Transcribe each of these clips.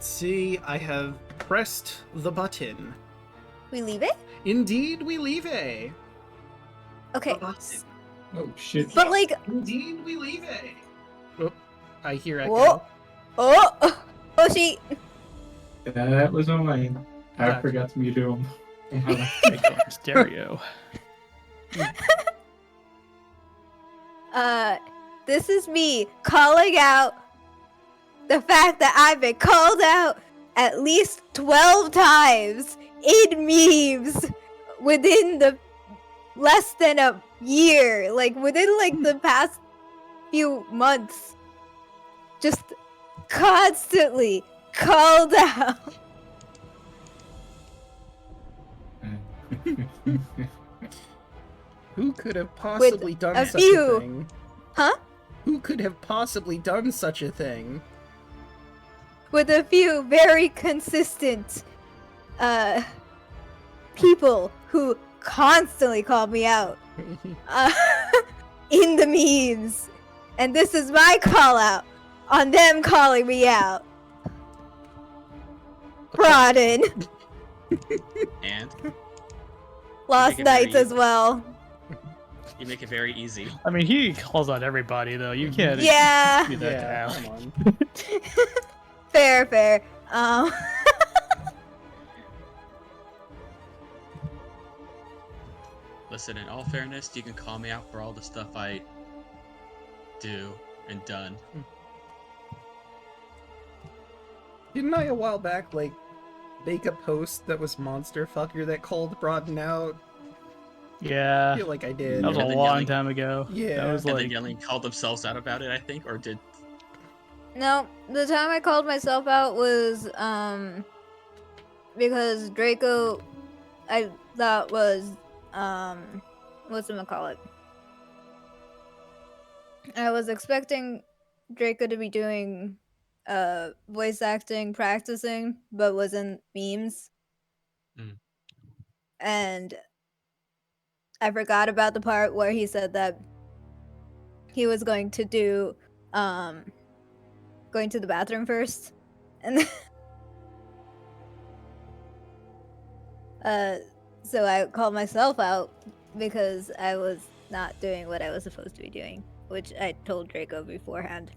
Let's see, I have pressed the button. We leave it? Indeed, we leave a. Okay. The button. Oh shit. But like, Indeed, we leave a. Oh, I hear echo. whoa. Oh, Hoshi. That was mine. I Gotcha. forgot to mute him. Stereo. This is me calling out the fact that I've been called out at least 12 times in memes within the less than a year, like within like the past few months. Just constantly called out. Who could have possibly done a such few. a thing? Huh? Who could have possibly done such a thing? With a few very consistent people who constantly call me out in the memes. And this is my call out on them calling me out. Broaden. And Lost Make it nights very as well. you make it very easy. I mean, he calls out everybody, though. You can't Yeah. do that to Yeah, Al. come on. Fair. Listen, in all fairness, you can call me out for all the stuff I do and done. Didn't I a while back, like, make a post that was Monster Fucker that called Broaden out? I Yeah. feel like I did. That was a And then long yelling- time ago. Yeah. That was And like, then Yelling called themselves out about it, I think, or did No, the time I called myself out was because Draco I thought was whatchamacallit. I was expecting Draco to be doing voice acting practicing, but was in memes. Mm. And I forgot about the part where he said that he was going to do going to the bathroom first. And so I called myself out because I was not doing what I was supposed to be doing, which I told Draco beforehand.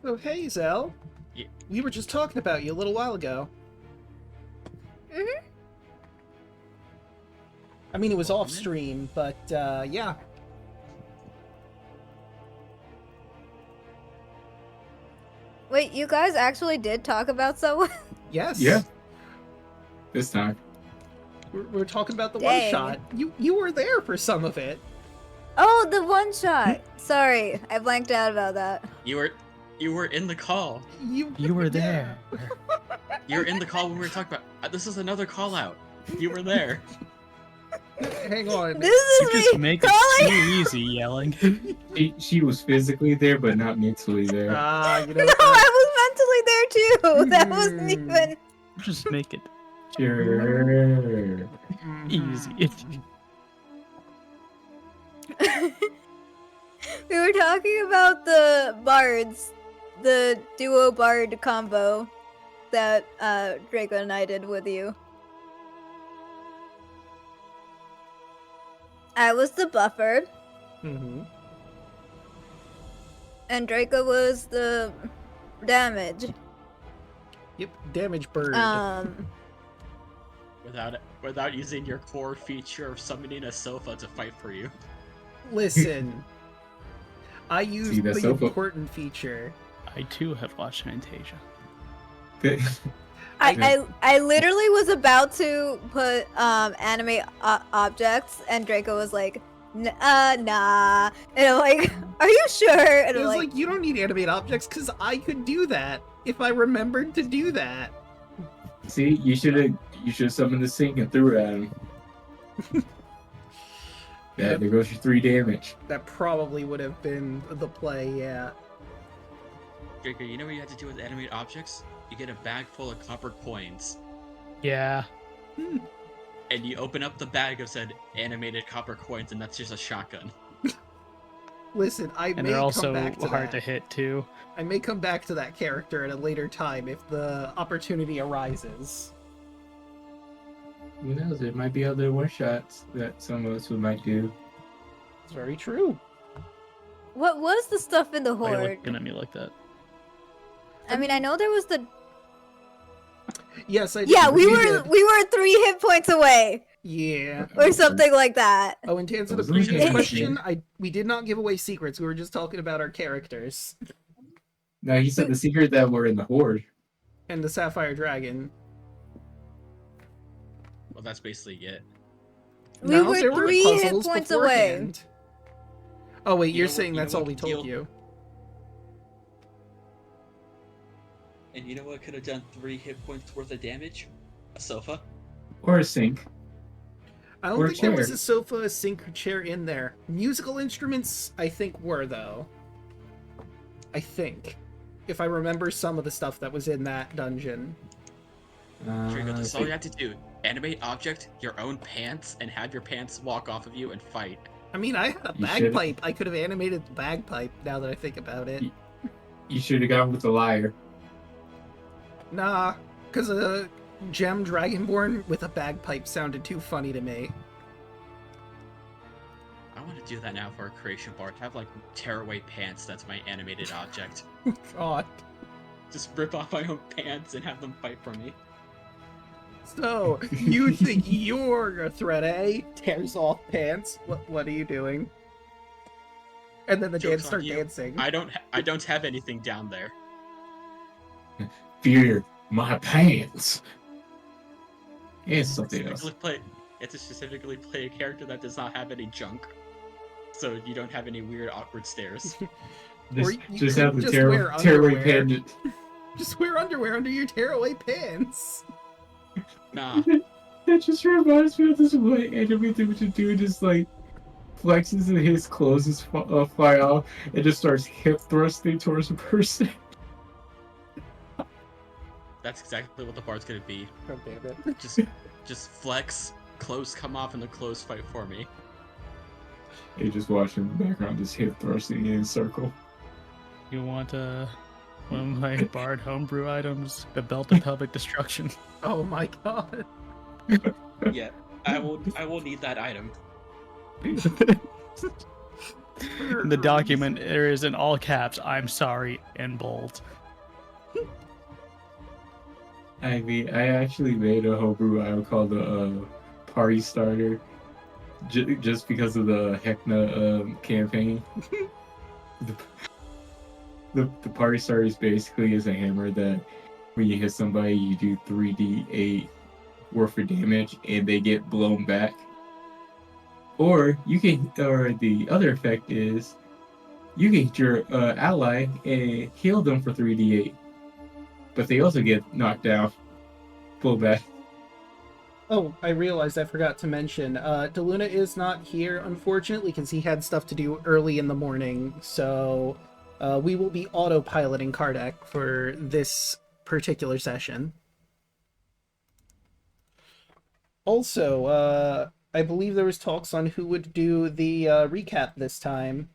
Oh, hey, Zell. Yeah. We were just talking about you a little while ago. Mhm. I mean, it was off man. stream, but, yeah. Wait, you guys actually did talk about someone? Yes. Yeah. This time. We're talking about the Dang. one-shot. You were there for some of it. Oh, the one shot. Sorry, I blanked out about that. you were in the call. you were there. You were in the call when we were talking about this is another call out. You were there. Hang on. This You is just me make it calling. too easy yelling. She was physically there, but not mentally there. You know No, what? I was mentally there too. That wasn't Hmm. even. Just make it Sure. easy. We were talking about the bards, the duo bard combo that Draco and I did with you. I was the buffer, Mm-hmm. and Draco was the damage. Yep, damage bird. Without using your core feature of summoning a sofa to fight for you. Listen. I used the the sofa. important feature. I too have watched Fantasia. I literally was about to put animate objects, and Draco was like, nah. And I'm like, are you sure? And It I'm was like, like, you don't need animate objects, because I could do that if I remembered to do that. See, you should have summoned the sink and threw it at him. Yeah, there goes your 3 damage. That probably would have been the play, yeah. Draco, you know what you have to do with animate objects? You get a bag full of copper coins, Yeah. and you open up the bag of said animated copper coins, and that's just a shotgun. Listen, I And may they're come also back to hard that. to hit too. I may come back to that character at a later time if the opportunity arises. Who knows? There might be other one-shots that some of us might do. It's very true. What was the stuff in the Why are you horde? looking at me like that? I mean, I know there was the. Yes, I Yeah, did. we did. were 3 hit points away, Yeah. or something like that. Oh, and to answer the Wasn't it previous a question, game? we did not give away secrets. We were just talking about our characters No, he said the secret that we're in the horde. and the Sapphire Dragon. Well, that's basically it. We No, were there 3 hit puzzles points away. beforehand. Oh wait, You you're know what- saying you know that's all what- we told you- you. And you know what could have done 3 hit points worth of damage? A sofa. Or a sink. I don't Or think there was chair. a sofa, a sink, or chair in there. Musical instruments, I think, were though. I think, if I remember some of the stuff that was in that dungeon. Draco, I that's all think- you have to do. Animate object, your own pants, and have your pants walk off of you and fight. I mean, I had a You should've- bagpipe. I could have animated the bagpipe. Now that I think about it, You should have gone with the liar. nah, because a gem dragonborn with a bagpipe sounded too funny to me. I want to do that now for a creation bar. Have like tearaway pants. That's my animated object. God. Just rip off my own pants and have them fight for me. So, you think you're a threat, eh? Tears off pants. What are you doing? And then the Joke's dance on start you. dancing. I don't have anything down there. Fear my pants. It's something else. You have to specifically play a character that does not have any junk. So you don't have any weird awkward stares. Or Just, you just could have the just wear tearaway underwear. pants. Just wear underwear under your tearaway pants. Nah. That just reminds me of this one anime thing which a dude just like flexes and his clothes just fly off and just starts hip thrusting towards a person. That's exactly what the bard's gonna be. God damn it. Just flex, clothes come off, and the clothes fight for me. You just watch in the background, just hip thrusting in a circle. You want one of my bard homebrew items? The belt of pelvic destruction. Oh my god. Yeah, I will need that item. In the document, there is in all caps, "I'm sorry," in bold. I mean, I actually made a homebrew item called the Party Starter, just because of the Heckna campaign. The Party Starter is basically is a hammer that when you hit somebody, you do 3d8 worth of damage, and they get blown back. Or the other effect is you can hit your ally and heal them for 3d8, but they also get knocked down, blow back. Oh, I realized I forgot to mention, Daluna is not here, unfortunately, because he had stuff to do early in the morning, so we will be autopiloting Kardec for this particular session. Also, I believe there was talks on who would do the recap this time.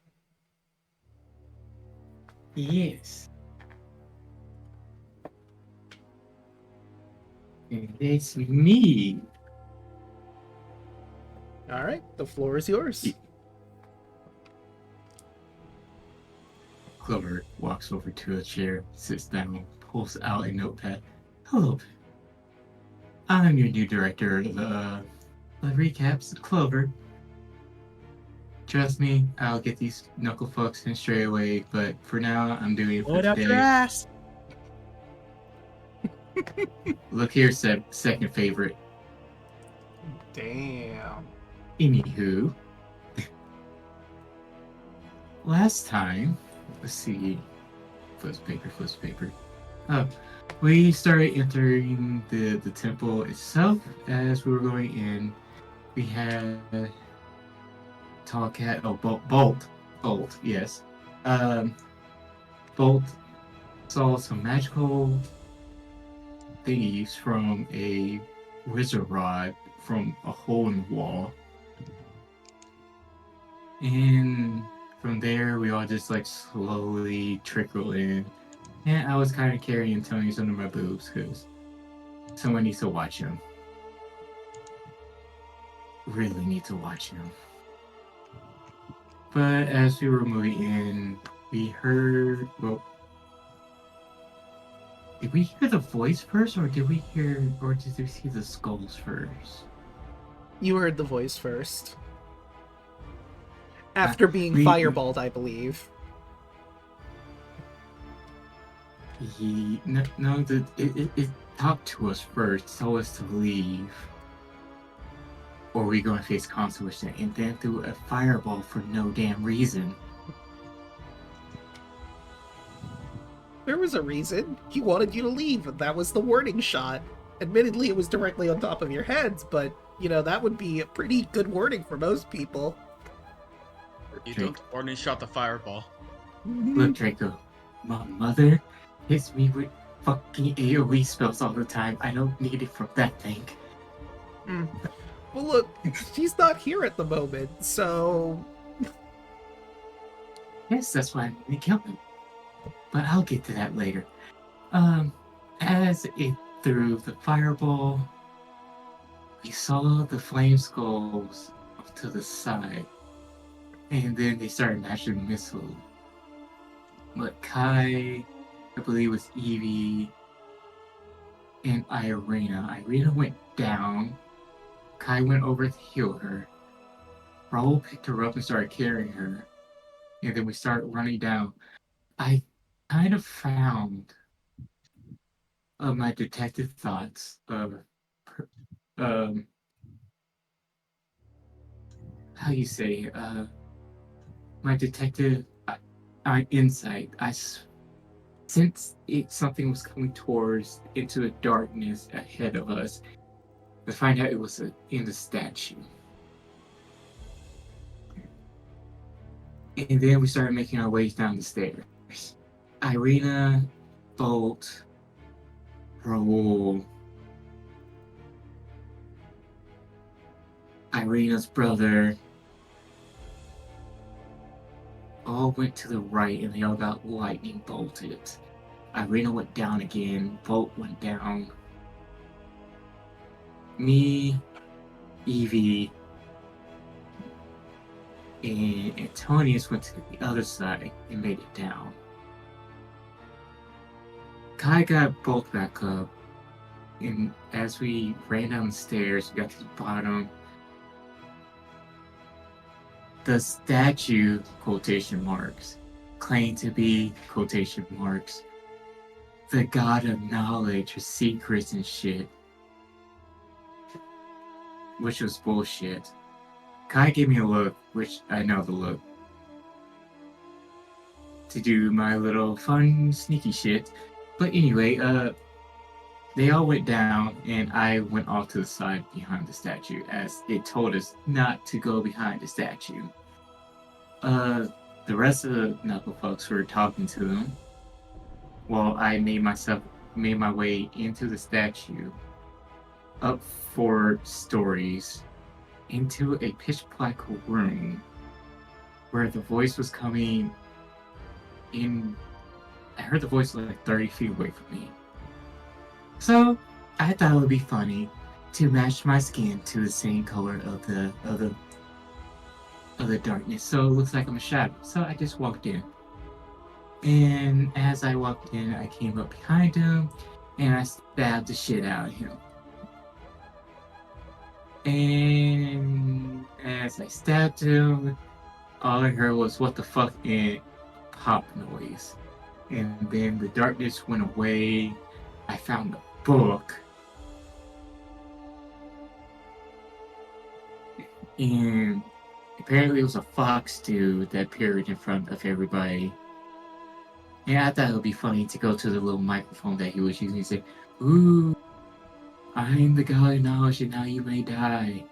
Yes. And it's me. Alright, the floor is yours. Clover walks over to a chair, sits down, pulls out a notepad. Hello. I'm your new director of the recaps, Clover. Trust me, I'll get these knuckle fucks in straight away, but for now, I'm doing it for Load up your today. ass. Look here, second favorite. Damn. Anywho, last time, let's see, flips paper. Oh, we started entering the temple itself. As we were going in, we had tall cat. Oh, Bolt. Yes. Bolt saw some magical thingies from a wizard rod from a hole in the wall. And from there, we all just like slowly trickle in. And I was kind of carrying Tony's under my boobs because someone needs to watch him. Really need to watch him. But as we were moving in, we heard. Well, did we hear the voice first, or did we see the skulls first? You heard the voice first. After being fireballed, I believe. It talked to us first, told us to leave. Or we gonna face consequences, and then threw a fireball for no damn reason. There was a reason. He wanted you to leave, and that was the warning shot. Admittedly, it was directly on top of your heads, but, you know, that would be a pretty good warning for most people. You don't warning shot the fireball. Look, Draco, my mother hits me with fucking AoE spells all the time. I don't need it from that thing. Well, look, she's not here at the moment, so... Yes, that's why I need to kill him. But I'll get to that later. As it threw the fireball, we saw the flame skulls off to the side. And then they started matching missiles. But Kai, I believe it was Evie, and Irina. Irina went down. Kai went over to heal her. Raul picked her up and started carrying her. And then we started running down. I kind of found my detective thoughts of how you say my detective insight. I sensed something was coming towards into the darkness ahead of us. To find out it was in the statue. And then we started making our ways down the stairs. Irina, Bolt, Raul, Irina's brother, all went to the right and they all got lightning bolted. Irina went down again, Bolt went down. Me, Evie, and Antonius went to the other side and made it down. Kai got both back up, and as we ran down the stairs, we got to the bottom. The statue, quotation marks, claimed to be, quotation marks, the god of knowledge or secrets and shit. Which was bullshit. Kai gave me a look, which I know the look, to do my little fun sneaky shit. But anyway, they all went down and I went off to the side behind the statue as it told us not to go behind the statue. The rest of the Knuckle folks were talking to them while I made my way into the statue, up 4 stories, into a pitch black room where the voice was coming in. I heard the voice like 30 feet away from me. So I thought it would be funny to match my skin to the same color of the darkness, so it looks like I'm a shadow. So I just walked in. And as I walked in, I came up behind him and I stabbed the shit out of him. And as I stabbed him, all I heard was "what the fuck" and pop noise. And then the darkness went away. I found a book. And apparently it was a fox dude that appeared in front of everybody. And I thought it would be funny to go to the little microphone that he was using and say, "Ooh, I'm the god of knowledge and now you may die."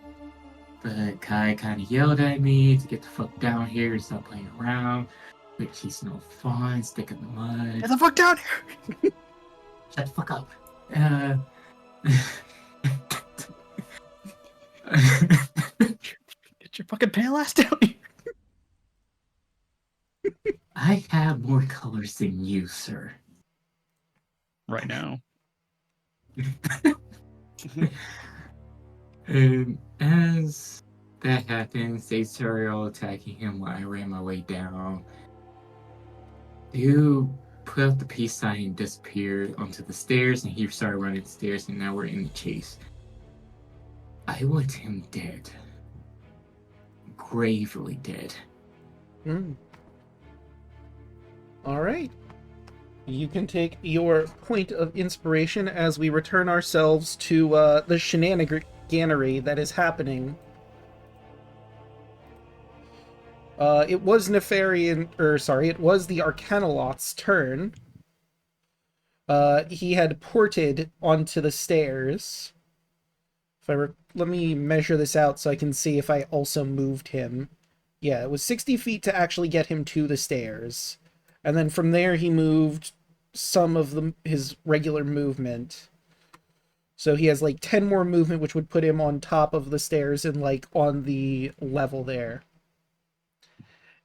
But Kai kind of yelled at me to get the fuck down here and stop playing around. Which he's no fun, stick in the mud. Get the fuck down here! Shut the fuck up. Get your fucking pale ass down here! I have more colors than you, sir. Right now. As that happens, they started all attacking him while I ran my way down. You put up the peace sign and disappeared onto the stairs, and he started running the stairs, and now we're in the chase. I want him dead. Gravely dead. All right. You can take your point of inspiration as we return ourselves to the shenaniganery that is happening. It was it was the Arcanaloth's turn. He had ported onto the stairs. Let me measure this out so I can see if I also moved him. Yeah, it was 60 feet to actually get him to the stairs. And then from there he moved some of his regular movement. So he has like 10 more movement, which would put him on top of the stairs and like on the level there.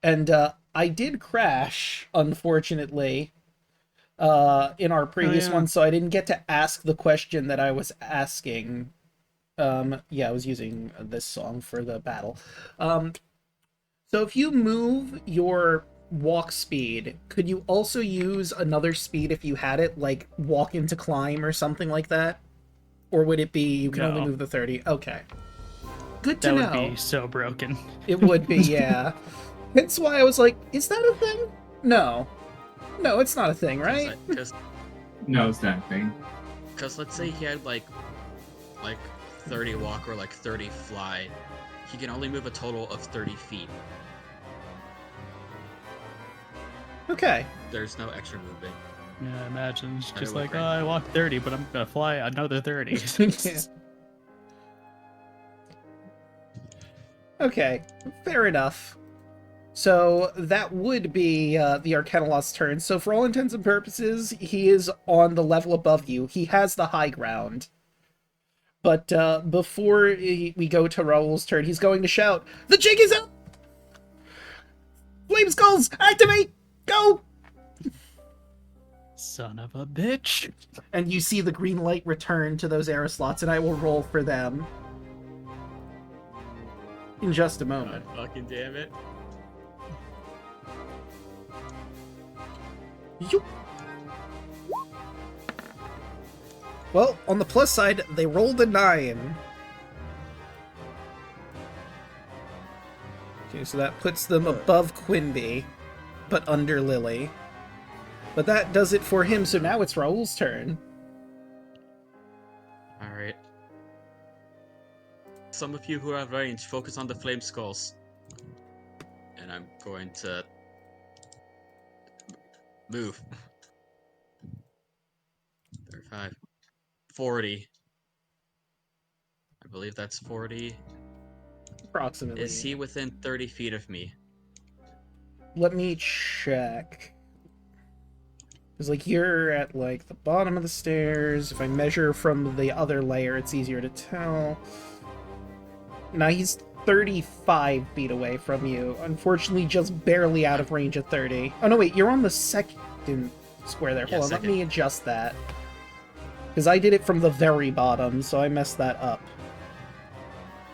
And I did crash, unfortunately, in our previous one, so I didn't get to ask the question that I was asking. Yeah, I was using this song for the battle. So if you move your walk speed, could you also use another speed if you had it, like walk into climb or something like that? Or would it be you can only move the 30? Okay. Good to know. That would be so broken. It would be, yeah. That's why I was like, is that a thing? No. No, it's not a thing, right? No, it's not a thing. Because let's say he had like 30 walk or like 30 fly. He can only move a total of 30 feet. Okay. There's no extra movement. Yeah, imagine. It's just like, would oh, I walked 30, but I'm gonna fly another 30. Yeah. Okay, fair enough. So that would be the Arcanaloth's turn. So for all intents and purposes, he is on the level above you. He has the high ground. But before we go to Raoul's turn, he's going to shout, "The jig is up! Flame Skulls, activate! Go!" Son of a bitch. And you see the green light return to those arrow slots, and I will roll for them in just a moment. God fucking damn it. Yoop. Well, on the plus side, they rolled a 9. Okay, so that puts them above Quimby, but under Lily. But that does it for him, so now it's Raoul's turn. Alright. Some of you who have range, focus on the flame skulls. And I'm going to move. 35. 40. I believe that's 40. Approximately. Is he within 30 feet of me? Let me check. Because, like, you're at, like, the bottom of the stairs. If I measure from the other layer, it's easier to tell. Now he's 35 feet away from you. Unfortunately, just barely out of range at 30. Oh, no, wait, you're on the second square there. Hold on, let me adjust that. Because I did it from the very bottom, so I messed that up.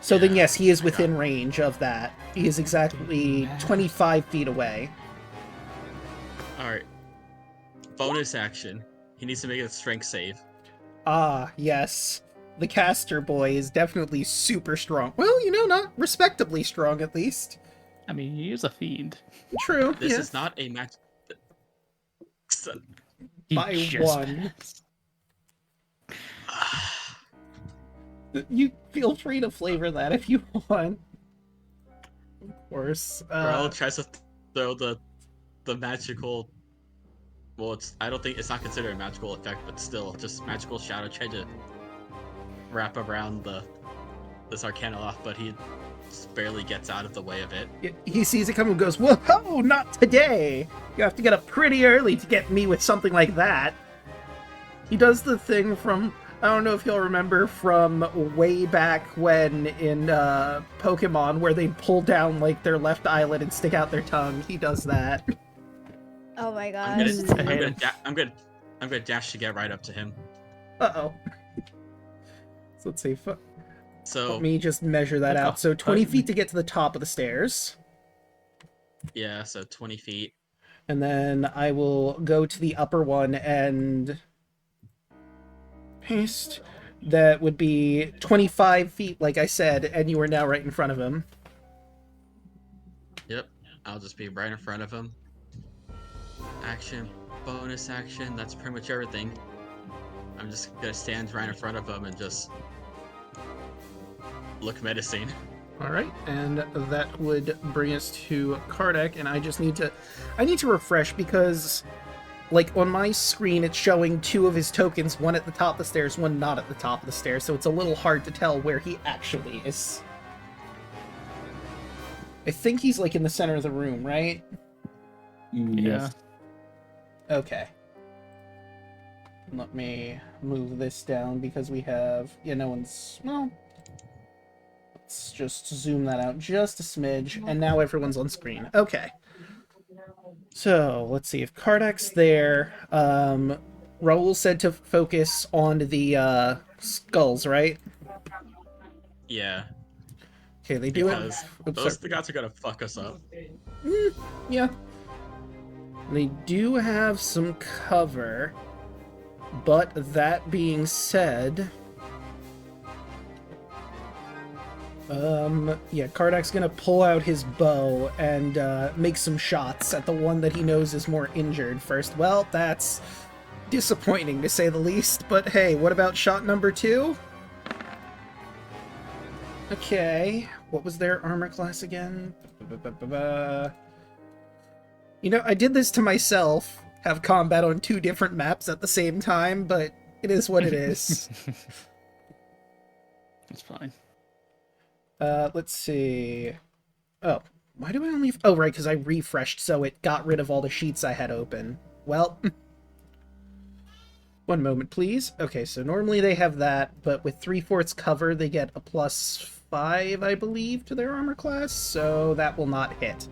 So then, yes, he is within range of that. He is exactly 25 feet away. Alright. Bonus action. He needs to make a strength save. Ah, yes. The caster boy is definitely super strong. Well, you know, not respectably strong, at least. I mean, he is a fiend. True, This yeah. is not a match. By just 1. You feel free to flavor that if you want. Of course. Raoul tries to throw the magical. Well, I don't think it's not considered a magical effect, but still, just magical shadow trying to wrap around this Arcanaloth, but he just barely gets out of the way of it. He sees it coming and goes, "Whoa, not today! You have to get up pretty early to get me with something like that." He does the thing from, I don't know if you'll remember from way back when in Pokemon, where they pull down like their left eyelid and stick out their tongue. He does that. Oh my I'm gosh. gonna dash to get right up to him. Uh-oh. So let's see. Let So me just measure that out. So 20 feet to get to the top of the stairs. yeah, so 20 feet. And then I will go to the upper one and paste. That would be 25 feet, like I said, and you are now right in front of him. Yep, I'll just be right in front of him. Action, bonus action, that's pretty much everything. I'm just gonna stand right in front of him and just look menacing. All right, and that would bring us to Kardec, and I need to refresh because, like, on my screen it's showing 2 of his tokens, one at the top of the stairs, one not at the top of the stairs, so it's a little hard to tell where he actually is. I think he's, like, in the center of the room, right? Yes. Okay. Let me move this down because we have... Yeah, no one's... Well... Let's just zoom that out just a smidge, and now everyone's on screen. Okay. So, let's see. If Kardec's there, Raoul said to focus on the skulls, right? Yeah, Okay, they do it. because Oops, those sorry. guys are gonna fuck us up. Yeah. They do have some cover, but that being said... yeah, Kardec's gonna pull out his bow and make some shots at the one that he knows is more injured first. Well, that's disappointing to say the least, but hey, what about shot number 2? Okay, what was their armor class again? You know, I did this to myself, have combat on 2 different maps at the same time, but it is what it is. It's fine. Let's see. Oh, why do I only... Oh, right, because I refreshed, so it got rid of all the sheets I had open. Well, one moment, please. Okay, so normally they have that, but with 3/4 cover, they get a +5, I believe, to their armor class, so that will not hit.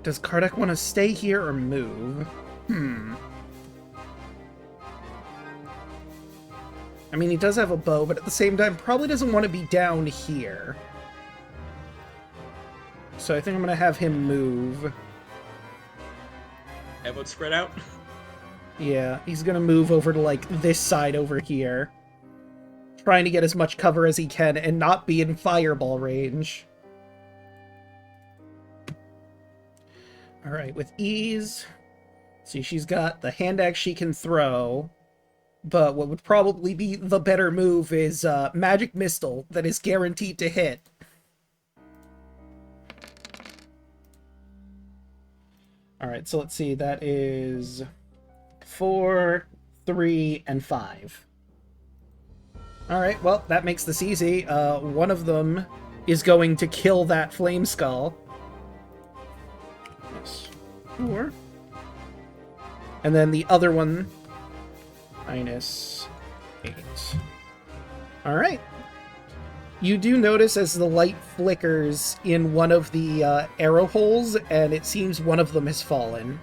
Does Kardec want to stay here or move? I mean, he does have a bow, but at the same time, probably doesn't want to be down here. So I think I'm going to have him move. Everyone spread out. Yeah, he's going to move over to, like, this side over here. Trying to get as much cover as he can and not be in fireball range. Alright, with ease... See, she's got the hand axe she can throw... But what would probably be the better move is Magic Missile that is guaranteed to hit. Alright, so let's see. That is 4, 3, and 5. Alright, well, that makes this easy. One of them is going to kill that Flame Skull. Yes. 4. And then the other one... -8. Alright. You do notice as the light flickers in one of the arrow holes, and it seems one of them has fallen.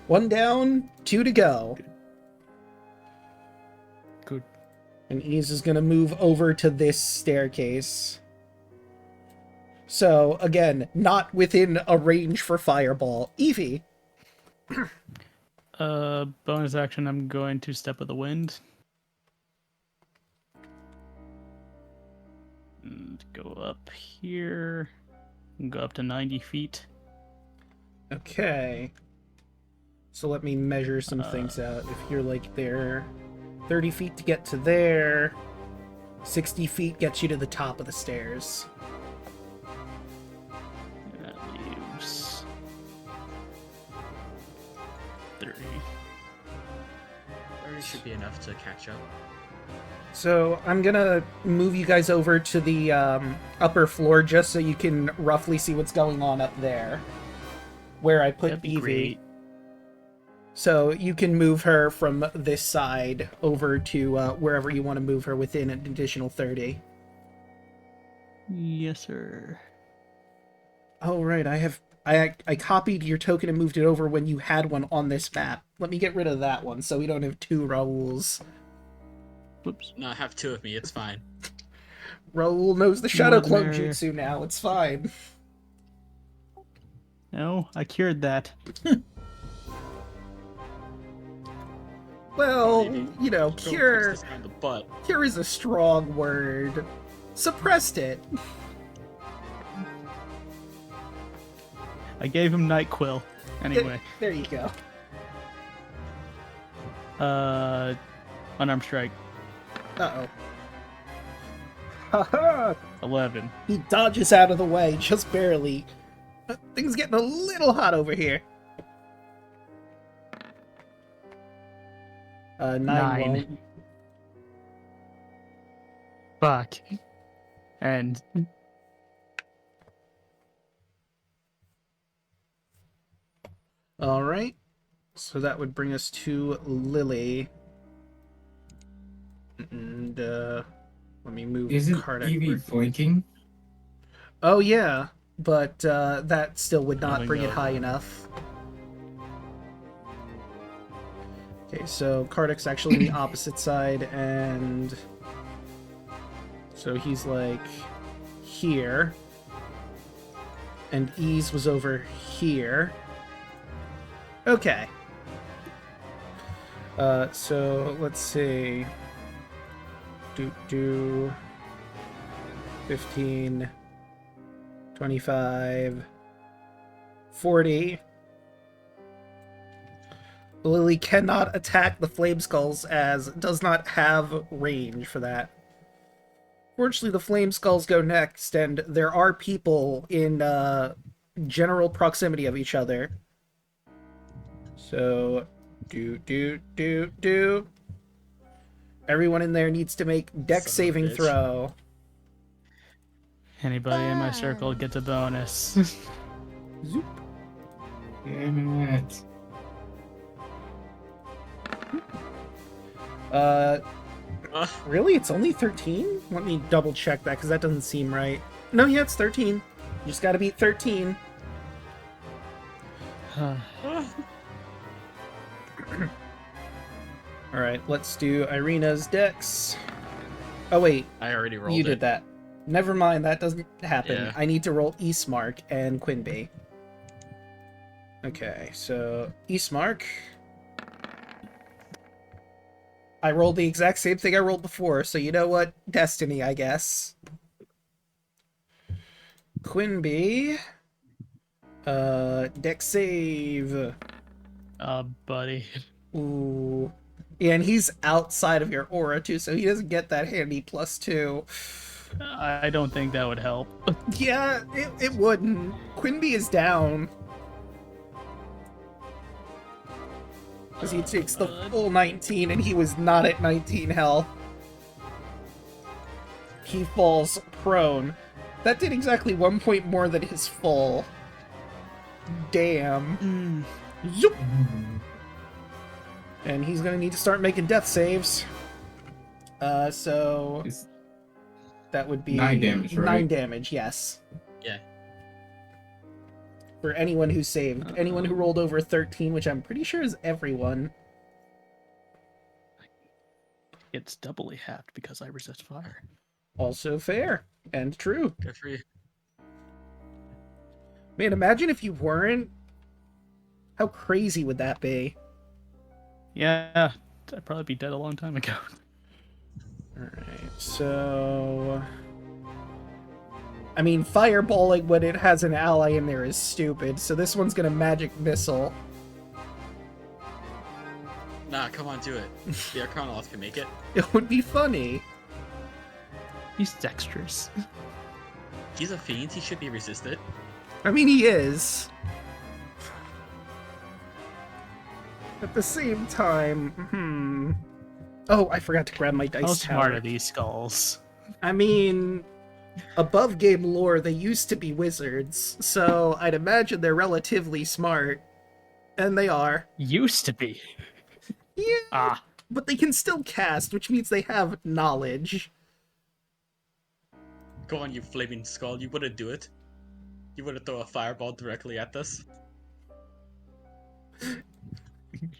1 down, 2 to go. Good. And Ease is going to move over to this staircase. So, again, not within a range for Fireball. Evie. Bonus action, I'm going to Step of the Wind. And go up here. And go up to 90 feet. Okay. So let me measure some things out. If you're like there, 30 feet to get to there, 60 feet gets you to the top of the stairs. And that leaves 30. 30 should be enough to catch up. So I'm gonna move you guys over to the upper floor just so you can roughly see what's going on up there, where I put That'd be Evie. great. So you can move her from this side over to wherever you want to move her within an additional 30. Yes, sir. Oh, right, I copied your token and moved it over when you had one on this map. Let me get rid of that one so we don't have two Raouls. Whoops. No, I have two of me. It's fine. Raoul knows the Shadow More Clone than there. Jutsu now, it's fine. No, I cured that. Well, Maybe. you know, Go fix cure this guy in the butt. is a strong word. Suppressed it. I gave him NyQuil. Anyway, There you go. unarmed strike. Uh-oh. Haha! 11. He dodges out of the way, just barely. Things getting a little hot over here. 9 9. won't. Fuck. And Alright. So that would bring us to Lily. And, let me move Isn't Kardec. Evie flanking? Oh, yeah. But, that still would not Oh, bring it no. high enough. Okay, so Kardec's actually on the opposite side, and... So he's, like, here. And Ease was over here. Okay. So let's see. 15, 25, 40. Lily cannot attack the Flame Skulls as does not have range for that. Fortunately, the Flame Skulls go next, and there are people in general proximity of each other. So, everyone in there needs to make dex Son of a saving bitch. throw. anybody in my circle gets a bonus. Zoop. Damn it. Really? It's only 13? Let me double check that, because that doesn't seem right. No, yeah, it's 13. You just gotta beat 13. Alright, let's do Irina's dex. Oh, wait. I already rolled You it. did that. Never mind, that doesn't happen. Yeah. I need to roll Eastmark and Quinby. Okay, so Eastmark. I rolled the exact same thing I rolled before, so you know what? Destiny, I guess. Quinby. Dex save. Buddy. Ooh. Yeah, and he's outside of your aura too, so he doesn't get that handy +2. I don't think that would help. Yeah, it wouldn't. Quinby is down. Because he takes the full 19, and he was not at 19 health. He falls prone. That did exactly 1 point more than his full. Damn. Zoop! And he's gonna need to start making death saves. So It's that would be 9 damage, right? 9 damage, yes. Yeah. For anyone who saved. Anyone who rolled over 13, which I'm pretty sure is everyone. It's doubly halved because I resist fire. Also fair. And true. Good for you. Man, imagine if you weren't. How crazy would that be? Yeah, I'd probably be dead a long time ago. Alright, so... I mean, fireballing when it has an ally in there is stupid, so this one's gonna magic missile. Nah, come on, do it. The Arcanaloth can make it. It would be funny. He's dexterous. He's a fiend. He should be resisted. I mean, he is. At the same time, Oh, I forgot to grab my dice How tower. smart are these skulls? I mean, above game lore, they used to be wizards, so I'd imagine they're relatively smart. And they are. Used to be. Yeah, Ah, but they can still cast, which means they have knowledge. Go on, you flaming skull. You wouldn't do it. You wouldn't throw a fireball directly at this?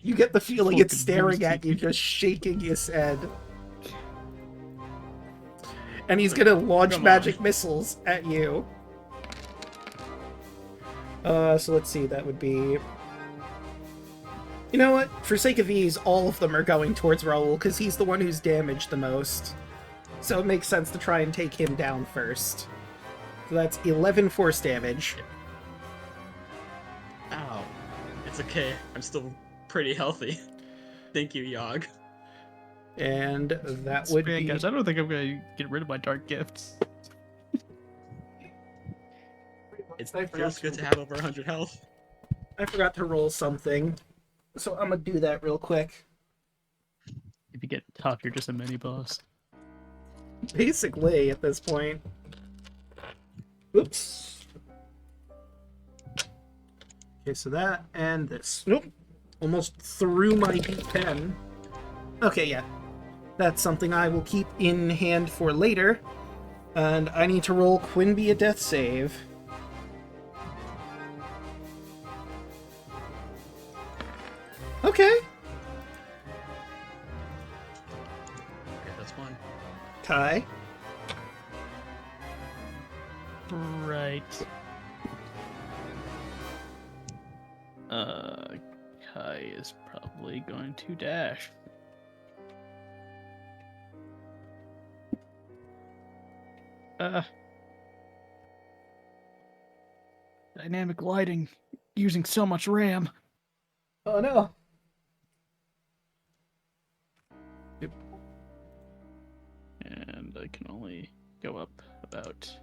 You get the feeling Fucking it's staring at you, Hoshi. just shaking his head. And he's gonna launch Come magic on. missiles at you. So let's see, that would be... You know what? For sake of ease, all of them are going towards Raoul, because he's the one who's damaged the most. So it makes sense to try and take him down first. So that's 11 force damage. Ow. It's okay. I'm still pretty healthy. Thank you, Yogg. And that would Man, be... guys, I don't think I'm gonna get rid of my dark gifts. It feels good to have over 100 health. I forgot to roll something. So I'm gonna do that real quick. If you get tough, you're just a mini boss. Basically, at this point. Oops. Okay, so that and this. Nope. Almost threw my D10. Okay, yeah. That's something I will keep in hand for later. And I need to roll Quinby a death save. Okay. Okay, that's one. Kai. Right. Kai is probably going to dash. Dynamic lighting using so much RAM. Oh no. And I can only go up about...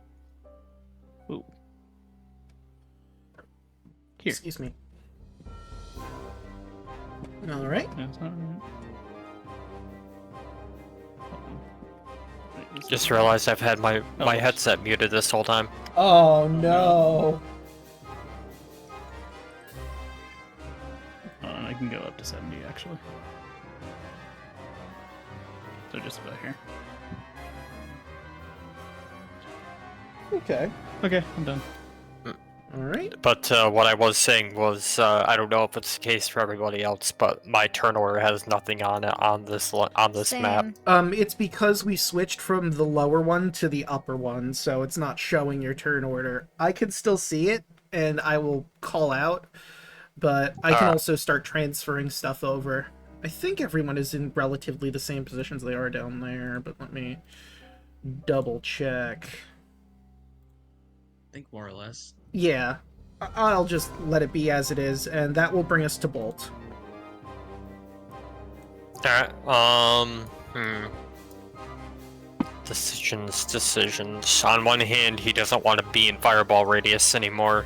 Ooh. Here. Excuse me. Alright. That's not right. Hold on. Wait, is Just it- realized I've had my Oh. headset muted this whole time. Oh no. I can go up to 70 actually. So just about here. Okay. Okay, I'm done. Alright. But what I was saying was, I don't know if it's the case for everybody else, but my turn order has nothing on it on this map. Same. It's because we switched from the lower one to the upper one, so it's not showing your turn order. I can still see it, and I will call out, but I can also start transferring stuff over. I think everyone is in relatively the same positions they are down there, but let me double check. I think more or less. Yeah, I'll just let it be as it is, and that will bring us to Bolt. Alright, Decisions. On one hand, he doesn't want to be in fireball radius anymore.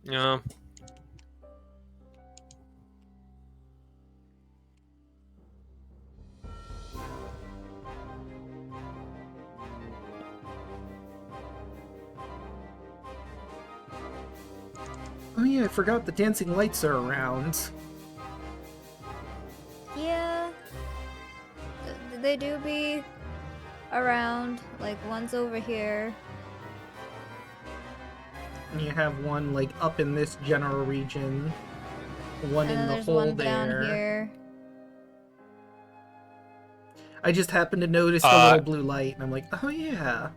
Yeah. Oh yeah, I forgot the dancing lights are around. Yeah. They do be around. Like, one's over here. And you have one, like, up in this general region. One And in then the there's hole one there. down here. I just happened to notice the little blue light, and I'm like, oh yeah.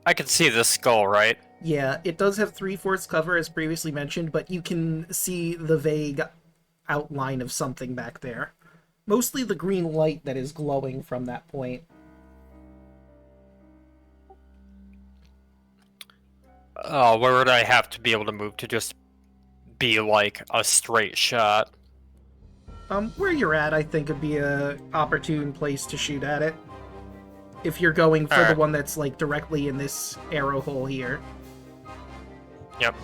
I can see the skull, right? Yeah, it does have 3/4 cover, as previously mentioned, but you can see the vague outline of something back there. Mostly the green light that is glowing from that point. Where would I have to be able to move to just be like a straight shot? Where you're at, I think would be a opportune place to shoot at it. If you're going for the Alright. one that's like directly in this arrow hole here. Yep.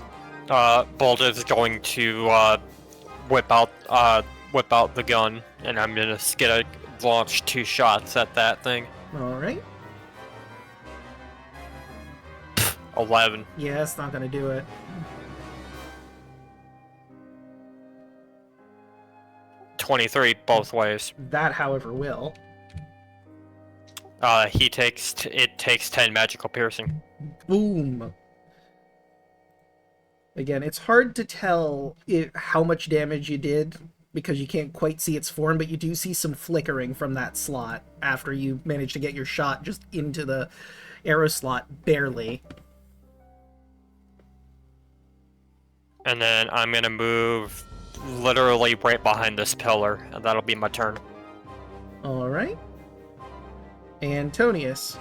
Bolt is going to whip out the gun, and I'm gonna launch 2 shots at that thing. All right. 11. Yeah, it's not gonna do it. $23 both ways. That, however, will. It takes 10 magical piercing. Boom. Again, it's hard to tell how much damage you did because you can't quite see its form, but you do see some flickering from that slot after you manage to get your shot just into the arrow slot, barely. And then I'm gonna move literally right behind this pillar, and that'll be my turn. All right. Antonius.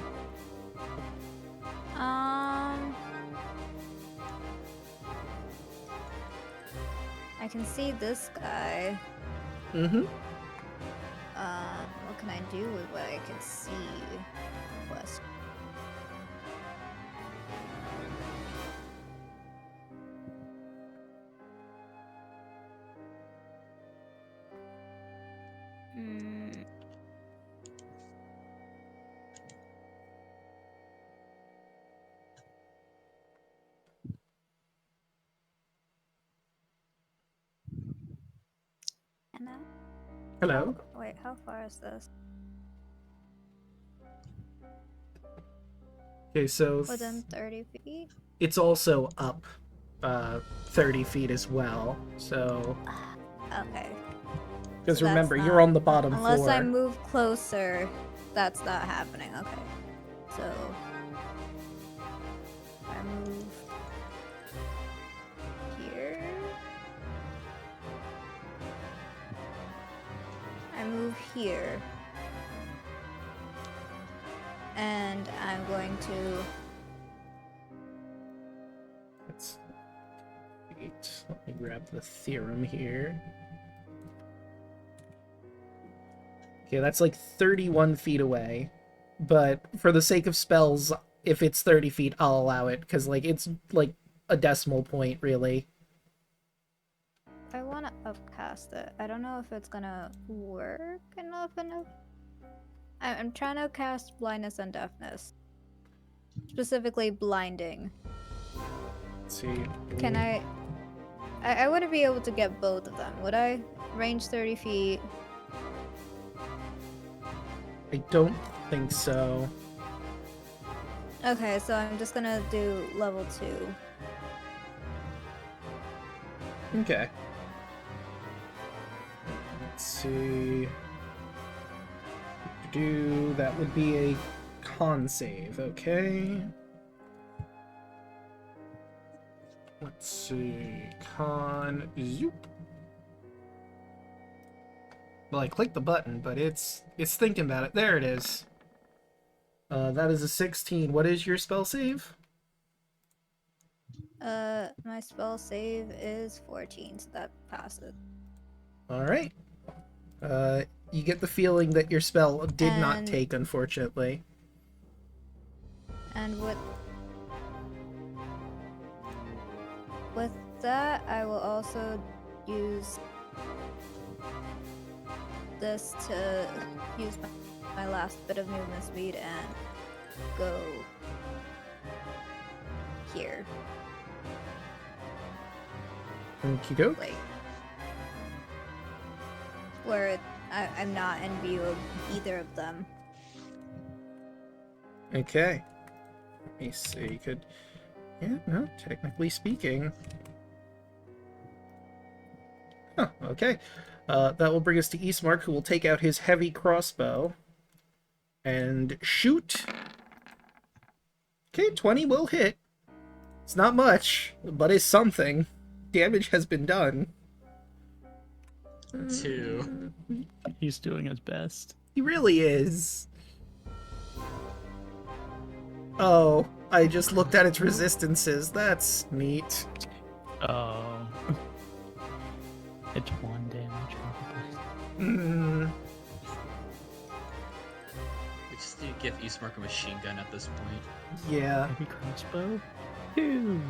I can see this guy. Mm-hmm. What can I do with what I can see? Quest. Hello. Wait, how far is this? Okay, so Within 30 feet? it's also up 30 feet as well. So, Okay. because So that's remember, not- you're on the bottom Unless floor. I move closer, that's not happening. Okay. So I move here. I move here. And I'm going to Let's wait. Let me grab the theorem here. Okay, that's like 31 feet away. But for the sake of spells, if it's 30 feet, I'll allow it. Because, like, it's like a decimal point, really. I want to upcast it. I don't know if it's gonna work enough. I'm trying to cast blindness and deafness. Specifically blinding. Let's see. Can I wouldn't be able to get both of them, would I? Range 30 feet. I don't think so. Okay, so I'm just gonna do level 2. Okay. Let's see. That would be a con save, okay? Let's see. Con. Zoop. Well, I clicked the button, but it's thinking about it. There it is. That is a 16. What is your spell save? My spell save is 14, so that passes. Alright. You get the feeling that your spell did not And- take, unfortunately. And with that, I will also use this to use my last bit of movement speed and go here. Okie doke. Like where I'm not in view of either of them. Okay. Let me see. Yeah, no, technically speaking. Huh, okay. That will bring us to Eastmark, who will take out his heavy crossbow and shoot. Okay, 20 will hit. It's not much, but it's something. Damage has been done. 2. He's doing his best. He really is. Oh, I just looked at its resistances. That's neat. Oh. It's 1 damage, probably. Mm, We just need to give Eastmark a machine gun at this point. yeah. Heavy crossbow. Ew.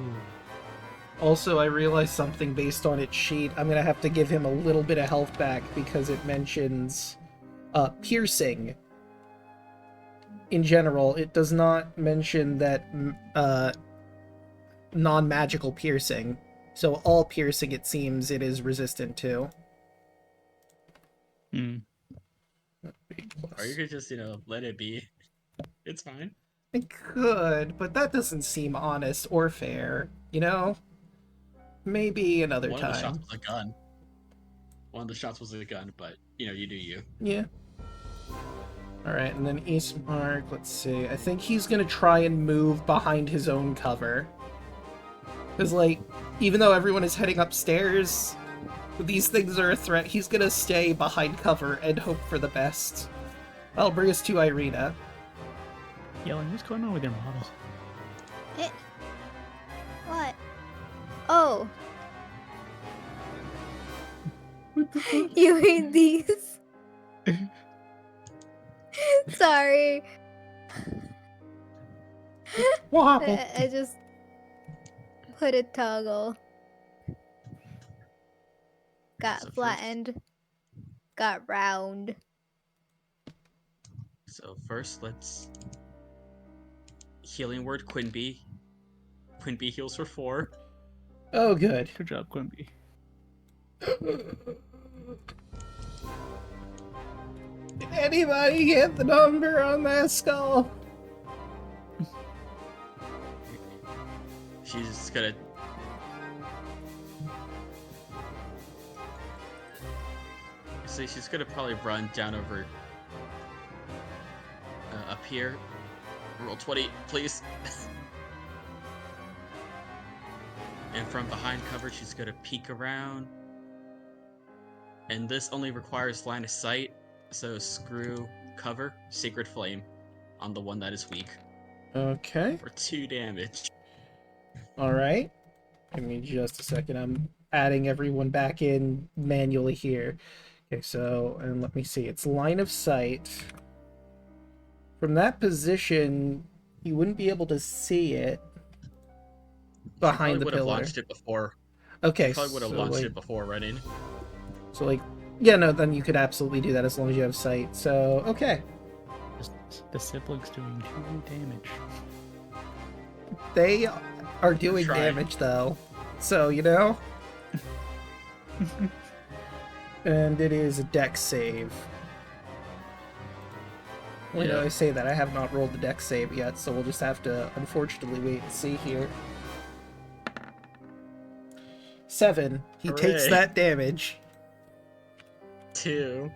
Also, I realized something based on its sheet. I'm gonna have to give him a little bit of health back because it mentions piercing. In general, it does not mention that non-magical piercing. So all piercing, it seems, it is resistant to. Hmm. Or you could just, let it be. It's fine. I could, but that doesn't seem honest or fair, you know? Maybe another One of the shots time. was a gun. One of the shots was a gun, but, you do you. Yeah. Alright, and then Eastmark, let's see. I think he's gonna try and move behind his own cover. Because, like, even though everyone is heading upstairs, these things are a threat. He's gonna stay behind cover and hope for the best. That'll bring us to Irina. Yelling, what's going on with your model? What? Oh. You mean these? Sorry. Wobble. I just put a toggle. Got So first- flattened. Got round. So first, let's... Healing word, Quinby. Quinby heals for 4. Oh, good. Good job, Quimby. Did anybody get the number on that skull? She's just gonna... So she's gonna probably run down over... up here. Roll 20, please. And from behind cover, she's gonna peek around. And this only requires line of sight, so screw cover, Sacred Flame, on the one that is weak, Okay. for 2 damage. Alright. Give me just a second. I'm adding everyone back in manually here. Okay, so, and let me see. It's line of sight. From that position, you wouldn't be able to see it behind the would have pillar. launched it before. Okay, Probably would have so, launched like, it before running. so like, yeah, no, then you could absolutely do that as long as you have sight. So, okay. The siblings doing 2 damage. They are doing trying. damage, though. So, you know? And it is a dex save. Why do Yeah. I say that? I have not rolled the dex save yet, so we'll just have to, unfortunately, wait and see here. 7. He takes Hooray. that damage. 2.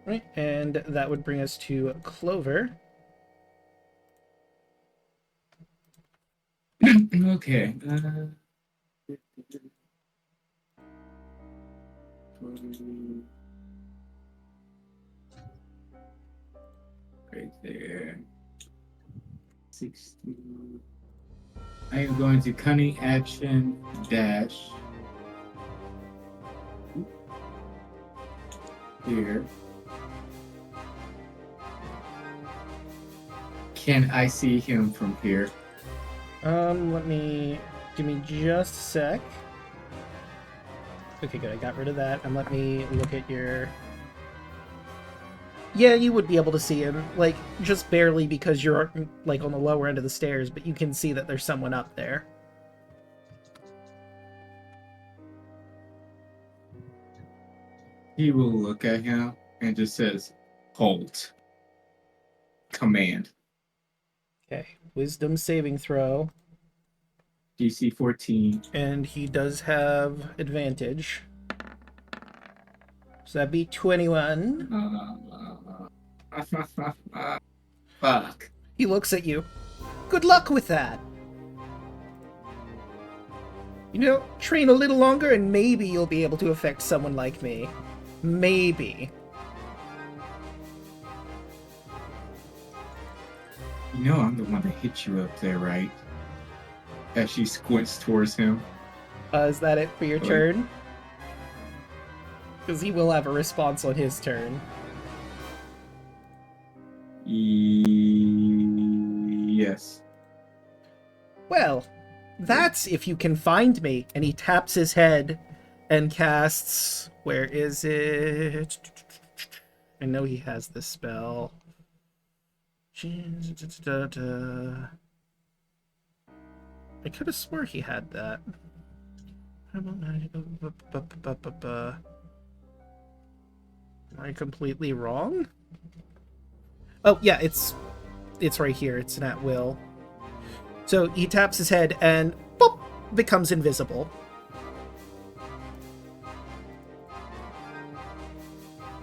Right, and that would bring us to Clover. Okay. Right there. 60. I am going to cunning action dash here. Can I see him from here? Give me just a sec. Okay, good, I got rid of that, and let me look at your... Yeah, you would be able to see him, like, just barely because you're, like, on the lower end of the stairs, but you can see that there's someone up there. He will look at him and just says, "Halt." Command. Okay, wisdom saving throw, DC 14. and he does have advantage. So that'd be 21. Fuck. He looks at you. Good luck with that. You know, train a little longer and maybe you'll be able to affect someone like me. Maybe. You know I'm the one that hit you up there, right? As she squints towards him. Is that it for your Like- turn? Because he will have a response on his turn. Yes. Well, that's if you can find me. And he taps his head and casts... Where is it? I know he has this spell. I could have swore he had that. Am I completely wrong? Oh, yeah, it's right here. It's an at will. So he taps his head and boop, becomes invisible.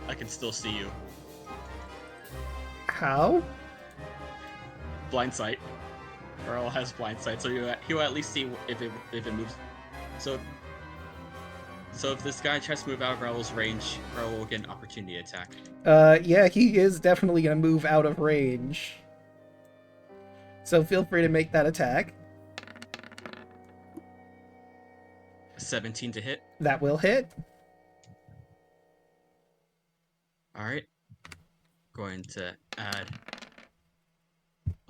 I can still see you. How? Blind sight. Earl has blind sight, so he'll at least see if it moves. So if this guy tries to move out of Raoul's range, Raoul will get an opportunity attack. Yeah, he is definitely gonna move out of range. So feel free to make that attack. 17 to hit. That will hit. Alright. Going to add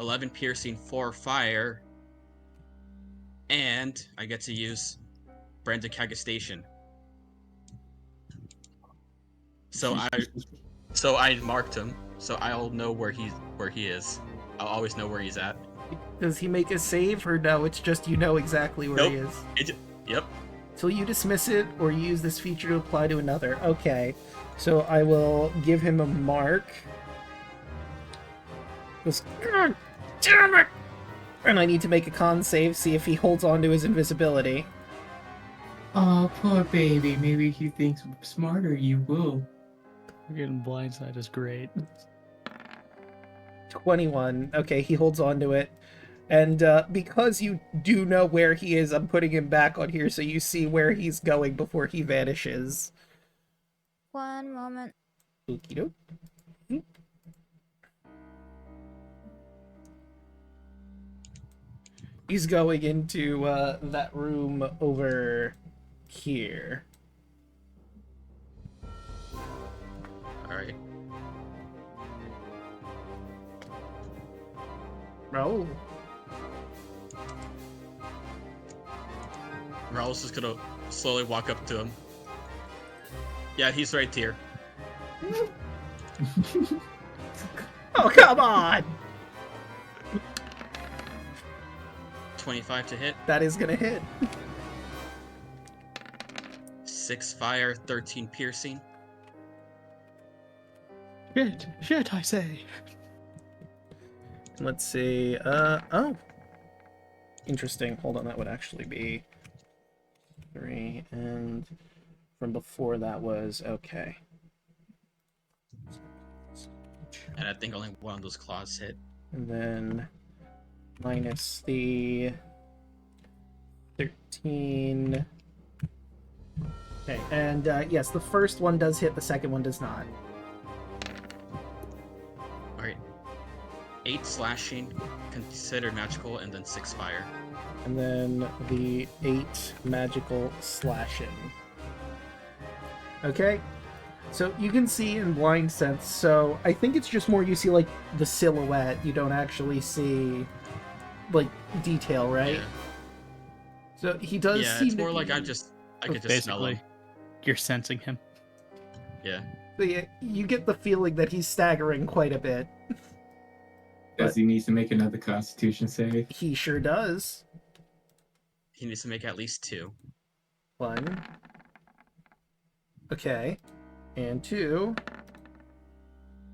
11 piercing, 4 fire, and I get to use Branded Cagastation. So I marked him, so I'll know where he is. I'll always know where he's at. Does he make a save, or no? It's just you know exactly where he is. Yep. So you dismiss it, or use this feature to apply to another. Okay. So I will give him a mark. Goes, God damn it! And I need to make a con save, see if he holds on to his invisibility. Oh, poor baby. Maybe he thinks smarter you will. Getting blindside is great. 21. Okay, he holds on to it. And because you do know where he is, I'm putting him back on here so you see where he's going before he vanishes. One moment. Okie doke. He's going into that room over here. Alright. Oh. Raul's just gonna slowly walk up to him. Yeah, he's right here. Oh, come on! 25 to hit. That is gonna hit. 6 fire, 13 piercing. Shit, I say. Let's see. Oh. Interesting. Hold on, that would actually be 3, and from before that was okay. And I think only one of those claws hit. And then minus the 13. Okay, and yes, the first one does hit, the second one does not. Alright. 8 slashing, considered magical, and then 6 fire. And then the 8 magical slashing. Okay, so you can see in blind sense, so I think it's just more you see like the silhouette, you don't actually see like detail, right? Yeah. So he does Yeah, seem it's to more be... like I could just smell him. Basically, you're sensing him. Yeah. So yeah, you get the feeling that he's staggering quite a bit. Does he need to make another Constitution save? He sure does. He needs to make at least 2. 1. Okay. And 2.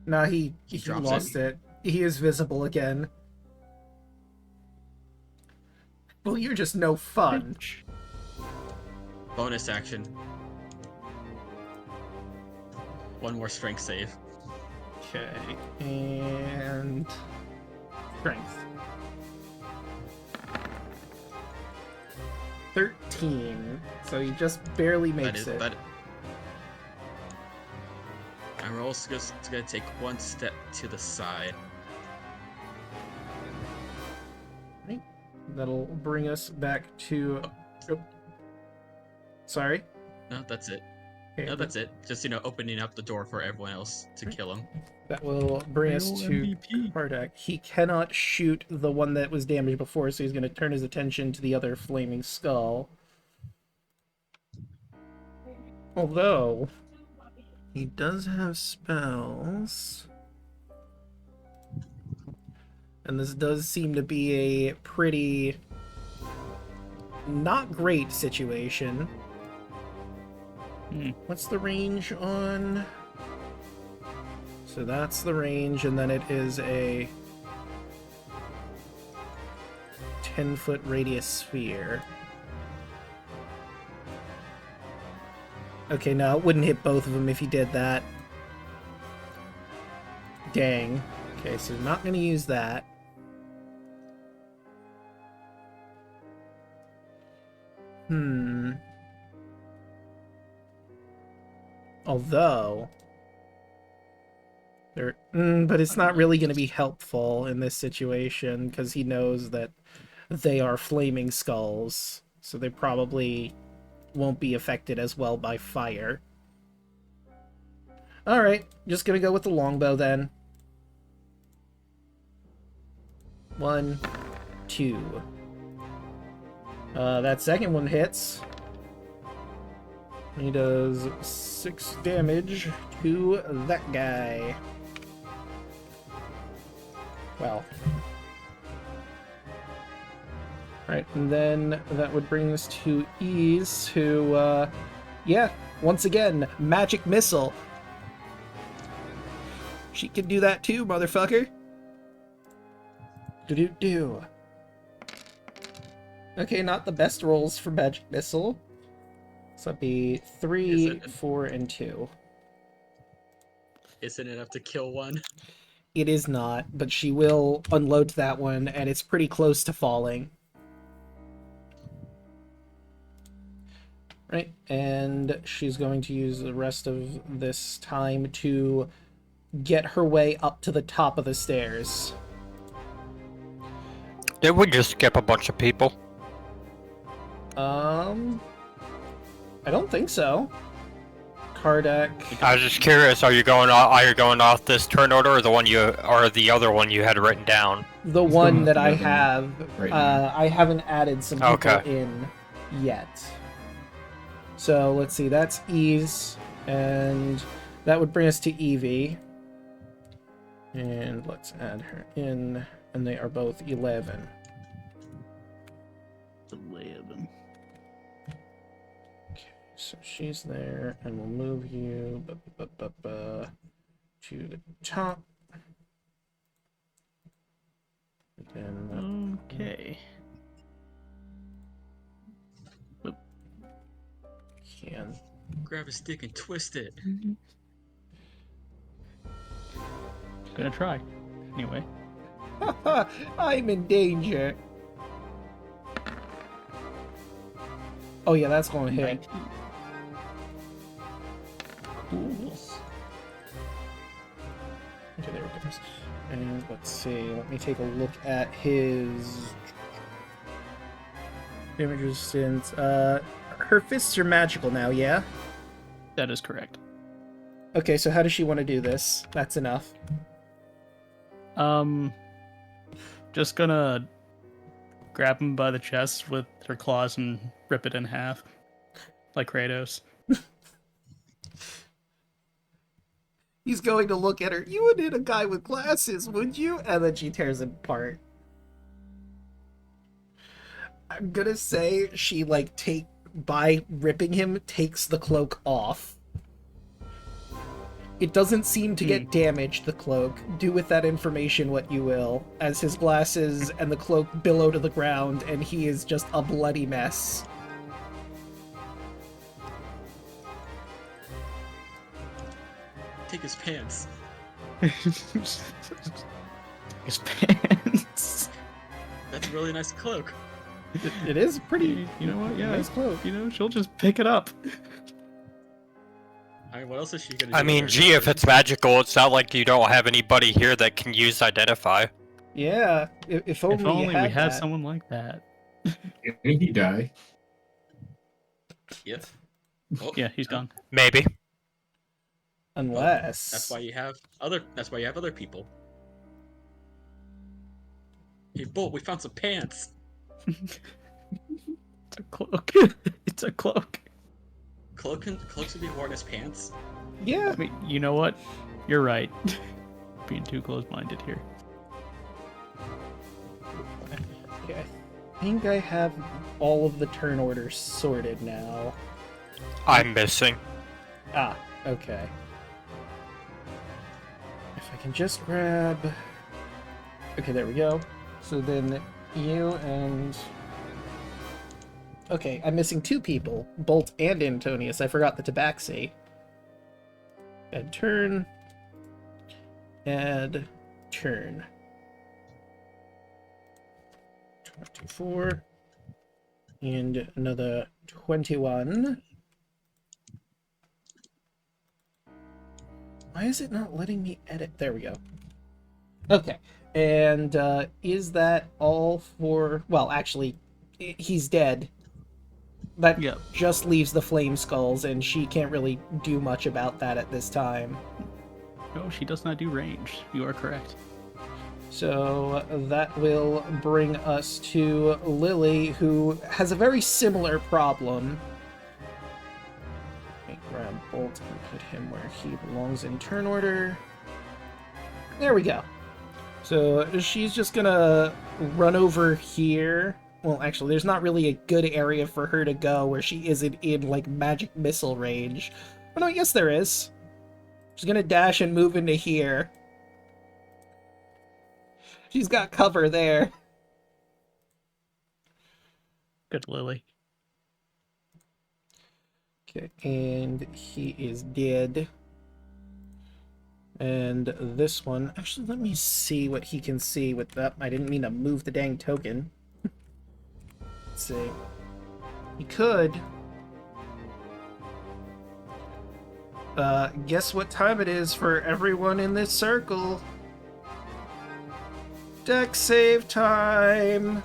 Nah, he drops lost it. He is visible again. Well, you're just no fun. Bonus action. 1 more strength save. Okay. And... strength. 13. So he just barely makes it. And Roll's just gonna take 1 step to the side. Right. That'll bring us back to... Oh. Sorry? No, that's it. Okay, No, that's it. Just, opening up the door for everyone else to kill him. that will bring us Real to MVP. Kardak. He cannot shoot the one that was damaged before, so he's going to turn his attention to the other flaming skull. Although, he does have spells. And this does seem to be a pretty not great situation. What's the range on? So that's the range, and then it is a 10-foot radius sphere. Okay, no, it wouldn't hit both of them if he did that. Dang. Okay, so not going to use that. Although... but it's not really going to be helpful in this situation, because he knows that they are flaming skulls, so they probably won't be affected as well by fire. Alright, just gonna go with the longbow then. 1, 2. That second one hits. He does 6 damage to that guy. Well. Right, and then that would bring us to Ease, who, yeah, once again, magic missile. She can do that too, motherfucker. Do-do-do. Okay, not the best rolls for magic missile. So that'd be 3, 4, and 2. Isn't it enough to kill one? It is not, but she will unload that one, and it's pretty close to falling. Right, and she's going to use the rest of this time to get her way up to the top of the stairs. Did we just skip a bunch of people? I don't think so. Kardak. I was just curious. Are you going off this turn order, or the other one you had written down? The Let's one go that with I the other one have, right now. I haven't added some people Okay. in yet. So let's see, that's Ease, and that would bring us to Evie. And let's add her in, and they are both 11. 11. So she's there, and we'll move you to the top. And Okay. can. Grab a stick and twist it. Gonna try. Anyway. I'm in danger. Oh yeah, that's going to hit. 19. Cool. Okay, there it goes. And let's see, let me take a look at his damage resistance. Her fists are magical now, yeah? That is correct. Okay, so how does she want to do this? That's enough. Just gonna grab him by the chest with her claws and rip it in half. Like Kratos. He's going to look at her. You would hit a guy with glasses, would you? And then she tears him apart. I'm gonna say she, by ripping him, takes the cloak off. It doesn't seem to get damaged, the cloak. Do with that information what you will, as his glasses and the cloak billow to the ground, and he is just a bloody mess. Take his pants. His pants. That's a really nice cloak. It is pretty. You know what? Yeah, nice cloak. She'll just pick it up. I mean, what else is she gonna do? I with mean, her gee, if sword? it's magical, it's not like you don't have anybody here that can use Identify. Yeah, if only, If only you we had had that. someone like that. Didn't he die? Yep. Oh, Yeah, he's gone. Maybe. Unless... That's why you have other people. Hey, Bolt, we found some pants. It's a cloak. It's a cloak. Cloaks would be worn as pants. Yeah. I mean, you know what? You're right. Being too close-minded here. Okay, I think I have all of the turn orders sorted now. I'm missing. Ah, okay. If I can just grab... Okay, there we go. So then you and... Okay, I'm missing 2 people. Bolt and Antonius. I forgot the Tabaxi. Add turn. Add turn. 24. And another 21. Why is it not letting me edit? There we go. Okay. And is that all for... Well, actually, he's dead. That Yep. just leaves the flame skulls, and she can't really do much about that at this time. No, she does not do range. You are correct. So that will bring us to Lily, who has a very similar problem. Let me grab Bolt and put him where he belongs in turn order. There we go. So she's just gonna run over here. Well, actually, there's not really a good area for her to go where she isn't in, like, magic missile range. But no, yes, there is. She's gonna dash and move into here. She's got cover there. Good Lily. Okay, and he is dead. And this one... Actually, let me see what he can see with that. I didn't mean to move the dang token. Let's see. He could... guess what time it is for everyone in this circle? Deck save time!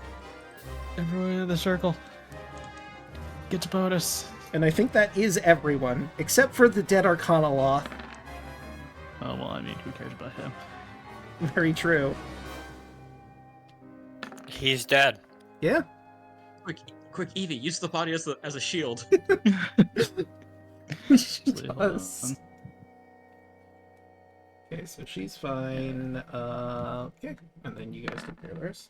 Everyone in the circle gets a bonus. And I think that is everyone, except for the dead Arcanaloth. Oh, well, I mean, who cares about him? Very true. He's dead. Yeah. Quick, Evie, use the body as a shield. She Hold does. on. Okay, so she's fine. Okay, and then you guys can pair theirs.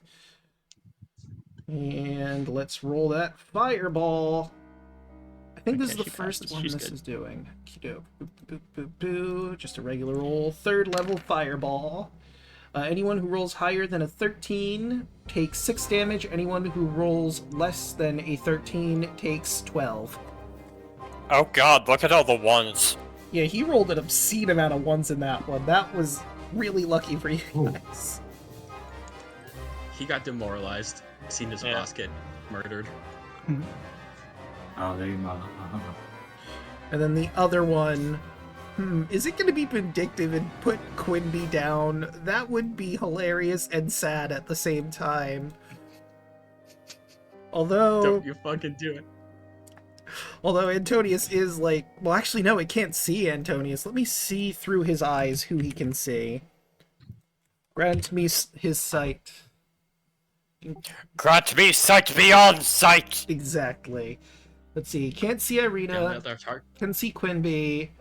And let's roll that fireball. I think this is Okay, the she first passes. one She's this good. is doing. Okey-doke. Boop, boop, boop, boop. Just a regular roll. 3rd level fireball. Anyone who rolls higher than a 13 takes 6 damage. Anyone who rolls less than a 13 takes 12. Oh god, look at all the ones. Yeah, he rolled an obscene amount of 1s in that one. That was really lucky for you guys. He got demoralized, seen his Yeah. boss get murdered. Oh, they And then the other one... is it going to be vindictive and put Quinby down? That would be hilarious and sad at the same time. Although... Don't you fucking do it. Although Antonius is like... Well, actually, no, it can't see Antonius. Let me see through his eyes who he can see. Grant me his sight. Grant me sight beyond sight! Exactly. Let's see. He can't see Yeah, Irina. that's hard. Can see Quinby.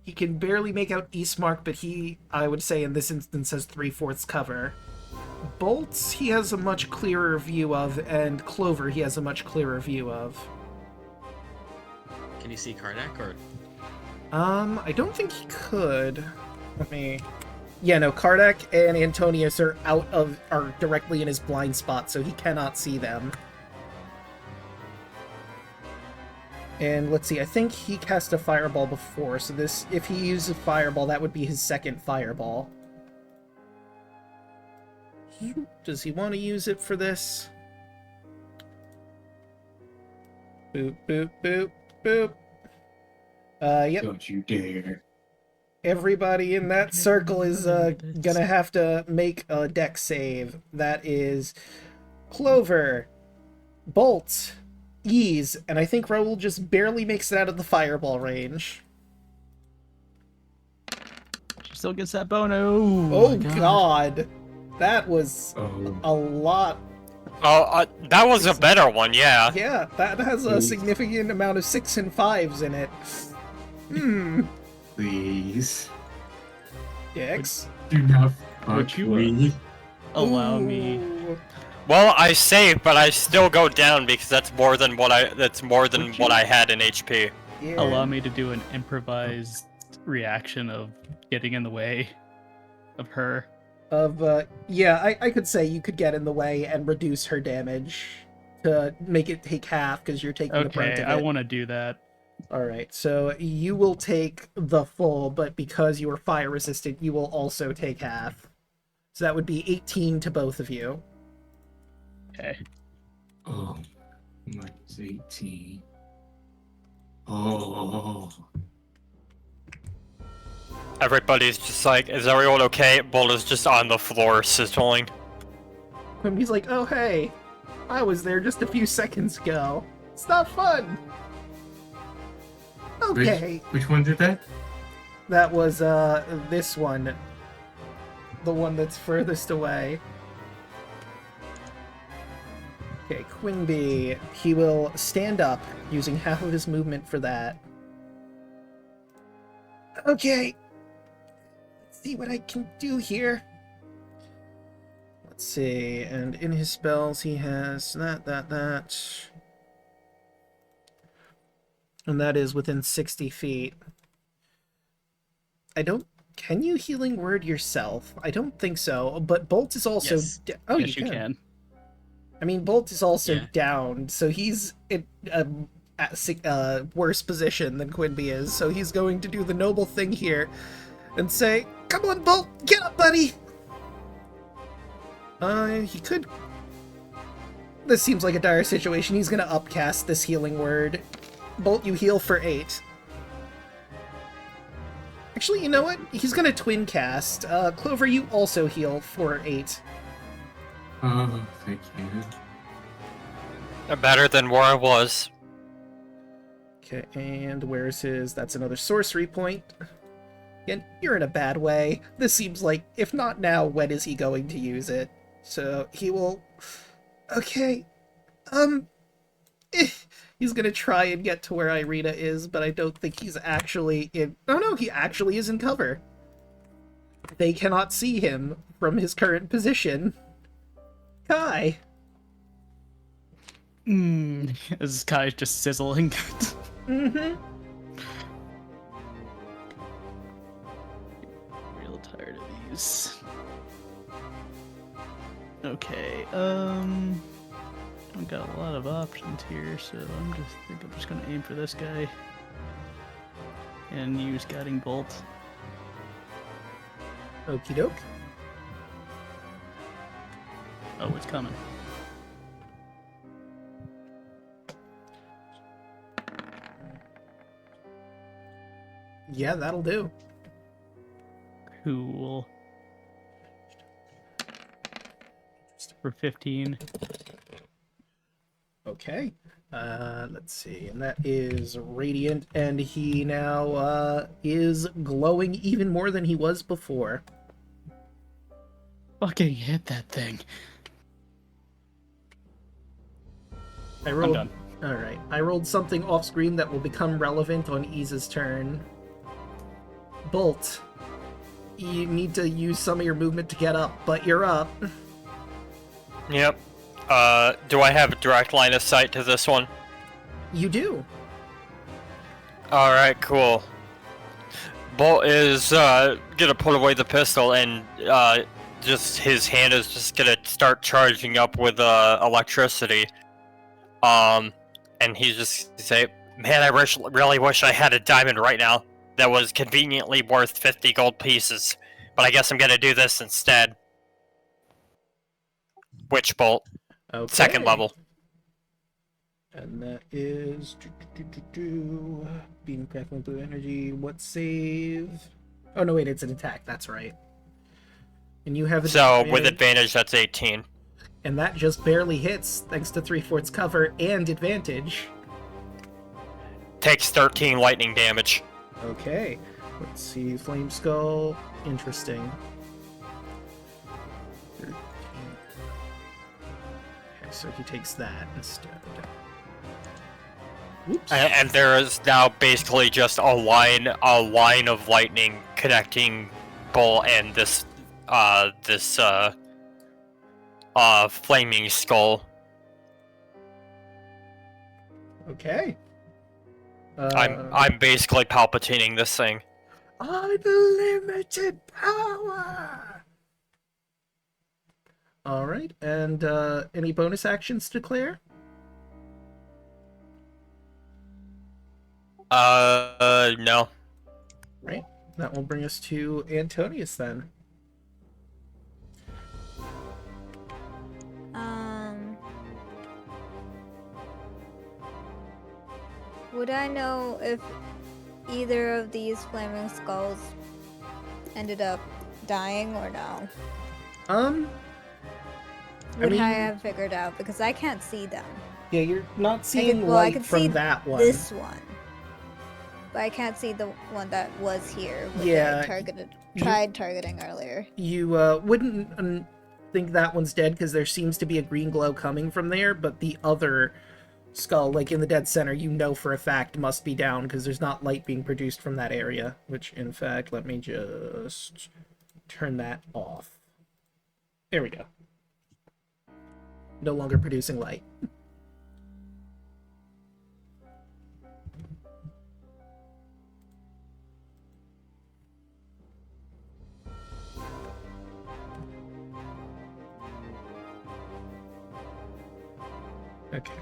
He can barely make out Eastmark, but he, I would say, in this instance, has 3/4 cover. Bolts, he has a much clearer view of, and Clover, he has a much clearer view of. Can you see Karnak or? I don't think he could. Let me... Yeah, no, Kardak and Antonius are directly in his blind spot, so he cannot see them. And let's see, I think he cast a fireball before, so this, if he uses a fireball, that would be his 2nd fireball. Does he want to use it for this? Boop, boop, boop, boop. Yep. Don't you dare. Everybody in that circle is gonna have to make a deck save. That is Clover, Bolt, ease, and I think Raoul just barely makes it out of the fireball range. She still gets that bono. Oh god. That was Oh, a lot. Oh, that was a better one, yeah. Yeah, that has a Please. significant amount of 6 and 5s in it. please. Dix. Do not Would fuck you, me. Allow me. Ooh. Well, I save, but I still go down because that's more than what I Would you- had in HP. Yeah. Allow me to do an improvised reaction of getting in the way of her. Yeah, I could say you could get in the way and reduce her damage to make it take half because you're taking the brunt Okay, of I it. want to do that. Alright, so you will take the full, but because you are fire resistant, you will also take half. So that would be 18 to both of you. Okay. Oh, minus 18. Oh. Everybody's just like, is everyone okay? Bolt is just on the floor sizzling. And he's like, oh hey, I was there just a few seconds ago. It's not fun. Okay. Which one did that? That was, this one. The one that's furthest away. Okay, Quingby. He will stand up, using half of his movement for that. Okay. Let's see what I can do here. Let's see, and in his spells he has that. And that is within 60 feet. Can you healing word yourself? I don't think so, but Bolt is also... Yes. Oh, yes, you you can. can. I mean, Bolt is also Yeah. downed, so he's in a worse position than Quinby is, so he's going to do the noble thing here and say, come on, Bolt, get up, buddy! He could... This seems like a dire situation. He's gonna upcast this healing word. Bolt, you heal for 8. Actually, you know what? He's gonna twin cast. Clover, you also heal for 8. Oh, thank you. Better than where I was. Okay, and where's his... That's another sorcery point. Again, you're in a bad way. This seems like, if not now, when is he going to use it? So, he will... Okay. He's gonna try and get to where Irina is, but I don't think he's actually in... Oh no, he actually is in cover. They cannot see him from his current position. Kai. This guy's just sizzling. Mm-hmm. Real tired of these. Okay, I've got a lot of options here, so I'm just gonna aim for this guy. And use Guiding Bolt. Okie doke. Oh, it's coming. Yeah, that'll do. Cool. For 15. Okay. Let's see. And that is Radiant, and he now is glowing even more than he was before. Fucking hit that thing. I I'm rolled. done. Alright. I rolled something off screen that will become relevant on Iza's turn. Bolt. You need to use some of your movement to get up, but you're up. Yep. Do I have a direct line of sight to this one? You do. Alright, cool. Bolt is gonna put away the pistol and just his hand is just gonna start charging up with electricity. And he's just say, man, I really wish I had a diamond right now that was conveniently worth 50 gold pieces. But I guess I'm gonna do this instead. Witch Bolt, Okay. second level. And that is beam crackling blue energy. What save? Oh no, wait, it's an attack. That's right. And you have So with advantage, that's 18. And that just barely hits, thanks to 3/4 cover and advantage. Takes 13 lightning damage. Okay, let's see. Flame Skull. Interesting. 13. Okay, so he takes that instead. Whoops. And there is now basically just a line of lightning connecting Bull and this flaming skull. Okay. I'm basically palpitating this thing. Unlimited power! Alright, and any bonus actions to declare? No. Right. That will bring us to Antonius then. Would I know if either of these flaming skulls ended up dying or no? Would mean- I have figured out? Because I can't see them. Yeah, you're not seeing I light can from see that one. This one. But I can't see the one that was here. Which Yeah, I tried targeting earlier. You wouldn't think that one's dead because there seems to be a green glow coming from there, but the other skull, like in the dead center, you know for a fact must be down because there's not light being produced from that area. Which, in fact, let me just turn that off. There we go. No longer producing light. Okay.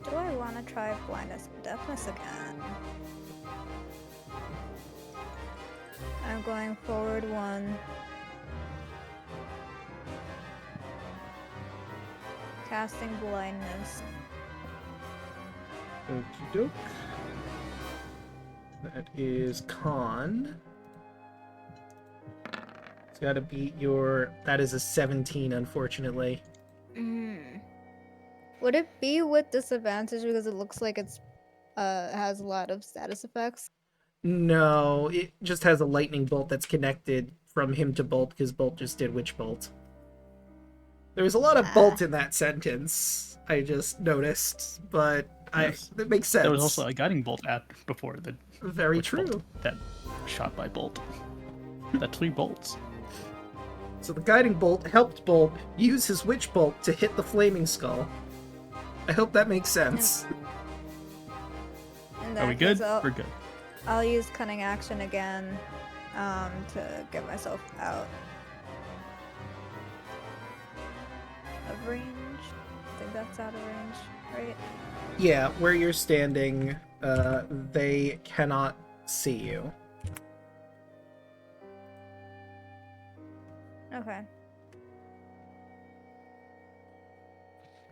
Do I want to try blindness and deafness again? I'm going forward one. Casting blindness. Okie doke. That is con. It's gotta beat your... That is a 17, unfortunately. Would it be with disadvantage because it looks like it's has a lot of status effects? No, it just has a lightning bolt that's connected from him to Bolt, because Bolt just did Witch Bolt. There was a lot of Bolt in that sentence, I just noticed, but Yes. that makes sense. There was also a guiding bolt before the Very Witch true. Bolt that shot by Bolt. That 3 bolts. So the guiding bolt helped Bolt use his Witch Bolt to hit the flaming skull. I hope that makes sense. In Are that we good? case, We're good. I'll use cunning action again to get myself out of range. I think that's out of range, right? Yeah, where you're standing, they cannot see you. Okay.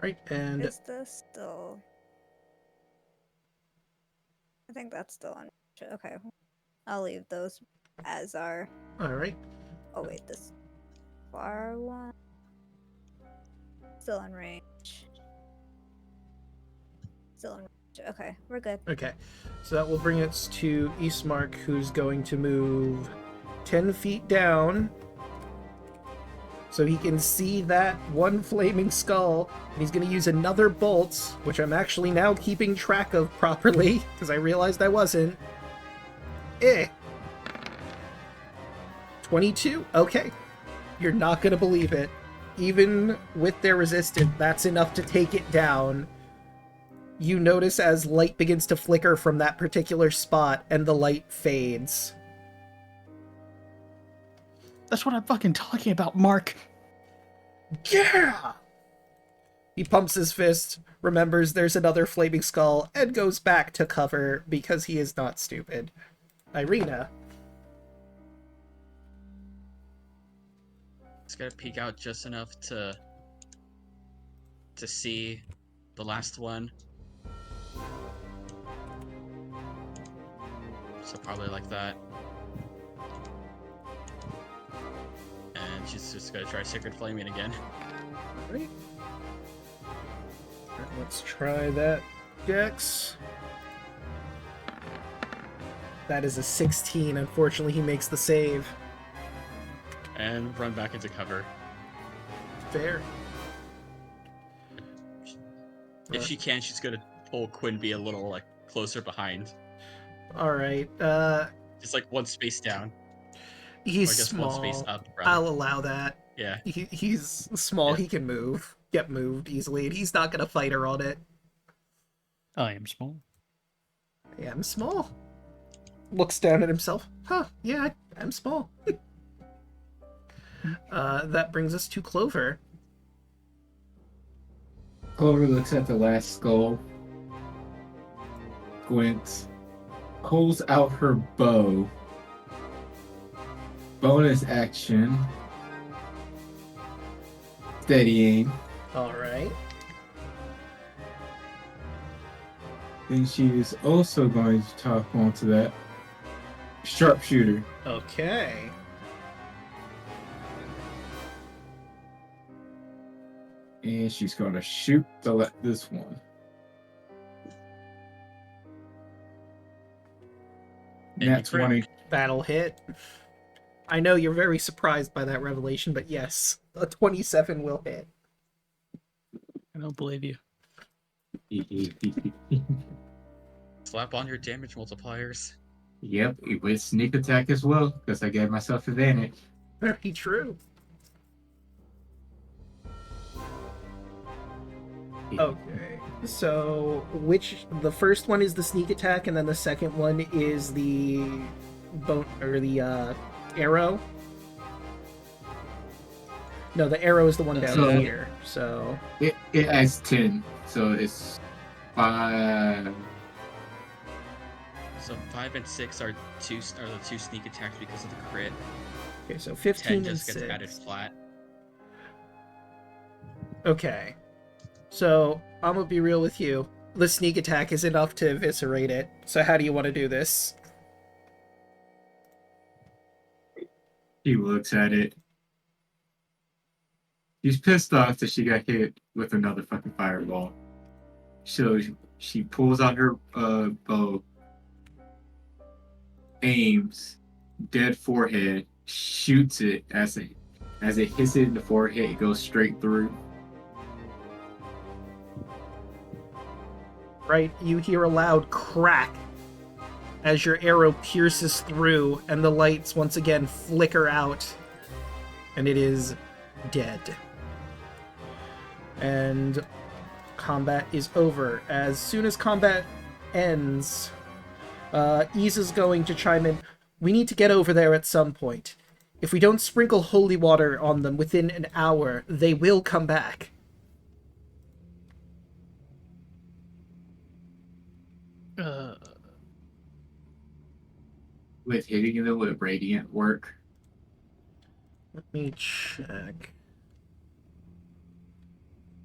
Right, and Is this still... I think that's still on... Okay. I'll leave those as are. alright. Oh wait, this far one... Still in range. Still in range. Okay, we're good. Okay, so that will bring us to Eastmark, who's going to move 10 feet down so he can see that one flaming skull, and he's going to use another bolt, which I'm actually now keeping track of properly, because I realized I wasn't. 22? Okay. You're not going to believe it. Even with their resistance, that's enough to take it down. You notice as light begins to flicker from that particular spot, and the light fades. That's what I'm fucking talking about, Mark. Yeah! He pumps his fist, remembers there's another flaming skull, and goes back to cover because he is not stupid. Irina. Just gotta peek out just enough to see the last one. So probably like that. And she's just gonna try Sacred Flaming again. Alright. Let's try that, Dex. That is a 16. Unfortunately, he makes the save. And run back into cover. Fair. If she can, she's gonna pull Quinby a little like closer behind. Alright, Just like one space down. he's Or I guess small. one space up, rather. I'll allow that. Yeah. He's small, Yeah. he can move. Get moved easily, and he's not gonna fight her on it. I am small. I am small. Looks down at himself. Huh, yeah, I'm small. That brings us to Clover. Clover looks at the last skull. Gwent pulls out her bow. Bonus action. Steady aim. Alright. Then she is also going to top onto that sharpshooter. Okay. And she's going to shoot this one. Nat 20. That'll hit. I know you're very surprised by that revelation, but yes, a 27 will hit. I don't believe you. Slap on your damage multipliers. Yep, with sneak attack as well, because I gave myself advantage. Very true. Okay, so the first one is the sneak attack, and then the second one is the arrow. No, the arrow is the one down So- here. So It adds 10, so it's 5. So 5 and 6 are the two sneak attacks because of the crit. okay, so 10 15 and just gets 6. added flat. Okay, so I'm gonna be real with you. The sneak attack is enough to eviscerate it. So how do you want to do this? He looks at it. She's pissed off that she got hit with another fucking fireball. So she pulls out her bow, aims, dead forehead, shoots it as it hits it in the forehead. It goes straight through. Right, you hear a loud crack as your arrow pierces through, and the lights once again flicker out, and it is dead. And combat is over. As soon as combat ends, Ease is going to chime in. We need to get over there at some point. If we don't sprinkle holy water on them within an hour, they will come back. With hitting them with radiant work. Let me check.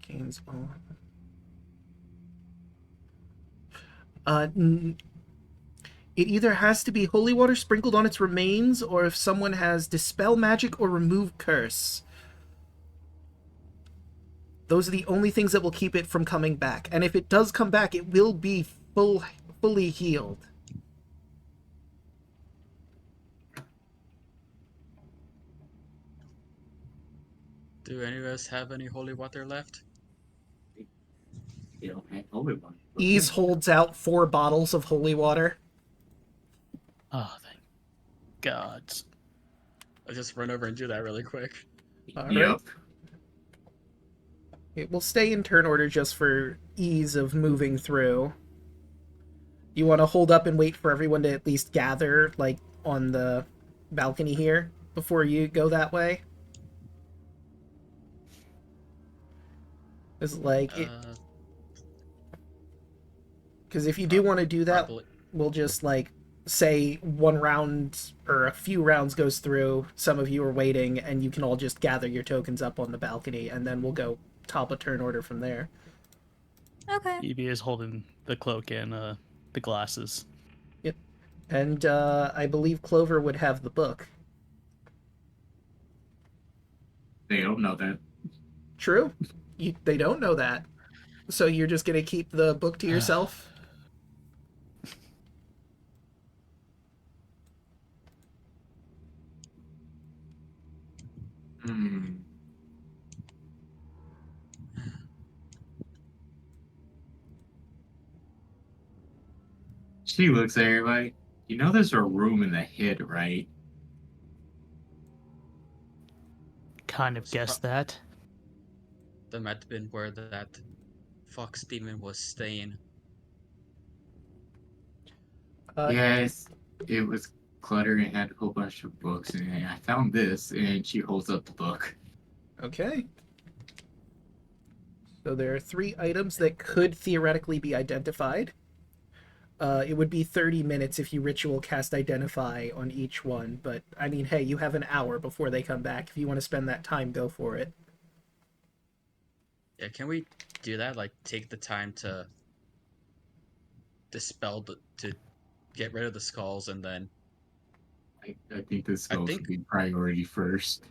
Gains on. It either has to be holy water sprinkled on its remains, or if someone has dispel magic or remove curse. Those are the only things that will keep it from coming back. And if it does come back, it will be fully healed. Do any of us have any holy water left? You don't have holy one. Ease holds out 4 bottles of holy water. Oh, thank gods. I'll just run over and do that really quick. Alright. Yep. It will stay in turn order just for ease of moving through. You want to hold up and wait for everyone to at least gather, like, on the balcony here before you go that way? It's like... Because if you do want to do that, Probably. we'll just, like, say one round or a few rounds goes through, some of you are waiting, and you can all just gather your tokens up on the balcony, and then we'll go top of turn order from there. Okay. Evie is holding the cloak and the glasses. Yep. And I believe Clover would have the book. They don't know that. True. They don't know that. So you're just gonna keep the book to yourself? Hmm. She looks at everybody. You know there's a room in the head, right? Kind of So guessed that. That might have been where that fox demon was staying. Yes, it was cluttered and had a whole bunch of books, and I found this, and she holds up the book. Okay. So there are 3 items that could theoretically be identified. It would be 30 minutes if you ritual cast Identify on each one, but I mean, hey, you have an hour before they come back. If you want to spend that time, go for it. Yeah, can we do that? Like, take the time to dispel to get rid of the skulls, and then I think this I goes think- should be priority first.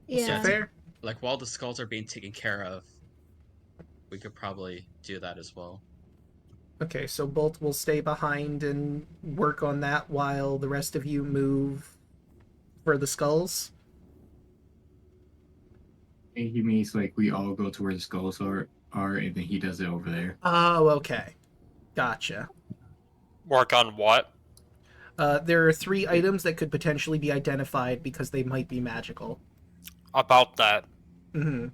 Yeah. Fair? like while the skulls are being taken care of, we could probably do that as well. Okay, so Bolt will stay behind and work on that while the rest of you move for the skulls. And he means like we all go to where the skulls are, and then he does it over there. Oh, okay. Gotcha. Work on what? There are 3 items that could potentially be identified because they might be magical. About that. Mm-hmm.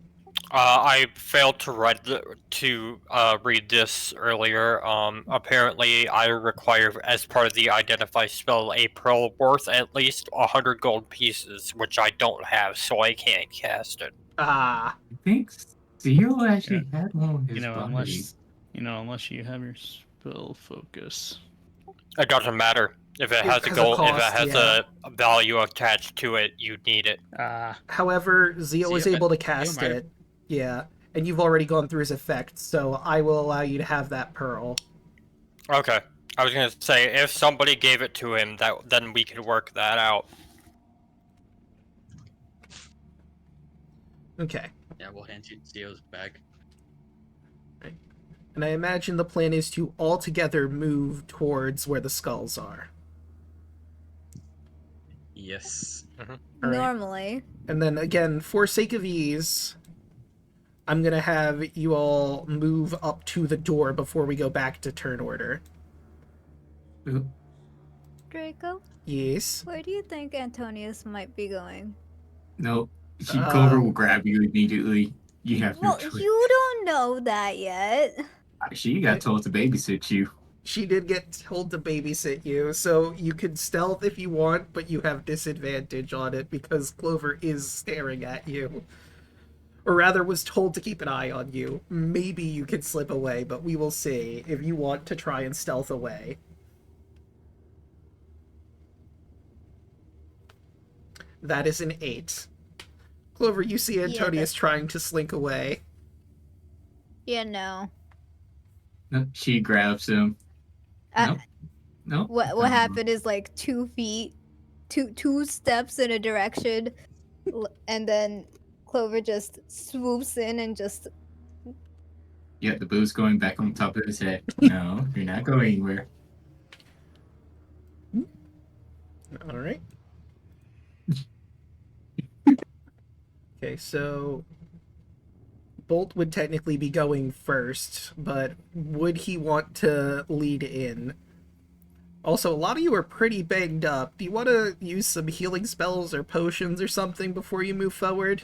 I failed to read this earlier. Apparently, I require, as part of the identify spell, a pearl worth at least 100 gold pieces, which I don't have, so I can't cast it. Ah. I think Seal actually had one on his body. Unless you have your spell focus. It doesn't matter if it has a has a gold. If cost, it has a value attached to it, you need it. However, Zio was able to cast might have- it. Yeah. And you've already gone through his effect, so I will allow you to have that pearl. Okay. I was gonna say if somebody gave it to him, then we could work that out. Okay. Yeah, we'll hand you Zio's bag. And I imagine the plan is to all together move towards where the skulls are. Yes. All right. Normally. And then again, for sake of ease, I'm gonna have you all move up to the door before we go back to turn order. Draco, Yes. where do you think Antonius might be going? No, Clover will grab you immediately. You have no Well, choice. you don't know that yet. She got told to babysit you. She did get told to babysit you, so you can stealth if you want, but you have disadvantage on it because Clover is staring at you. Or rather, was told to keep an eye on you. Maybe you can slip away, but we will see if you want to try and stealth away. That is an 8. Clover, you see Antonius trying to slink away. Yeah, no. No, she grabs him. Uh, No. What happened is like 2 feet, two steps in a direction, and then Clover just swoops in and just. Yeah, the boo's going back on top of his head. No, you're not going anywhere. All right. Okay, so Bolt would technically be going first, but would he want to lead in? Also, a lot of you are pretty banged up. Do you want to use some healing spells or potions or something before you move forward?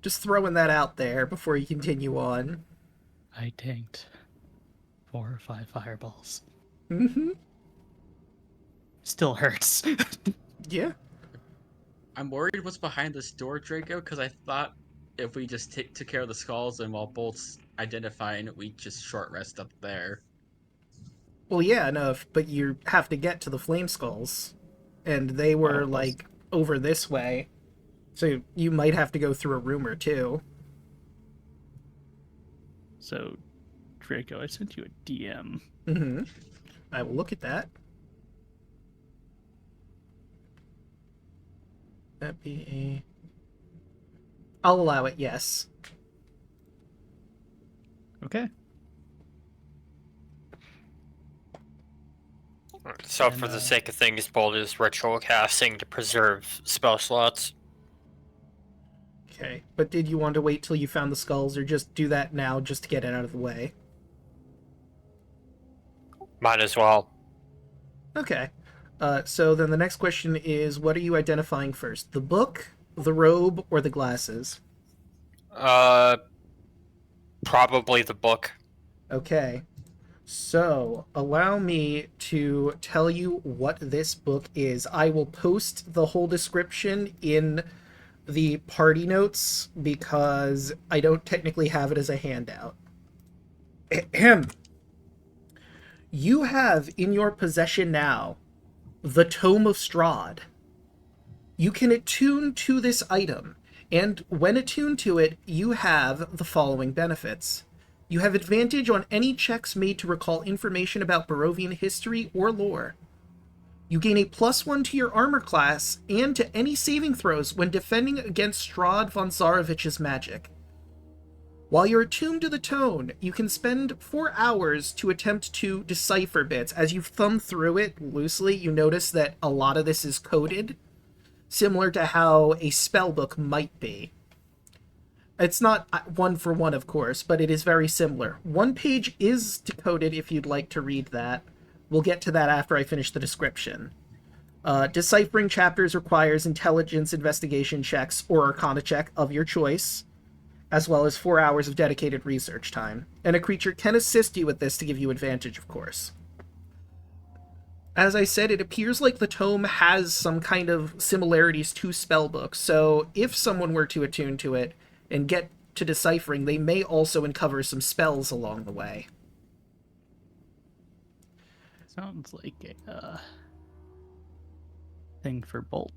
Just throwing that out there before you continue on. I tanked 4 or 5 fireballs. Mm-hmm. Still hurts. Yeah. I'm worried what's behind this door, Draco, because I thought if we just took care of the skulls and while Bolt's identifying, we just short rest up there. Well, yeah, no, but you have to get to the flame skulls. And they were, like, over this way. So you might have to go through a room or two. So, Draco, I sent you a DM. Mm-hmm. I will look at that. That be I'll allow it, yes. Okay. So And, for the sake of things, bold is ritual casting to preserve spell slots. Okay, but did you want to wait till you found the skulls, or just do that now just to get it out of the way? Might as well. Okay. So then the next question is, what are you identifying first? The book, the robe, or the glasses? Probably the book. Okay. So, allow me to tell you what this book is. I will post the whole description in the party notes because I don't technically have it as a handout. Ahem. You have in your possession now the Tome of Strahd. You can attune to this item, and when attuned to it, you have the following benefits. You have advantage on any checks made to recall information about Barovian history or lore. You gain a +1 to your armor class and to any saving throws when defending against Strahd von Zarovich's magic. While you're attuned to the tome, you can spend 4 hours to attempt to decipher bits. As you thumb through it loosely, you notice that a lot of this is coded, similar to how a spellbook might be. It's not one for one, of course, but it is very similar. One page is decoded if you'd like to read that. We'll get to that after I finish the description. Deciphering chapters requires intelligence investigation checks or arcana check of your choice, as well as 4 hours of dedicated research time. And a creature can assist you with this to give you advantage, of course. As I said, it appears like the tome has some kind of similarities to spellbooks, so if someone were to attune to it and get to deciphering, they may also uncover some spells along the way. Sounds like a thing for Bolt.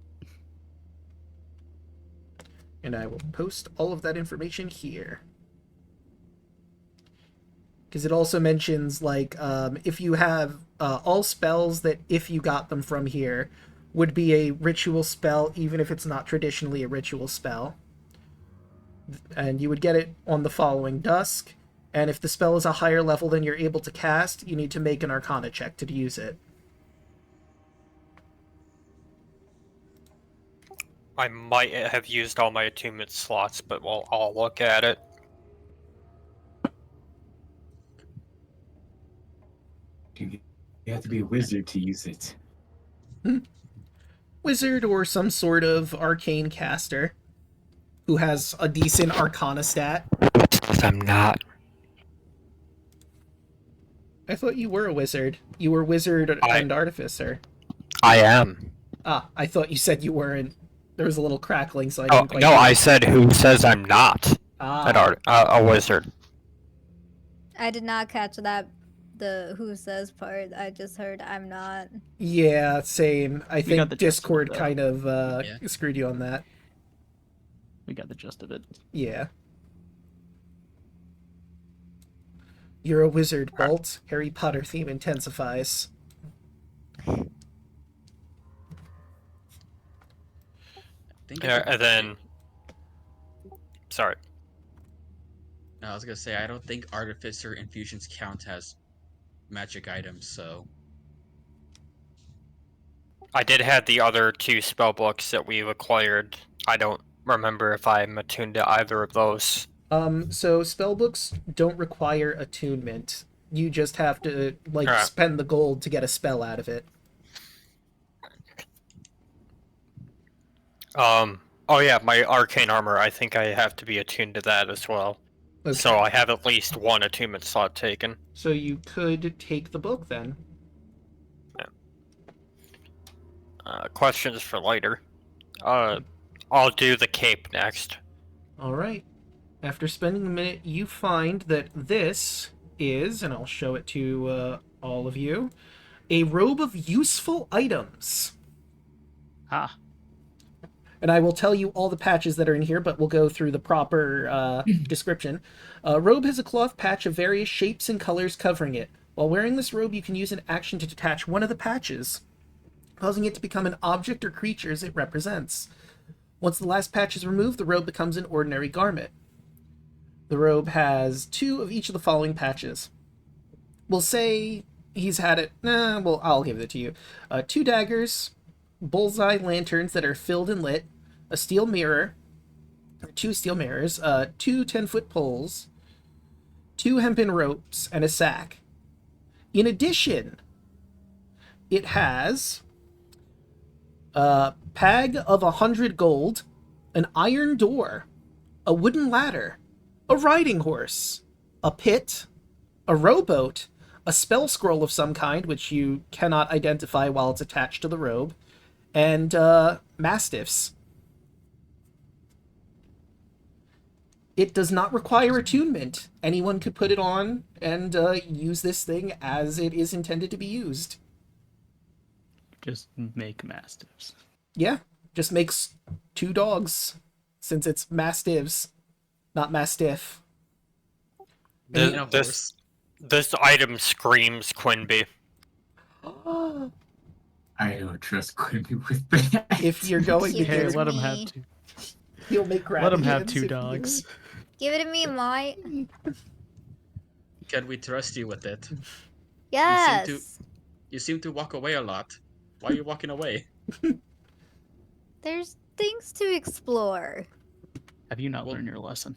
And I will post all of that information here. Because it also mentions, like, if you have all spells that, if you got them from here, would be a ritual spell, even if it's not traditionally a ritual spell. And you would get it on the following dusk, and if the spell is a higher level than you're able to cast, you need to make an arcana check to use it. I might have used all my attunement slots, but I'll look at it. You have to be a wizard to use it. Wizard or some sort of arcane caster who has a decent arcana stat. I'm not. I thought you were a wizard. You were wizard and artificer. I am. Ah, I thought you said you weren't. There was a little crackling, so I Oh, didn't quite no, hear. I said who says I'm not a wizard. I did not catch that, the who says part. I just heard I'm not. Yeah, same. I We got think the gist of it, Discord though. kind of Yeah. screwed you on that. We got the gist of it. Yeah. You're a wizard, Bolt. Harry Potter theme intensifies. Yeah, and then... Sorry. No, I was gonna say I don't think artificer infusions count as magic items, so I did have the other 2 spell books that we've acquired. I don't remember if I'm attuned to either of those. So spellbooks don't require attunement. You just have to, like, Alright. spend the gold to get a spell out of it. Oh yeah, my arcane armor, I think I have to be attuned to that as well. Okay. So I have at least 1 attunement slot taken. So you could take the book then. Questions for later. I'll do the cape next. Alright. After spending a minute, you find that this is, and I'll show it to all of you, a robe of useful items. Ah, And I will tell you all the patches that are in here, but we'll go through the proper description. Robe has a cloth patch of various shapes and colors covering it. While wearing this robe, you can use an action to detach one of the patches, causing it to become an object or creatures it represents. Once the last patch is removed, the robe becomes an ordinary garment. The robe has 2 of each of the following patches. We'll say he's had it... well, I'll give it to you. 2 daggers, bullseye lanterns that are filled and lit, a steel mirror, 2 steel mirrors, 2 10-foot poles, 2 hempen ropes, and a sack. In addition, it has a pag of 100 gold, an iron door, a wooden ladder, a riding horse, a pit, a rowboat, a spell scroll of some kind, which you cannot identify while it's attached to the robe, and mastiffs. It does not require attunement. Anyone could put it on and use this thing as it is intended to be used. Just make mastiffs. Yeah, just makes 2 dogs, since it's mastiffs, not mastiff. And of course, This item screams Quinby. I don't trust Quimby with that. If you're going to Give Hey, it give to let him me. have 2. he'll make Let him have hands 2 if you- dogs. Give it to me, Mike. can we trust you with it? Yes. You seem to walk away a lot. Why are you walking away? There's things to explore. Have you not Well- learned your lesson?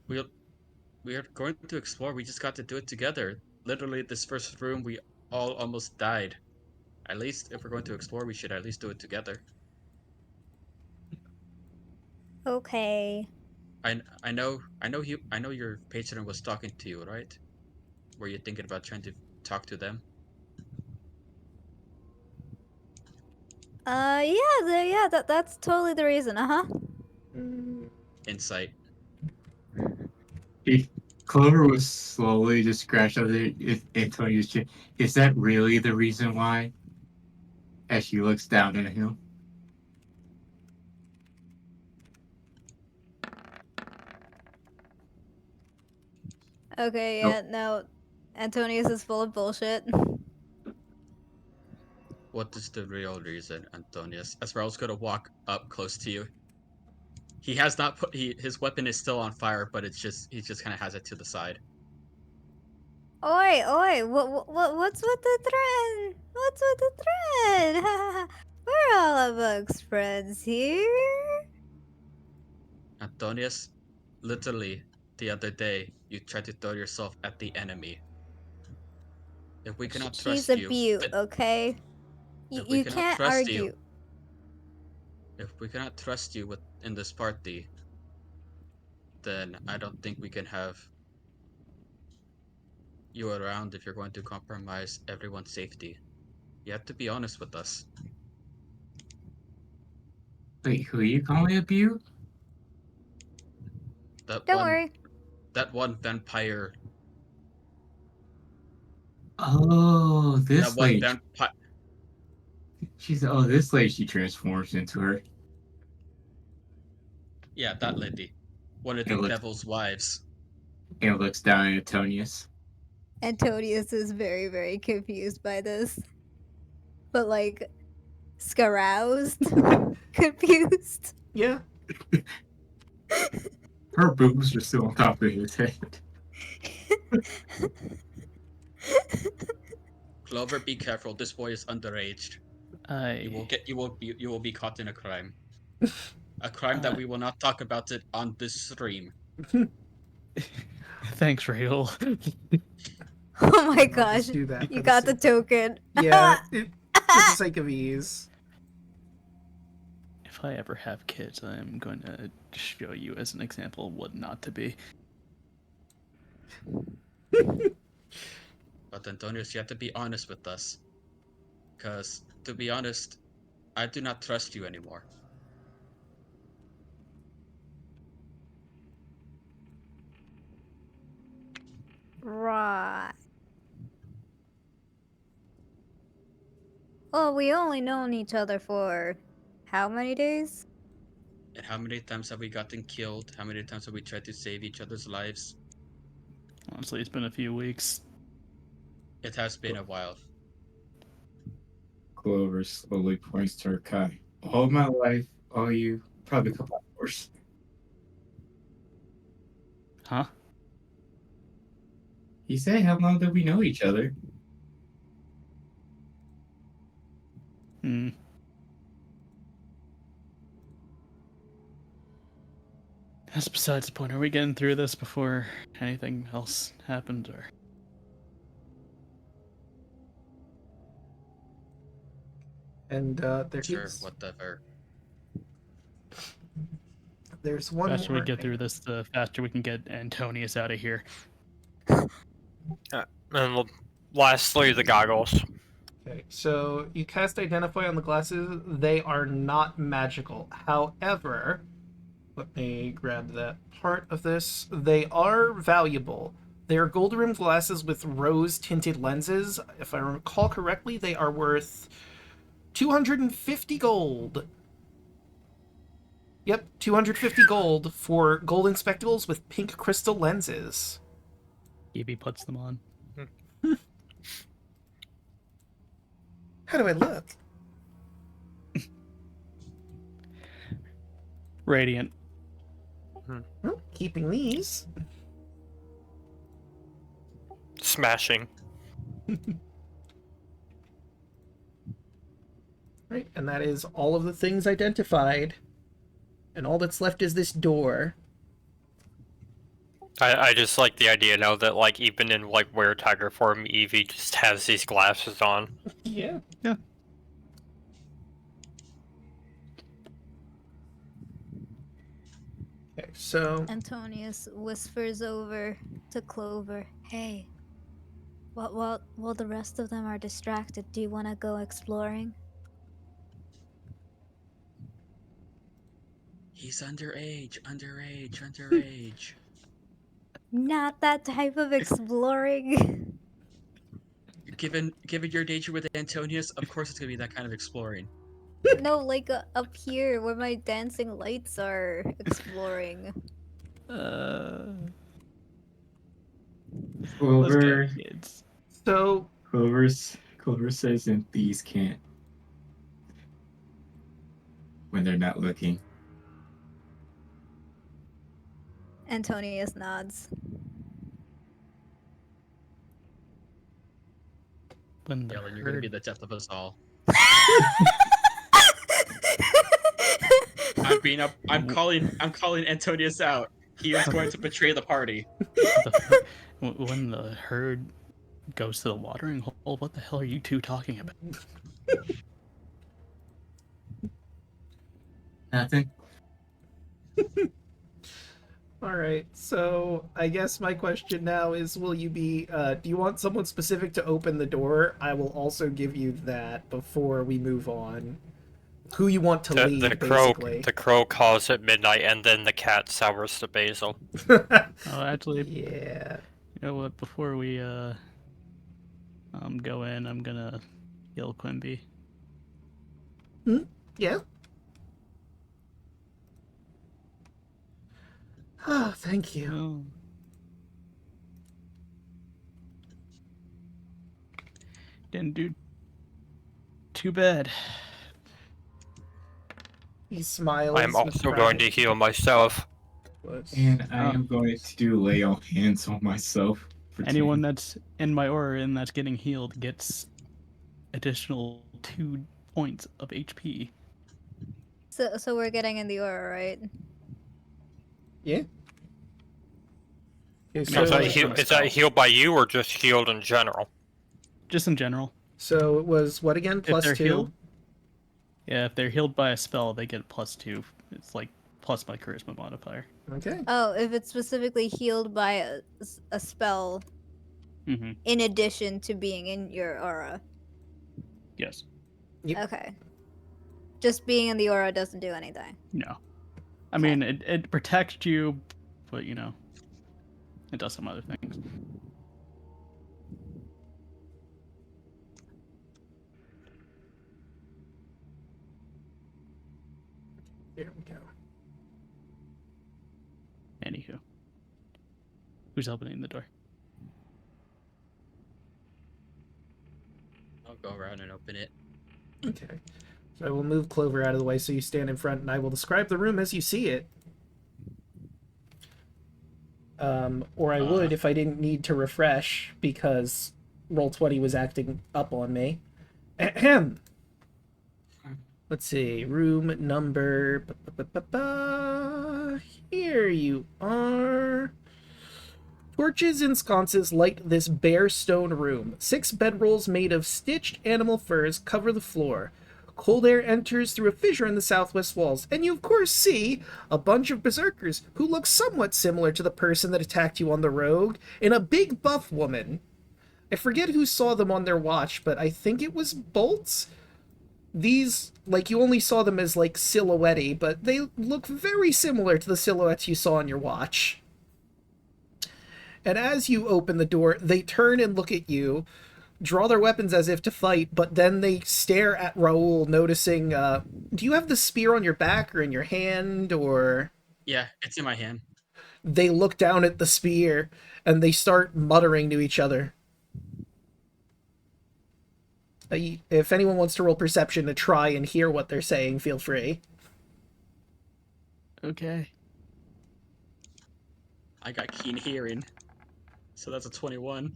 We are going to explore. We just got to do it together. Literally, this first room, we all almost died. At least, if we're going to explore, we should at least do it together. Okay. I know your patron was talking to you, right? Were you thinking about trying to talk to them? Yeah, that's totally the reason, uh-huh. Insight. Clover was slowly just scratched up there. Antonio's chin. Is that really the reason why? As she looks down at him. Okay, Nope. yeah, no. Antonius is full of bullshit. What is the real reason, Antonius? Esmeralda's gonna walk up close to you. He has not put his weapon is still on fire, but it's just he just kind of has it to the side. Oi, what's with the thread? What's with the thread? We're all amongst friends here. Antonius, literally the other day you tried to throw yourself at the enemy. If we cannot She's trust a you, beaut, then- okay? If we You cannot can't trust argue. you- if we cannot trust you in this party, then I don't think we can have you around if you're going to compromise everyone's safety. You have to be honest with us. Wait, who are you calling a beaut? Don't worry. That one vampire. Oh, this That one lady. vampire. This lady she transforms into her. Yeah, that lady. One of It the looks- devil's wives. And looks down at Antonius. Antonius is very, very confused by this. But like, scaroused? Confused? Yeah. Her boobs are still on top of his head. Clover, be careful. This boy is underage. You will be caught in a crime. A crime that we will not talk about it on this stream. Thanks, Rachel. Oh my I'll gosh. just do that You for got the sake- token. Yeah, for the sake of ease. If I ever have kids, I am going to show you as an example of what not to be. But Antonius, you have to be honest with us. Because, to be honest, I do not trust you anymore. Right. Well, we only known each other for how many days? And how many times have we gotten killed? How many times have we tried to save each other's lives? Honestly, it's been a few weeks. It has been a while. Clover slowly points to her Kai. All my life, all you Probably a couple hours. Huh? He said, how long do we know each other? Hmm. That's besides the point. Are we getting through this before anything else happened, or? And Sure, whatever. there's The one faster we more get thing. through this, the faster we can get Antonius out of here. And lastly, the goggles. Okay, so you cast Identify on the glasses. They are not magical. However, let me grab that part of this. They are valuable. They are gold rimmed glasses with rose tinted lenses. If I recall correctly, they are worth 250 gold. Yep, 250 gold for golden spectacles with pink crystal lenses. Evie puts them on. How do I look? Radiant. Well, keeping these. Smashing. Right, and that is all of the things identified. And all that's left is this door. I just like the idea now that, like, even in, like, Were Tiger form, Evie just has these glasses on. Yeah. Yeah. Okay, so Antonius whispers over to Clover, "Hey, while the rest of them are distracted, do you want to go exploring?" He's underage. Not that type of exploring. Given your nature with Antonius, of course it's gonna be that kind of exploring. No, like up here where my dancing lights are exploring. Let's Clover, go, kids. so Clover says, and thieves can't when they're not looking. Antonius nods. When the Yellen, you're gonna be herd... the death of us all. I'm calling Antonius out. He is going to betray the party. when the herd goes to the watering hole, what the hell are you two talking about? Nothing. all right, so I guess my question now is, will you be do you want someone specific to open the door? I will also give you that before we move on. Who you want to lead, basically. The crow calls at midnight, and then the cat sours the basil. Oh, actually, Yeah. you know what? Before we go in, I'm gonna heal Quimby. Yeah. Ah, thank you. Oh. Didn't do too bad. He smiles. I'm also going to heal myself. And I am going to do lay on hands on myself. Anyone that's in my aura and that's getting healed gets additional 2 points of HP. So we're getting in the aura, right? Yeah. Okay, Is so, that healed by you or just healed in general? Just in general. so it was what again? If Plus they're 2? healed, yeah, if they're healed by a spell, they get +2. It's like plus my charisma modifier. Okay. Oh, if it's specifically healed by a spell Mm-hmm. in addition to being in your aura. Yes. Yep. Okay. Just being in the aura doesn't do anything. No. I mean, it protects you, but, you know, it does some other things. There we go. Anywho. Who's opening the door? I'll go around and open it. Okay. So I will move Clover out of the way so you stand in front, and I will describe the room as you see it. Or I would if I didn't need to refresh, because Roll20 was acting up on me. Ahem. Let's see, room number... Here you are. Torches and sconces light this bare stone room. 6 bedrolls made of stitched animal furs cover the floor. Cold air enters through a fissure in the southwest walls, and you of course see a bunch of berserkers who look somewhat similar to the person that attacked you on the road, and a big buff woman. I forget who saw them on their watch, but I think it was Bolts. These, like, you only saw them as, like, silhouette-y, but they look very similar to the silhouettes you saw on your watch. And as you open the door, they turn and look at you, draw their weapons as if to fight, but then they stare at Raoul, noticing, do you have the spear on your back or in your hand, or... Yeah, it's in my hand. They look down at the spear, and they start muttering to each other. If anyone wants to roll perception to try and hear what they're saying, feel free. Okay. I got keen hearing. So that's a 21.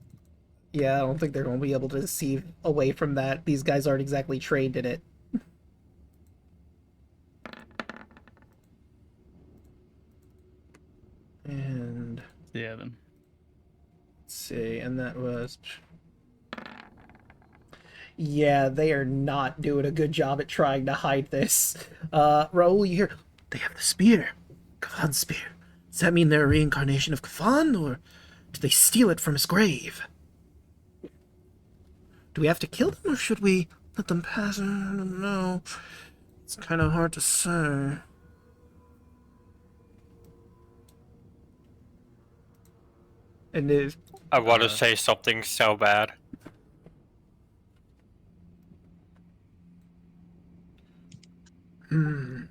Yeah, I don't think they're going to be able to see away from that. These guys aren't exactly trained in it. And... Yeah, then. let's see, and that was... Yeah, they are not doing a good job at trying to hide this. Raoul, you hear, they have the spear. K'Van's spear. Does that mean they're a reincarnation of K'Van, or did they steal it from his grave? Do we have to kill them, or should we let them pass? I don't know. It's kind of hard to say. And if... I want to say something so bad. Can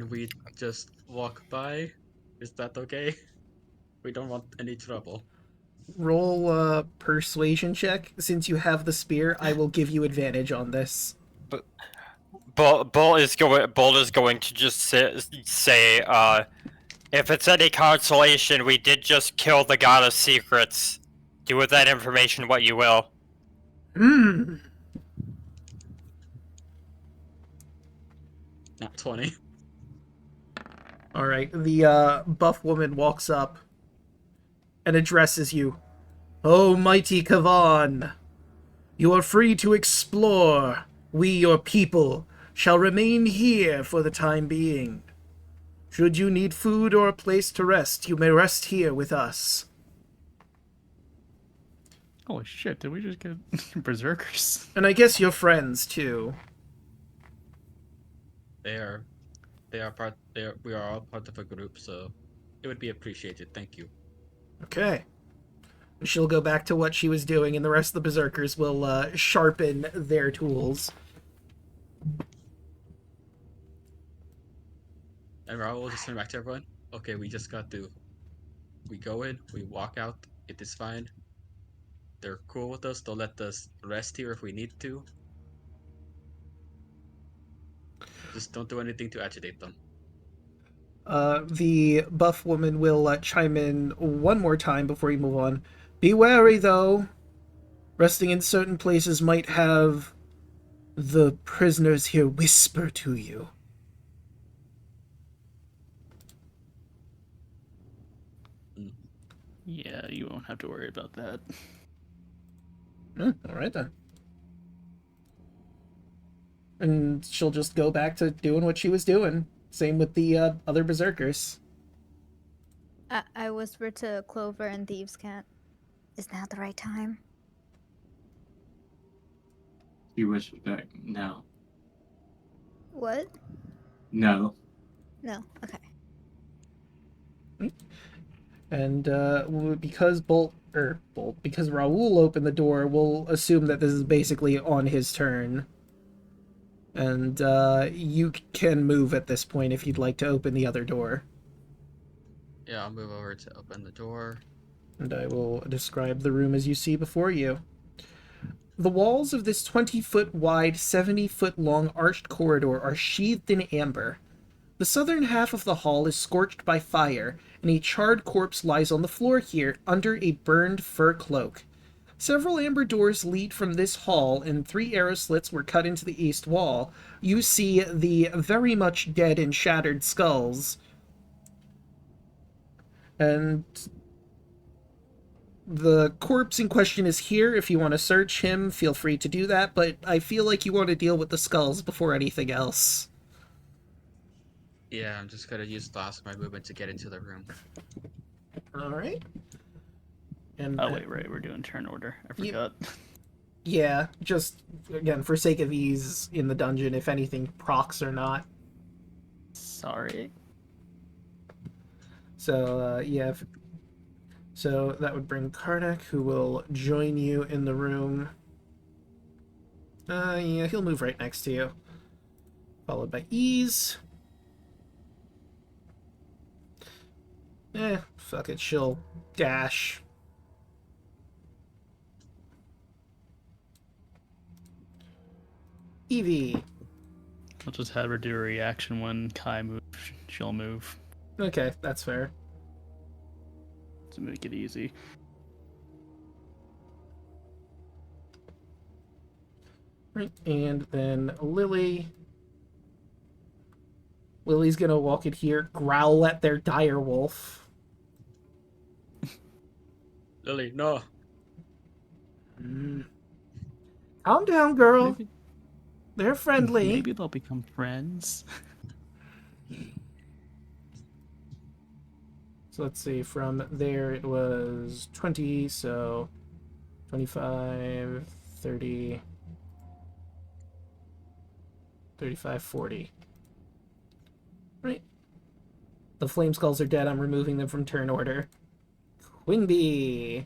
we just walk by? Is that okay? We don't want any trouble. Roll a persuasion check. Since you have the spear, I will give you advantage on this. Bull is going to just say, if it's any consolation, we did just kill the god of secrets. Do with that information what you will. Not 20. Alright, the buff woman walks up and addresses you. Oh, mighty K'Van, you are free to explore. We, your people, shall remain here for the time being. Should you need food or a place to rest, you may rest here with us. Holy shit, did we just get berserkers? And I guess your friends, too. We are all part of a group, so it would be appreciated. Thank you. Okay. She'll go back to what she was doing, and the rest of the berserkers will sharpen their tools. And Raul will just turn back to everyone. Okay, we just got to... We go in, we walk out, it is fine. They're cool with us, they'll let us rest here if we need to. Just don't do anything to agitate them. The buff woman will chime in one more time before you move on. Be wary, though. Resting in certain places might have the prisoners here whisper to you. Yeah, you won't have to worry about that. Alright then. And she'll just go back to doing what she was doing. Same with the other berserkers. I whisper to Clover and Thieves' Cat. Is now the right time? She wishes back. No. What? No. No. Okay. And because because Raoul opened the door, we'll assume that this is basically on his turn. And you can move at this point if you'd like to open the other door. Yeah, I'll move over to open the door. And I will describe the room as you see before you. The walls of this 20-foot wide, 70-foot long arched corridor are sheathed in amber. The southern half of the hall is scorched by fire, and a charred corpse lies on the floor here, under a burned fur cloak. Several amber doors lead from this hall, and 3 arrow slits were cut into the east wall. You see the very much dead and shattered skulls. And the corpse in question is here. If you want to search him, feel free to do that, but I feel like you want to deal with the skulls before anything else. Yeah, I'm just gonna use the last of my movement to get into the room. Alright. And Oh, wait, right. We're doing turn order. I forgot. yeah, just, again, for sake of ease in the dungeon, if anything procs or not. Sorry. So, yeah. So that would bring Karnak, who will join you in the room. Yeah, he'll move right next to you. Followed by Ease. Fuck it, she'll dash. Evie. I'll just have her do a reaction when Kai moves. She'll move Okay, that's fair. to make it easy. Right, and then Lily. Lily's gonna walk in here, growl at their dire wolf. Lily, no. Calm down, girl. Maybe, They're friendly. maybe they'll become friends. So let's see, from there it was 20, so 25, 30, 35, 40. Right. The flame skulls are dead. I'm removing them from turn order. Quinby.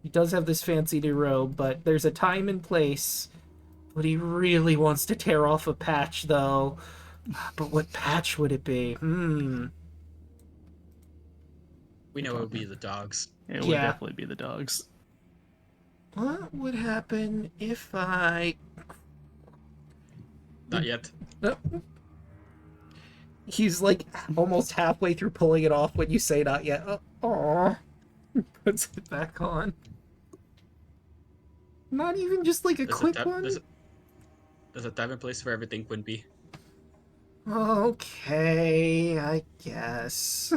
He does have this fancy new robe, but there's a time and place. But he really wants to tear off a patch, though. But what patch would it be? We know it would be the dogs. It would Yeah. definitely be the dogs. What would happen if I... Not yet. Oh. He's like almost halfway through pulling it off when you say not yet. Aww. Puts it back on. Not even just like a quick one? There's a time and place for everything, Quinby. Okay, I guess.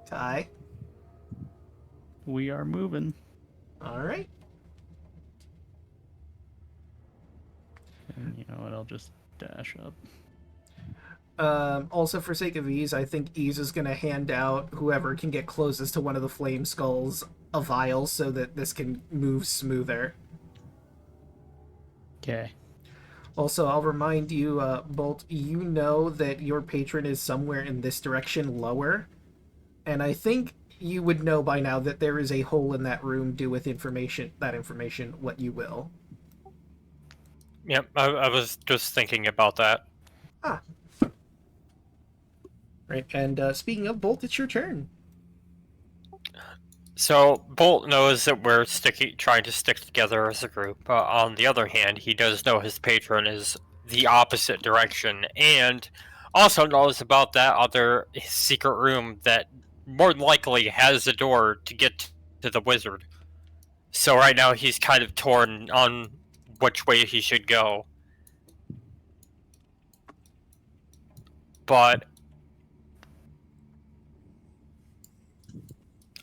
Ty. We are moving. Alright. And you know what? I'll just dash up. Also, for sake of ease, I think Ease is going to hand out whoever can get closest to one of the flame skulls a vial so that this can move smoother. Okay. Also, I'll remind you, Bolt, you know that your patron is somewhere in this direction lower, and I think you would know by now that there is a hole in that room. Do with that information what you will. Yep, I was just thinking about that. Ah. Right, and speaking of Bolt, it's your turn. So Bolt knows that we're trying to stick together as a group. On the other hand, he does know his patron is the opposite direction, and also knows about that other secret room that more than likely has a door to get to the wizard. So right now he's kind of torn on which way he should go. But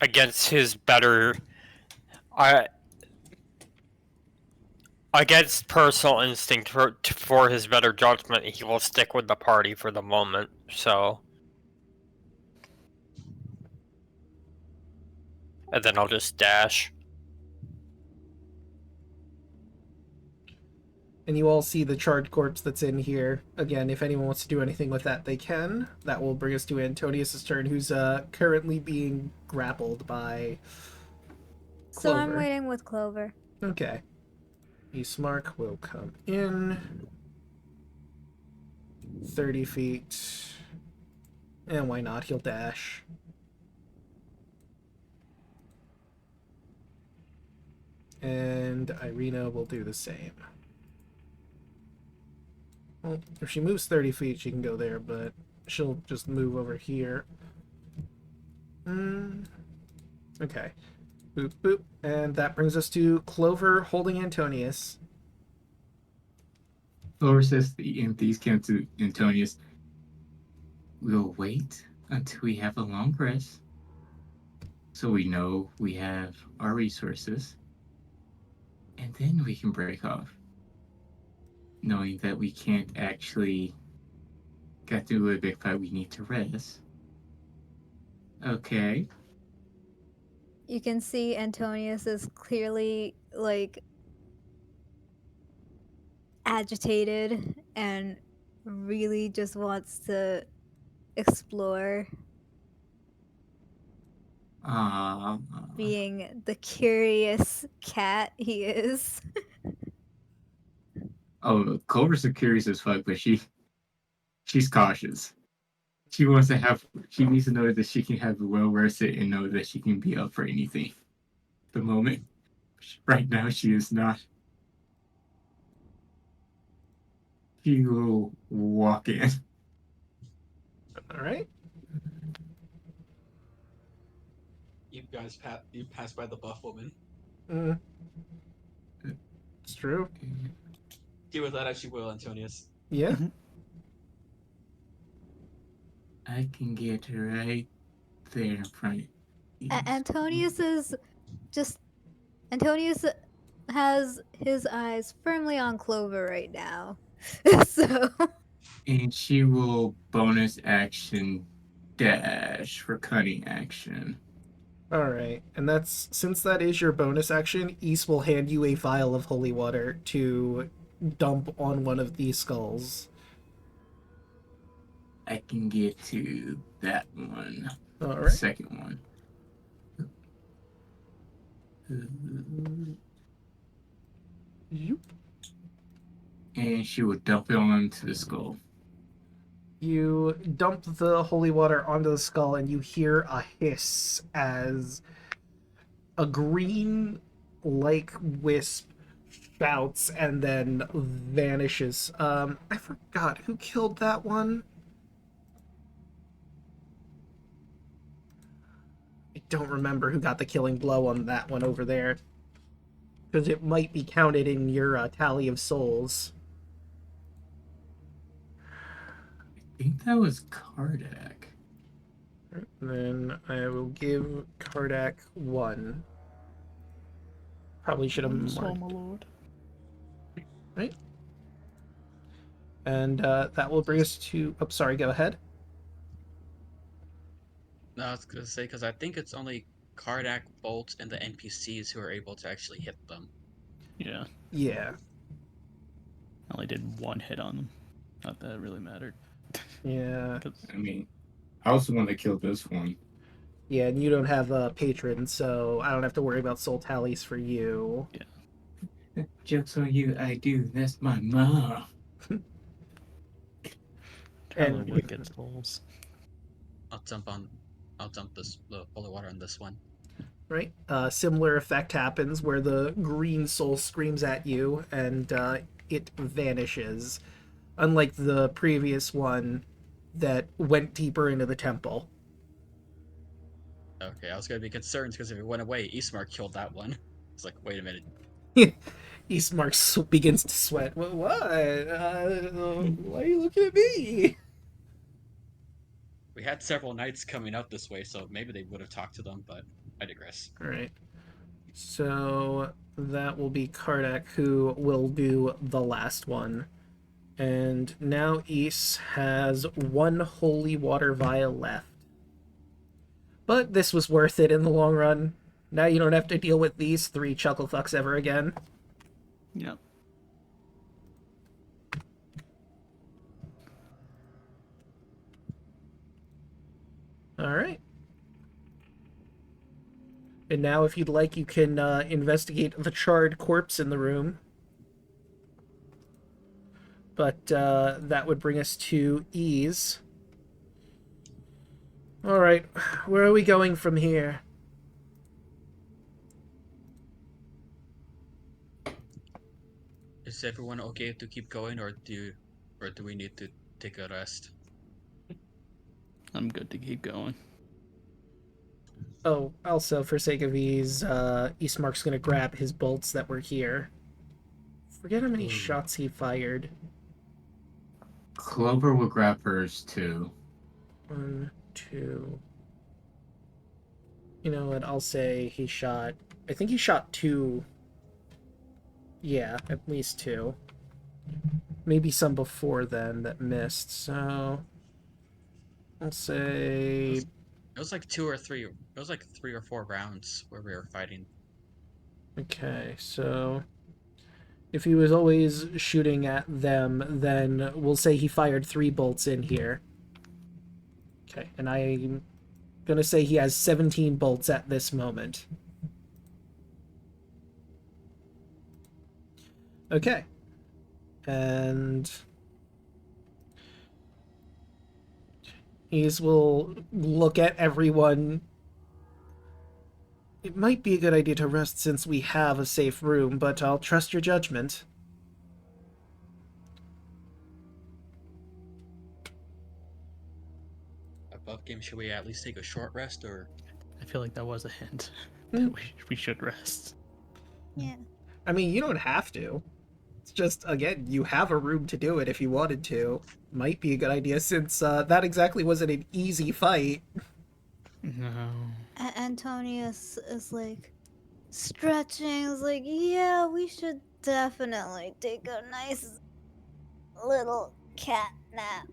against his better, against personal instinct for his better judgment, he will stick with the party for the moment. So, and then I'll just dash. And you all see the charred corpse that's in here. Again, if anyone wants to do anything with that, they can. That will bring us to Antonius' turn, who's currently being grappled by So I'm Clover. waiting with Clover. Okay. Eastmark will come in. 30 feet. And why not? He'll dash. And Irina will do the same. Well, if she moves 30 feet, she can go there, but she'll just move over here. Okay. Boop, boop. And that brings us to Clover holding Antonius. Clover says the empties came to Antonius. We'll wait until we have a long rest, so we know we have our resources, and then we can break off, knowing that we can't actually get through a big fight. We need to rest. Okay. You can see Antonius is clearly like agitated and really just wants to explore, being the curious cat he is. Oh, Clover's so curious as fuck, but she's cautious. She wants to have. She needs to know that she can have well rested and know that she can be up for anything. The moment, right now, she is not. She will walk in. All right. You guys you passed by the buff woman. It's true. Deal with that as you will, Antonius. Yeah. I can get right there in front. Antonius is just. Antonius has his eyes firmly on Clover right now. So. And she will bonus action dash for cutting action. All right. And that's, since that is your bonus action, Ys will hand you a vial of holy water to dump on one of these skulls. I can get to that one. All The right. second one. Yoop. And she will dump it onto the skull. You dump the holy water onto the skull, and you hear a hiss as a green-like wisp shouts and then vanishes. I forgot who killed that one. I don't remember who got the killing blow on that one over there, because it might be counted in your tally of souls. I think that was Kardak. Then I will give Kardak 1. Probably should have marked. my lord. Right? And that will bring us to... Oh, sorry, go ahead. No, I was gonna say because I think it's only Kardak, Bolt, and the NPCs who are able to actually hit them. Yeah, Yeah. I only did one hit on them. Not that it really mattered. Yeah. 'Cause- I mean, I was the one that killed this one. Yeah, and you don't have a patron, so I don't have to worry about soul tallies for you. Joke's on you, I do. That's my mom. Traveler And- would get souls. I'll dump this the holy water on this one. Right? Similar effect happens where the green soul screams at you, and it vanishes. Unlike the previous one that went deeper into the temple. Okay, I was gonna be concerned because if it went away, Eastmark killed that one. It's like, wait a minute. Eastmark begins to sweat. What? Why are you looking at me? We had several knights coming up this way, so maybe they would have talked to them, but I digress. Alright. So that will be Kardak who will do the last one. And now Ys has 1 holy water vial left. But this was worth it in the long run. Now you don't have to deal with these 3 chucklefucks ever again. Yep. Alright. And now if you'd like, you can investigate the charred corpse in the room. But that would bring us to Ys. Alright, where are we going from here? Is everyone okay to keep going, or do we need to take a rest? I'm good to keep going. Oh, also, for sake of ease, Eastmark's gonna grab his bolts that were here. Forget how many shots he fired. Clover will grab hers too. 1, 2. You know what? I'll say he shot. I think he shot 2. Yeah, at least 2. Maybe some before then that missed. So I'll say. It was like 2 or 3. It was like 3 or 4 rounds where we were fighting. Okay, so if he was always shooting at them, then we'll say he fired 3 bolts in here. Okay, and I'm gonna say he has 17 bolts at this moment. Okay. And Ease will look at everyone. It might be a good idea to rest since we have a safe room, but I'll trust your judgment. Above game, should we at least take a short rest, or? I feel like that was a hint that we should rest. Yeah. I mean, you don't have to. It's just, again, you have a room to do it if you wanted to. Might be a good idea since that exactly wasn't an easy fight. No. Antonius is like stretching. Is like, yeah, we should definitely take a nice little cat nap.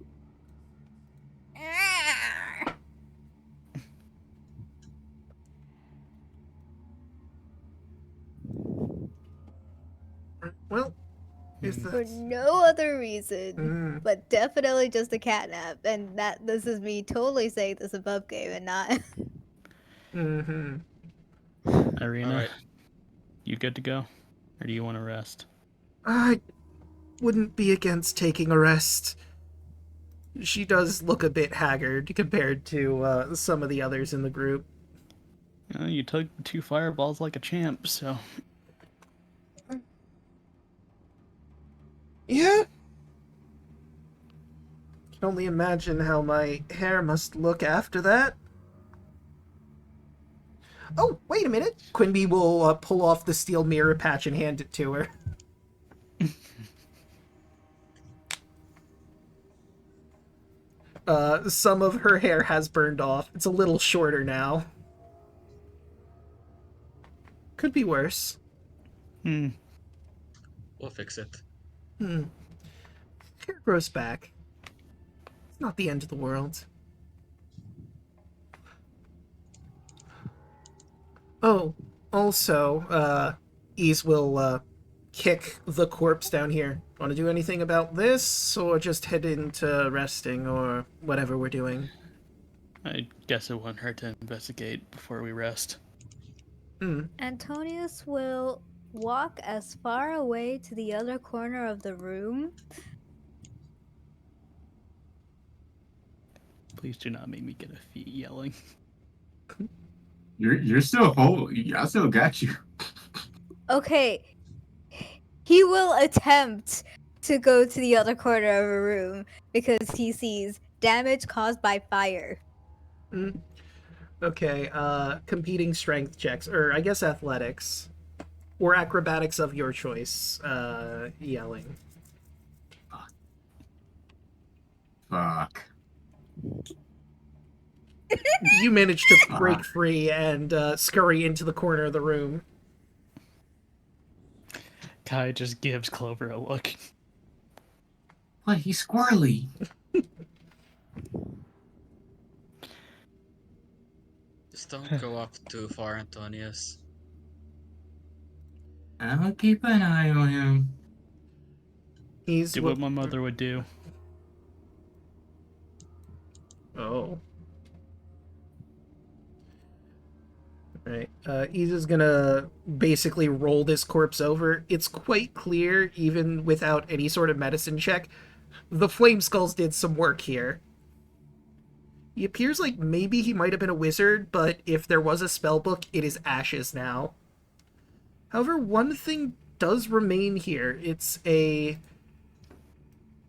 Well, is For that... no other reason, Mm, but definitely just a cat nap. And that this is me totally saying this above game and not. mm-hmm. Irina, Alright. you good to go? Or do you want to rest? I wouldn't be against taking a rest. She does look a bit haggard compared to some of the others in the group. You took 2 fireballs like a champ, so... Yeah. Can only imagine how my hair must look after that. Oh, wait a minute. Quimby will pull off the steel mirror patch and hand it to her. Some of her hair has burned off. It's a little shorter now. Could be worse. Hmm. We'll fix it. Hair grows back. It's not the end of the world. Oh, also, Ease will kick the corpse down here. Want to do anything about this, or just head into resting, or whatever we're doing? I guess it wouldn't hurt to investigate before we rest. Antonius will walk as far away to the other corner of the room. Please do not make me get a feat yelling. You're still whole. I still got you. Okay. He will attempt to go to the other corner of a room because he sees damage caused by fire. Okay, competing strength checks, or I guess athletics. Or acrobatics of your choice, yelling. Fuck. You manage to break free and scurry into the corner of the room. Kai just gives Clover a look. What? He's squirrely. Just don't go up too far, Antonius. I'll keep an eye on him. He's Do what my mother would do. Oh. Right. Iza's gonna basically roll this corpse over. It's quite clear, even without any sort of medicine check, the Flame Skulls did some work here. He appears like maybe he might have been a wizard, but if there was a spell book, it is ashes now. However, one thing does remain here. It's a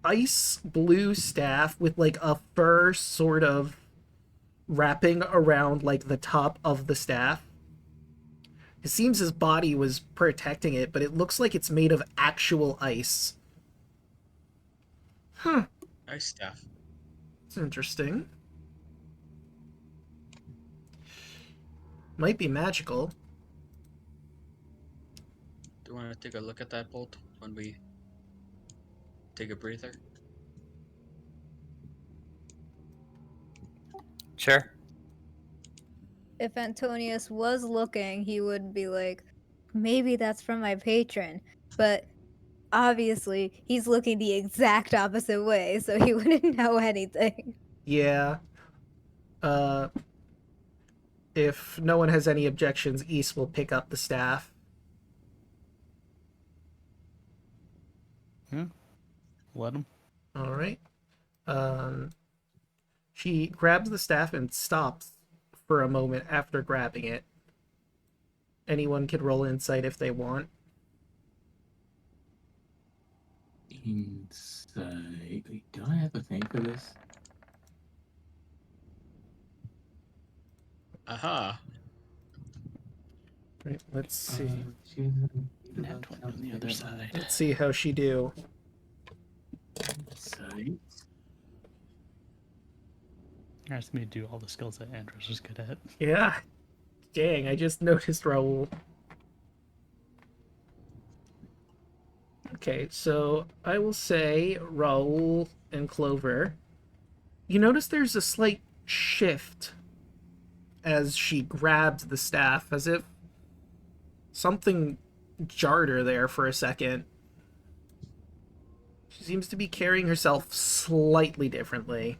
ice blue staff with like a fur sort of wrapping around like the top of the staff. It seems his body was protecting it, but it looks like it's made of actual ice. Nice staff. It's interesting. Might be magical. Do you want to take a look at that bolt when we take a breather? Sure. If Antonius was looking, he would be like, maybe that's from my patron. But obviously, he's looking the exact opposite way, so he wouldn't know anything. Yeah. If no one has any objections, East will pick up the staff. Let him. All right. She grabs the staff and stops for a moment after grabbing it. Anyone can roll insight if they want. Insight. Wait, do I have a thing for this? Aha! Right, let's see. Nat 20 on the other side. Let's see how she do. Insight. Asked me to do all the skills that Andros was good at. Yeah. Dang, I just noticed Raoul. Okay, so I will say Raoul and Clover. You notice there's a slight shift as she grabs the staff, as if something jarred her there for a second. She seems to be carrying herself slightly differently.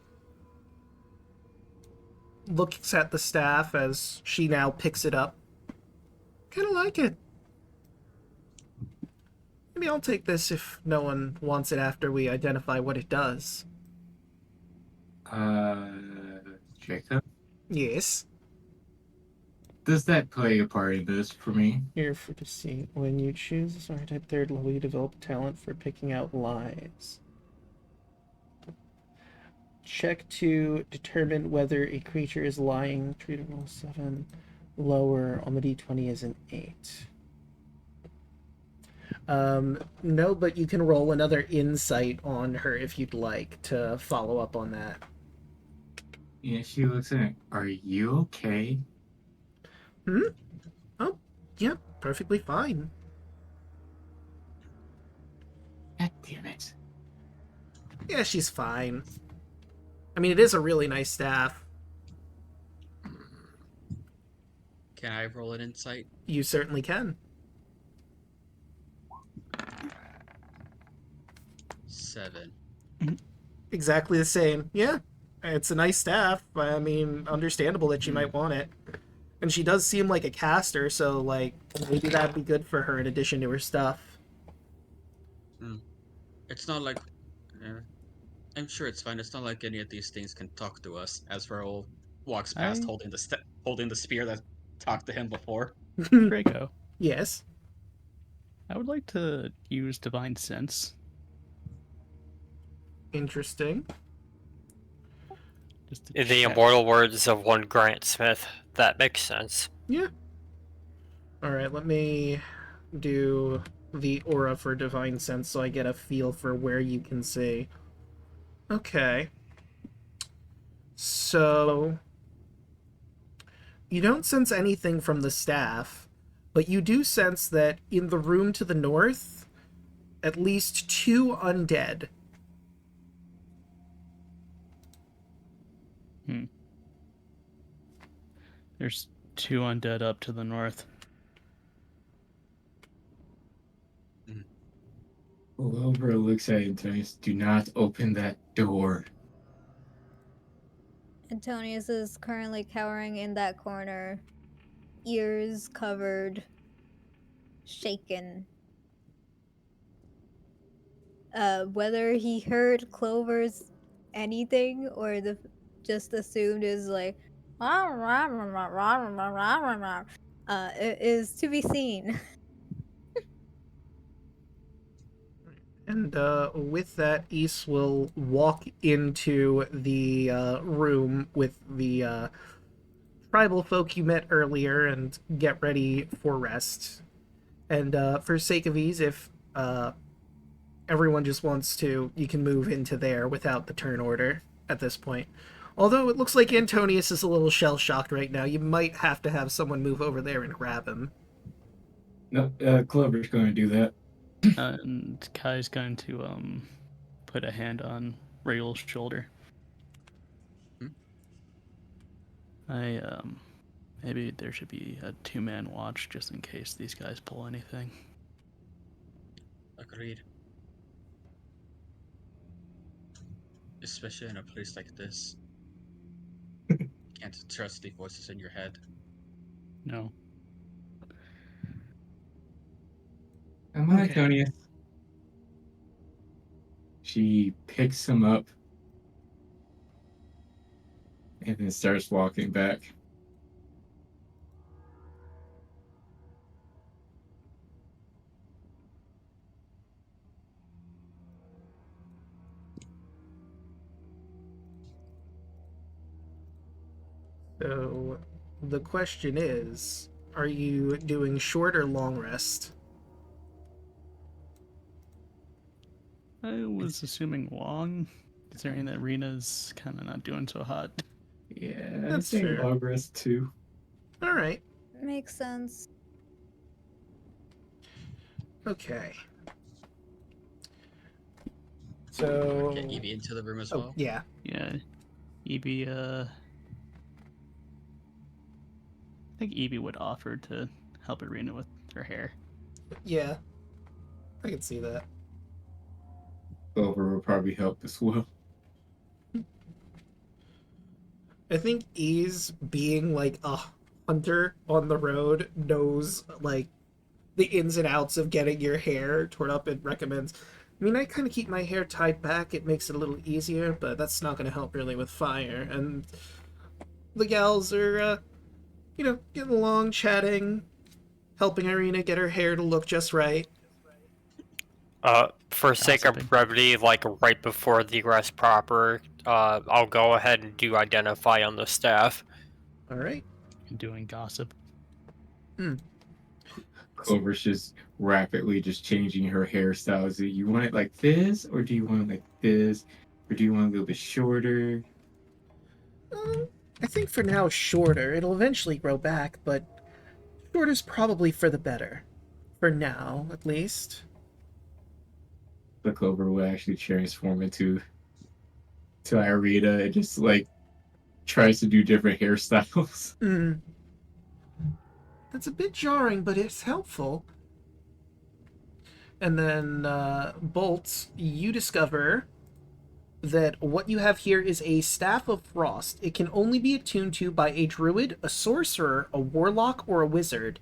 Looks at the staff as she now picks it up. Kinda like it. Maybe I'll take this if no one wants it after we identify what it does. Draco? Yes. Does that play a part in this for me? Here for to see. When you choose this archetype 3rd level, you develop talent for picking out lies. Check to determine whether a creature is lying. Treat a roll 7. Lower on the d20 is an 8. No, but you can roll another insight on her if you'd like to follow up on that. Yeah, she looks at it. Are you okay? Oh, yeah, perfectly fine. God damn it. Yeah, she's fine. I mean, it is a really nice staff. Can I roll an insight? You certainly can. 7. Exactly the same. Yeah, it's a nice staff. I mean, understandable that she might want it. And she does seem like a caster, so, like, maybe that'd be good for her in addition to her stuff. It's not like... I'm sure it's fine. It's not like any of these things can talk to us, as Raoul walks past holding the spear that talked to him before. Draco, Yes. I would like to use Divine Sense. Interesting. Just to In the check. immortal words of one Grant Smith, that makes sense. Yeah. Alright, let me do the aura for Divine Sense so I get a feel for where you can see. Okay. So... you don't sense anything from the staff, but you do sense that in the room to the north, at least 2 undead. There's 2 undead up to the north. Clover looks at Antonius. Do not open that door. Antonius is currently cowering in that corner, ears covered, shaken. Whether he heard Clover's anything or just assumed is like, it is to be seen. And with that, Ys will walk into the room with the tribal folk you met earlier and get ready for rest. And for sake of ease, if everyone just wants to, you can move into there without the turn order at this point. Although it looks like Antonius is a little shell-shocked right now, you might have to have someone move over there and grab him. No, Clover's going to do that. And Kai's going to put a hand on Rayul's shoulder. Maybe there should be a 2-man watch just in case these guys pull anything. Agreed. Especially in a place like this. Can't trust the voices in your head. No. Come on, Okay. Antonius. She picks him up and then starts walking back. So the question is, are you doing short or long rest? I was assuming long, considering that Rena's kind of not doing so hot. Yeah, That's I'd say fair. log rest too. All right. Makes sense. Okay. So Get Evie into the room as oh well. yeah. Yeah, Evie, I think Evie would offer to help Irina with her hair. Yeah. I can see that. Clover will probably help as well. I think Ease, being like a hunter on the road, knows like the ins and outs of getting your hair torn up and recommends. I mean, I kind of keep my hair tied back. It makes it a little easier, but that's not going to help really with fire. And the gals are, getting along, chatting, helping Irina get her hair to look just right. For sake of Gossiping. brevity, like right before the rest proper, I'll go ahead and do identify on the staff. All right. Doing gossip. Clover's just rapidly just changing her hairstyles. Do you want it like this, or do you want it like this, or do you want it a little bit shorter? I think for now, shorter. It'll eventually grow back, but shorter's probably for the better. For now, at least. The Clover will actually transform into Irina and just like tries to do different hairstyles. That's a bit jarring, but it's helpful. And then, Bolt, you discover that what you have here is a Staff of Frost. It can only be attuned to by a druid, a sorcerer, a warlock, or a wizard.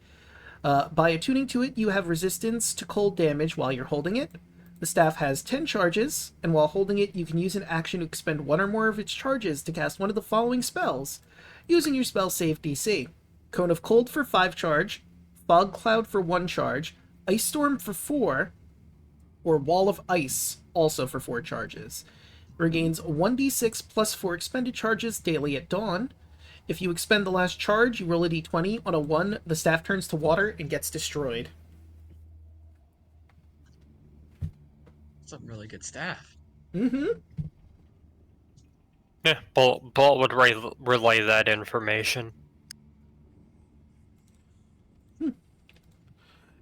By attuning to it, you have resistance to cold damage while you're holding it. The staff has 10 charges, and while holding it, you can use an action to expend one or more of its charges to cast one of the following spells, using your spell save DC. Cone of Cold for 5 charge, Fog Cloud for 1 charge, Ice Storm for 4, or Wall of Ice also for 4 charges. Regains 1d6 plus 4 expended charges daily at dawn. If you expend the last charge, you roll a d20. On a 1, the staff turns to water and gets destroyed. Some really good staff. Mm-hmm. Yeah, Bolt would relay that information.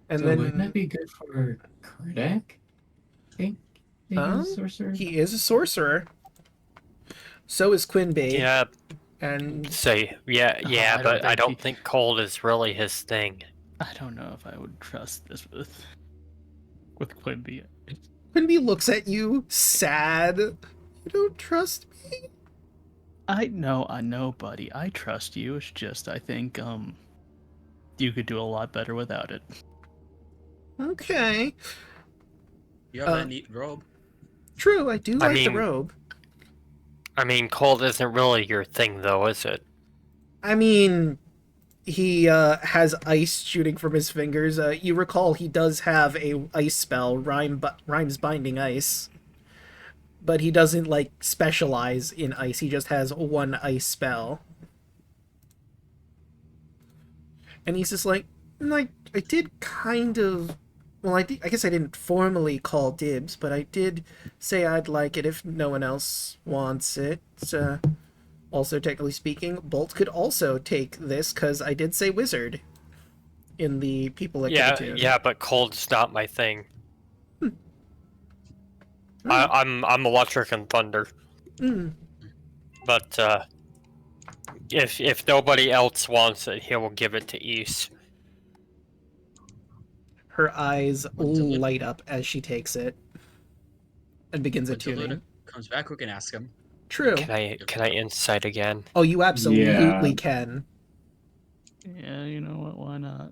And So then wouldn't that be good for Kardak? I think he's a sorcerer. he is a sorcerer. So is Quinby. Yeah, And yeah, I don't but I think don't he- think cold is really his thing. I don't know if I would trust this with Quimby. Quinby looks at you, sad. You don't trust me? I know, buddy. I trust you. It's just I think you could do a lot better without it. Okay. You have that neat robe. True, I do I like the mean- robe. I mean, cold isn't really your thing, though, is it? I mean, he has ice shooting from his fingers. You recall he does have a ice spell, Rhymes Binding Ice. But he doesn't, like, specialize in ice. He just has one ice spell. And he's just like, I did kind of... Well, I guess I didn't formally call dibs, but I did say I'd like it if no one else wants it. Also, technically speaking, Bolt could also take this, because I did say wizard in the people at Gigatune. Yeah, but cold's not my thing. I'm electric and thunder. But if nobody else wants it, he will give it to East. Her eyes light up as she takes it and begins attuning. When Daluna comes back, we can ask him. True. Can I insight again? Oh, you absolutely Yeah. can. Yeah, you know what? Why not?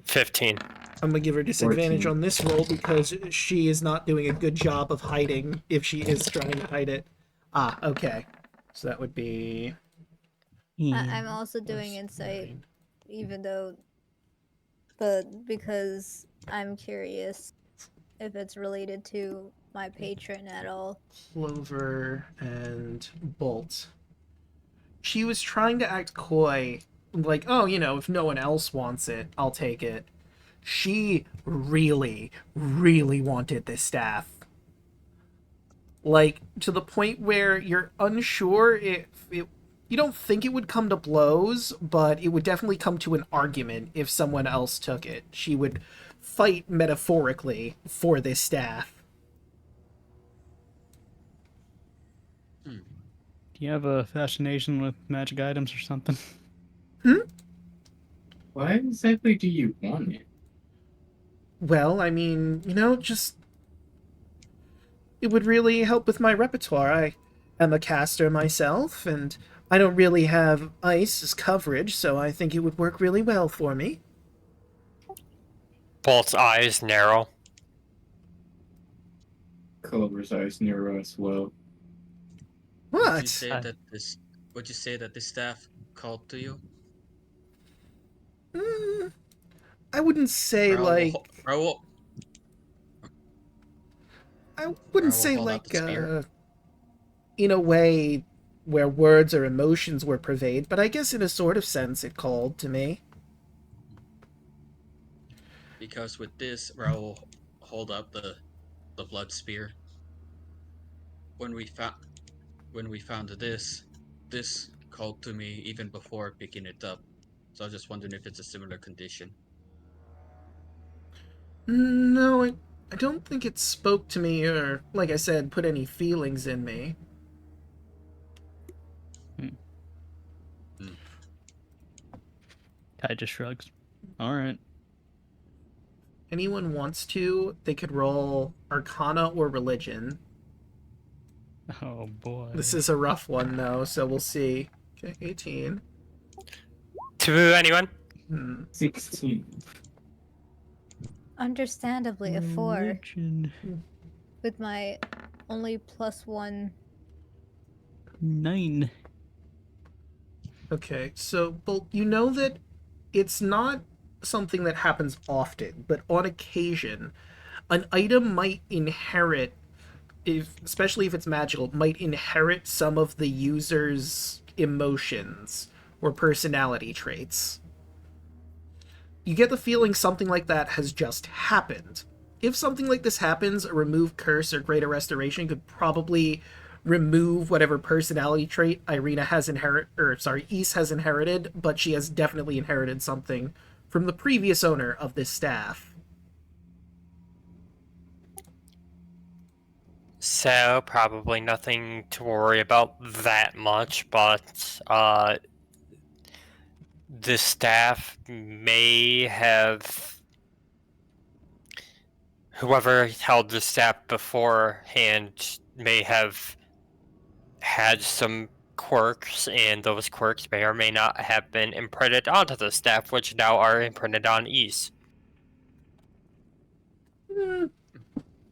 15. I'm gonna give her disadvantage 14. on this roll because she is not doing a good job of hiding if she is trying to hide it. Ah, okay. So that would be... I'm also doing insight, even though, but because I'm curious if it's related to my patron at all. Clover and Bolt. She was trying to act coy, like, oh, if no one else wants it, I'll take it. She really, really wanted this staff. Like, to the point where you're unsure if you don't think it would come to blows, but it would definitely come to an argument if someone else took it. She would fight metaphorically for this staff. Do you have a fascination with magic items or something? Why exactly do you want it? Well, I mean, just... It would really help with my repertoire. I am a caster myself, and I don't really have ice as coverage, so I think it would work really well for me. Bolt's eyes narrow. Clover's eyes narrow as well. What? Would you say that this staff called to you? I wouldn't say, like... Raoul, I wouldn't Raoul say, hold out like, the spear. in a way where words or emotions were pervade, but I guess in a sort of sense it called to me. because with this, Raoul hold up the blood spear. When we found this called to me even before picking it up. So I was just wondering if it's a similar condition. No, I don't think it spoke to me or, like I said, put any feelings in me. Kai just shrugs. Alright. Anyone wants to, they could roll Arcana or Religion. Oh boy. This is a rough one, though, so we'll see. Okay, 18. To anyone? 16. Understandably, a 4 Religion. with my only +1. 9. Okay, so, well, you know that it's not something that happens often, but on occasion, an item might inherit, especially if it's magical, might inherit some of the user's emotions or personality traits. You get the feeling something like that has just happened. If something like this happens, a remove curse or greater restoration could probably remove whatever personality trait Irina has Ys has inherited, but she has definitely inherited something from the previous owner of this staff. So, probably nothing to worry about that much, but the staff may have... Whoever held the staff beforehand may have had some quirks, and those quirks may or may not have been imprinted onto the staff, which now are imprinted on Ys. I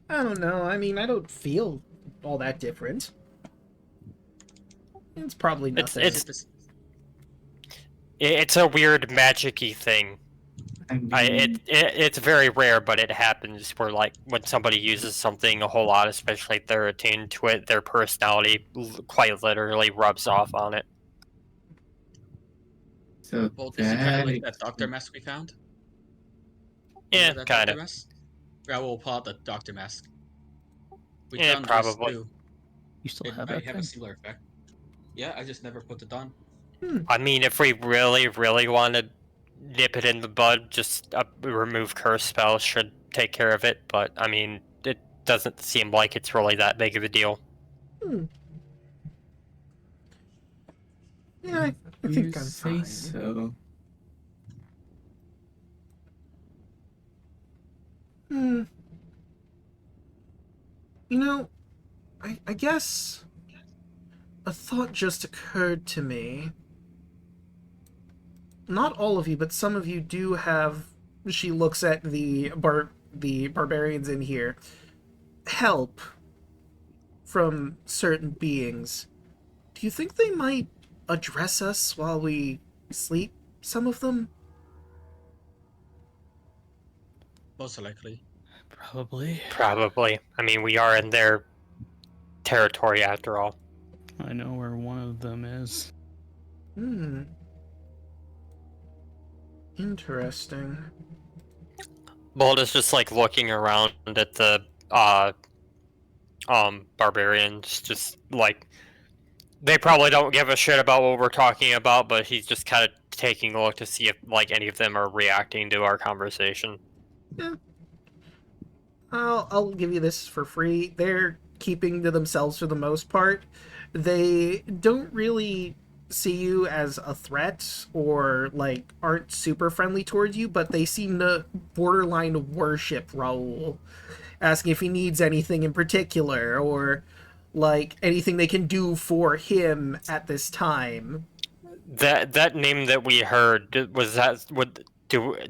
don't know. I mean, I don't feel all that different. It's probably nothing. It's a weird magic-y thing. I mean, It's very rare, but it happens where, like, when somebody uses something a whole lot, especially if they're attuned to it, their personality quite literally rubs off on it. so Well, is it kind of that like that doctor mask we found? Yeah, Remember that kind doctor of. mask? Yeah, we'll pull out the doctor mask. We Yeah, found those probably. too. You still It have might that have a thing? similar effect. Yeah, I just never put it on. I mean, if we really, really want to nip it in the bud, just remove curse spells should take care of it. But I mean, it doesn't seem like it's really that big of a deal. Hmm. Yeah, I you think I'm say fine. so. Hmm. You know, I guess a thought just occurred to me. Not all of you, but some of you do have. She looks at the barbarians in here. Help from certain beings. Do you think they might address us while we sleep? Some of them? Most likely. Probably. Probably. I mean, we are in their territory after all. I know where one of them is. Hmm. Interesting. Bold is just like looking around at the barbarians, just like they probably don't give a shit about what we're talking about, but he's just kind of taking a look to see if like any of them are reacting to our conversation. Yeah. I'll give you this for free. They're keeping to themselves for the most part. They don't really see you as a threat or like aren't super friendly towards you, but they seem to borderline worship Raoul, asking if he needs anything in particular or like anything they can do for him at this time. That name that we heard was that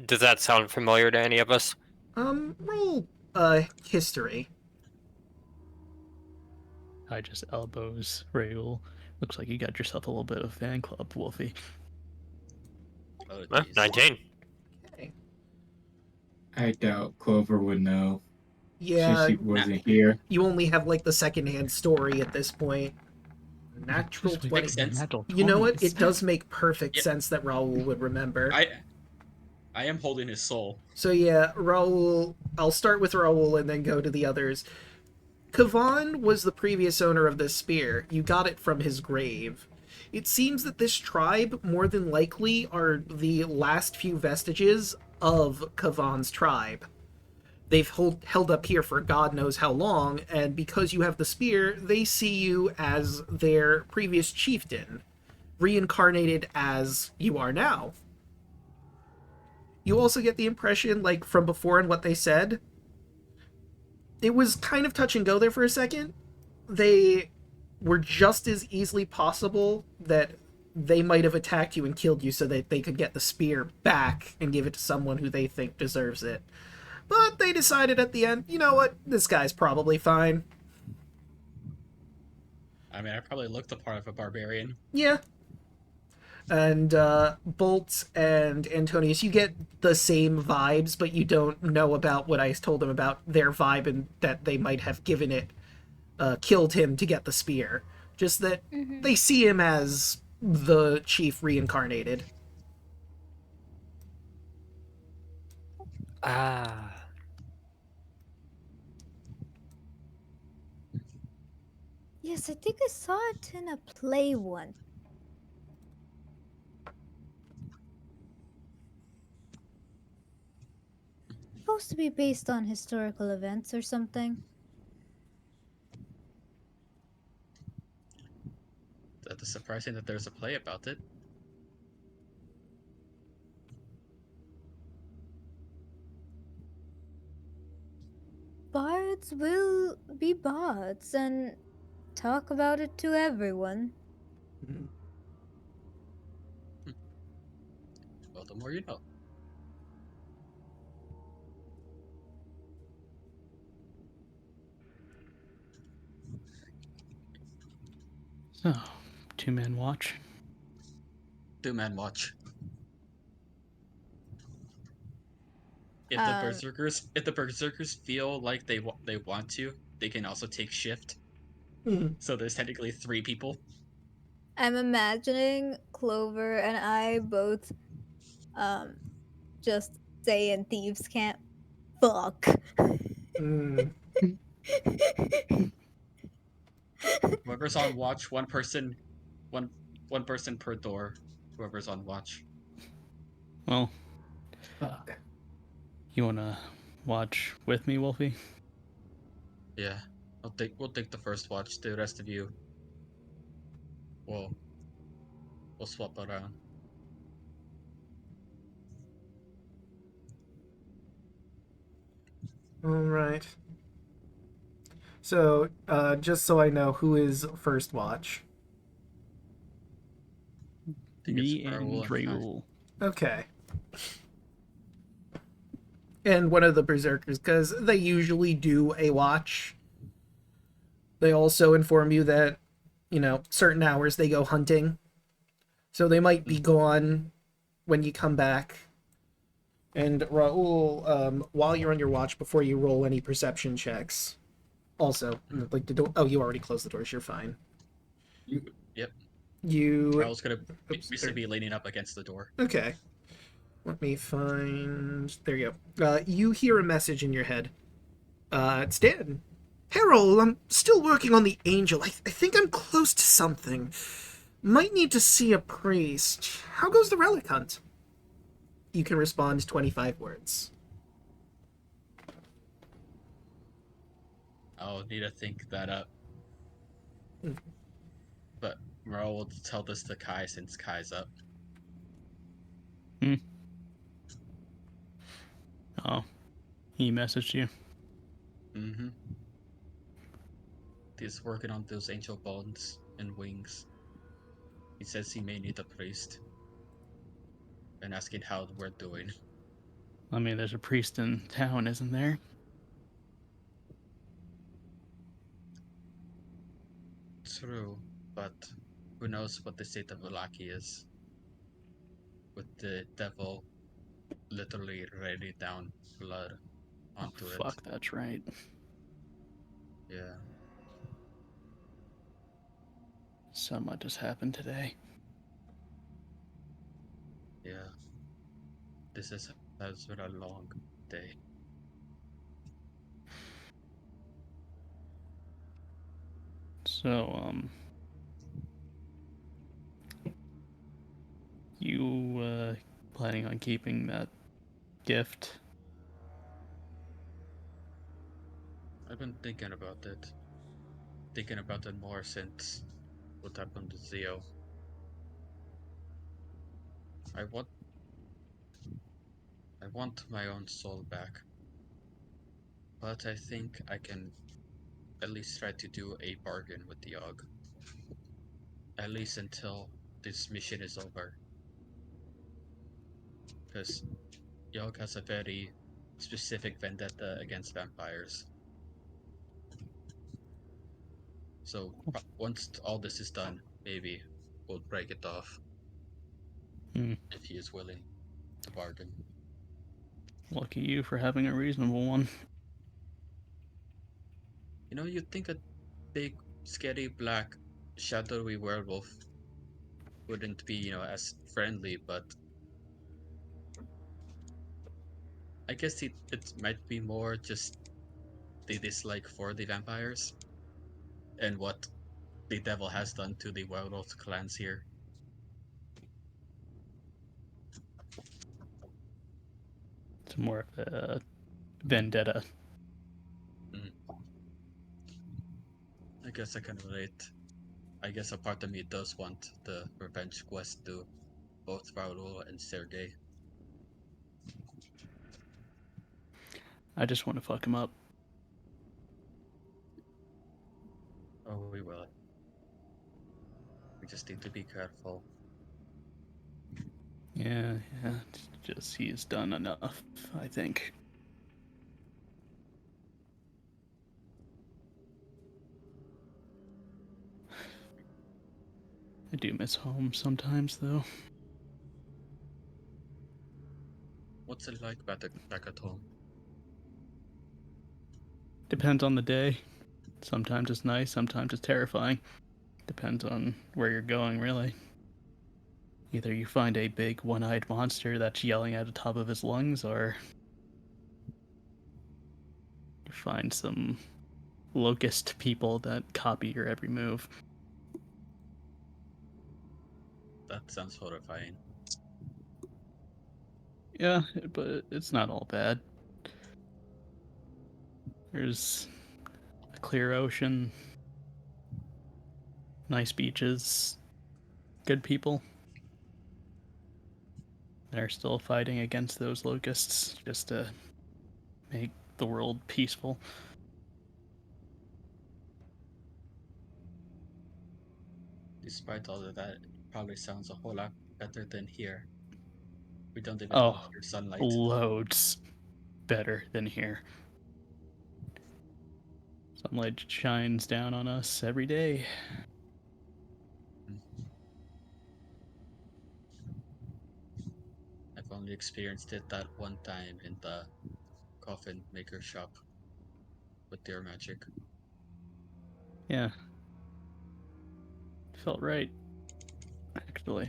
does that sound familiar to any of us? Roll history. I just elbows Raoul. Looks like you got yourself a little bit of fan club, Wolfie. Oh, Huh, jeez. 19. Okay. I doubt Clover would know since Yeah, she wasn't here. you only have like the secondhand story at this point. Natural Just 20. Makes sense. Natural You know what? 20s. It does make perfect Yeah. sense that Raoul would remember. I am holding his soul. So yeah, Raoul. I'll start with Raoul and then go to the others. Kavan was the previous owner of this spear. You got it from his grave. It seems that this tribe, more than likely, are the last few vestiges of Kavan's tribe. They've held up here for God knows how long, and because you have the spear, they see you as their previous chieftain, reincarnated as you are now. You also get the impression, like, from before and what they said, it was kind of touch and go there for a second. They were just as easily possible that they might have attacked you and killed you so that they could get the spear back and give it to someone who they think deserves it. But they decided at the end, you know what, this guy's probably fine. I mean, I probably look the part of a barbarian. Yeah. And Bolt and Antonius, you get the same vibes, but you don't know about what I told them about their vibe and that they might have given it, killed him to get the spear. Just that they see him as the chief reincarnated. Ah. Yes, I think I saw it in a play once. Supposed to be based on historical events or something. That is surprising that there's a play about it. Bards will be bards and talk about it to everyone. Well, the more you know. So, 2-man watch. 2-man watch. if the berserkers feel like they want to, they can also take shift. Mhm. So there's technically 3 people. I'm imagining Clover and I both just say in thieves camp, fuck. Mm. Whoever's on watch, one person per door. Whoever's on watch. Well, Fuck. you wanna watch with me, Wolfie? Yeah, we'll take the first watch. The rest of you, we'll swap around. All right. So, just so I know, who is first watch? I think it's Me and Raoul and Kai. Raoul. Okay. And one of the berserkers, because they usually do a watch. They also inform you that, certain hours they go hunting. So they might be gone when you come back. And Raoul, while you're on your watch, before you roll any perception checks, also, like the door. Oh, you already closed the doors. You're fine. Yep. You. Raoul's gonna Oops, used to be leaning up against the door. Okay. Let me find. There you go. You hear a message in your head. It's Dan. Harold, I'm still working on the angel. I think I'm close to something. Might need to see a priest. How goes the relic hunt? You can respond 25 words. I'll need to think that up. Hmm. But Raoul will tell this to Kai since Kai's up. Oh, he messaged you. Mm-hmm. He's working on those angel bones and wings. He says he may need a priest. And asking how we're doing. I mean, there's a priest in town, isn't there? True, but who knows what the state of Ulaki is? With the devil literally raining down blood onto it. Fuck, that's right. Yeah. So much has happened today. Yeah. This has been a long day. So, you, planning on keeping that gift? I've been thinking about it. Thinking about it more since what happened to Zio. I want my own soul back. But I think I can at least try to do a bargain with the Og. At least until this mission is over. Because Yogg has a very specific vendetta against vampires. So once all this is done, maybe we'll break it off. Hmm. If he is willing to bargain. Lucky you for having a reasonable one. You'd think a big, scary, black, shadowy werewolf wouldn't be, as friendly, but I guess it might be more just the dislike for the vampires and what the devil has done to the werewolf clans here. It's more of a vendetta. I guess I can relate. I guess a part of me does want the revenge quest to both Raul and Sergei. I just want to fuck him up. Oh, we will. We just need to be careful. Yeah, it's just he's done enough, I think. I do miss home sometimes, though. What's it like back at home? Depends on the day. Sometimes it's nice, sometimes it's terrifying. Depends on where you're going, really. Either you find a big one-eyed monster that's yelling at the top of his lungs, or you find some locust people that copy your every move. That sounds horrifying. Yeah, but it's not all bad. There's a clear ocean, nice beaches, good people. They're still fighting against those locusts just to make the world peaceful. Despite all of that, it probably sounds a whole lot better than here. We don't even have Oh, your sunlight. loads better than here. Sunlight shines down on us every day. I've only experienced it that one time in the coffin maker shop with their magic. Yeah, felt right, actually,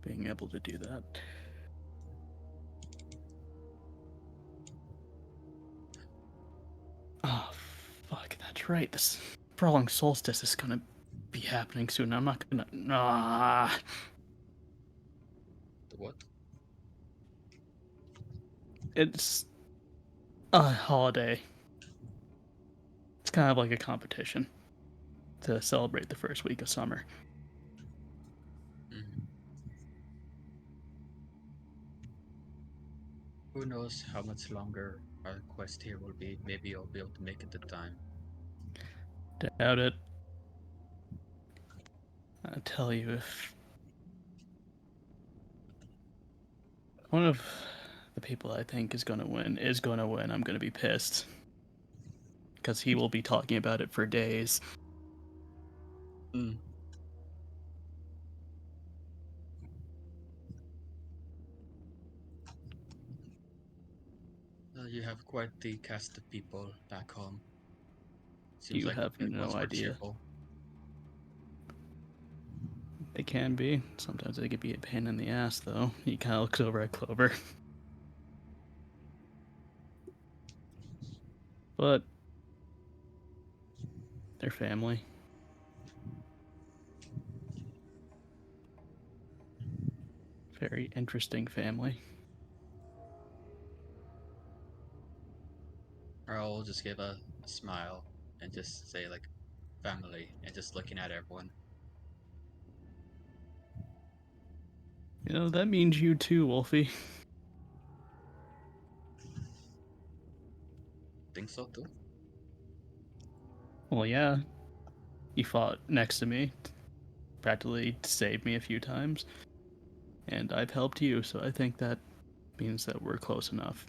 being able to do that. Oh, fuck, that's right. This prolonged solstice is gonna be happening soon. I'm not gonna. The what? It's a holiday. It's kind of like a competition to celebrate the first week of summer. Mhm. Who knows how much longer our quest here will be? Maybe I'll be able to make it in time. Doubt it. I tell you, if one of the people I think is gonna win, I'm gonna be pissed. Because he will be talking about it for days. Mm. You have quite the cast of people back home. Seems You like have everyone's no more idea. cheerful. They can be. Sometimes they can be a pain in the ass, though. He kind of looks over at Clover. But they're family. Very interesting family. Or I'll just give a smile and just say like family and just looking at everyone. You know, that means you too, Wolfie. Think so too? Well, yeah. You fought next to me. Practically saved me a few times. And I've helped you, so I think that means that we're close enough.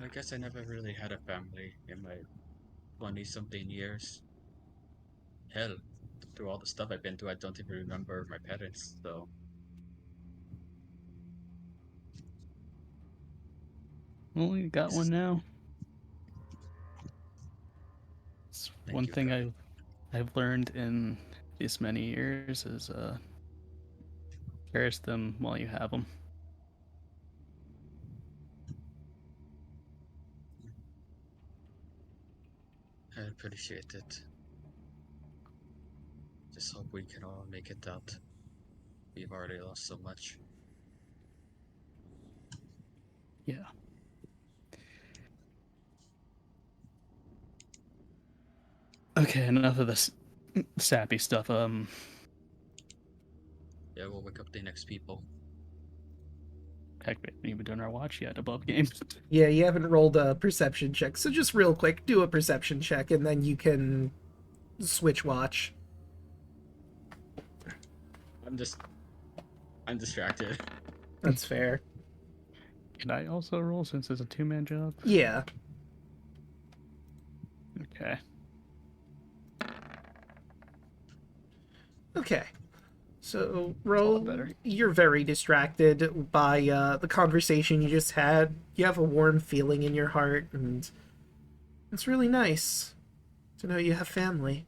I guess I never really had a family in my 20 something years. Hell, through all the stuff I've been through, I don't even remember my parents, so Well, you got this one is, now. It's thank one you, thing God. I've learned in these many years is cherish them while you have them. I appreciate it. Just hope we can all make it out. We've already lost so much. Yeah. Okay, enough of this sappy stuff. Yeah, we'll wake up the next people. Heck, we haven't even done our watch yet above game. Yeah, you haven't rolled a perception check, so just real quick, do a perception check, and then you can switch watch. I'm distracted. That's fair. Can I also roll since it's a two-man job? Yeah. Okay. Okay. So, a lot Ro, better. you're very distracted by the conversation you just had. You have a warm feeling in your heart, and it's really nice to know you have family.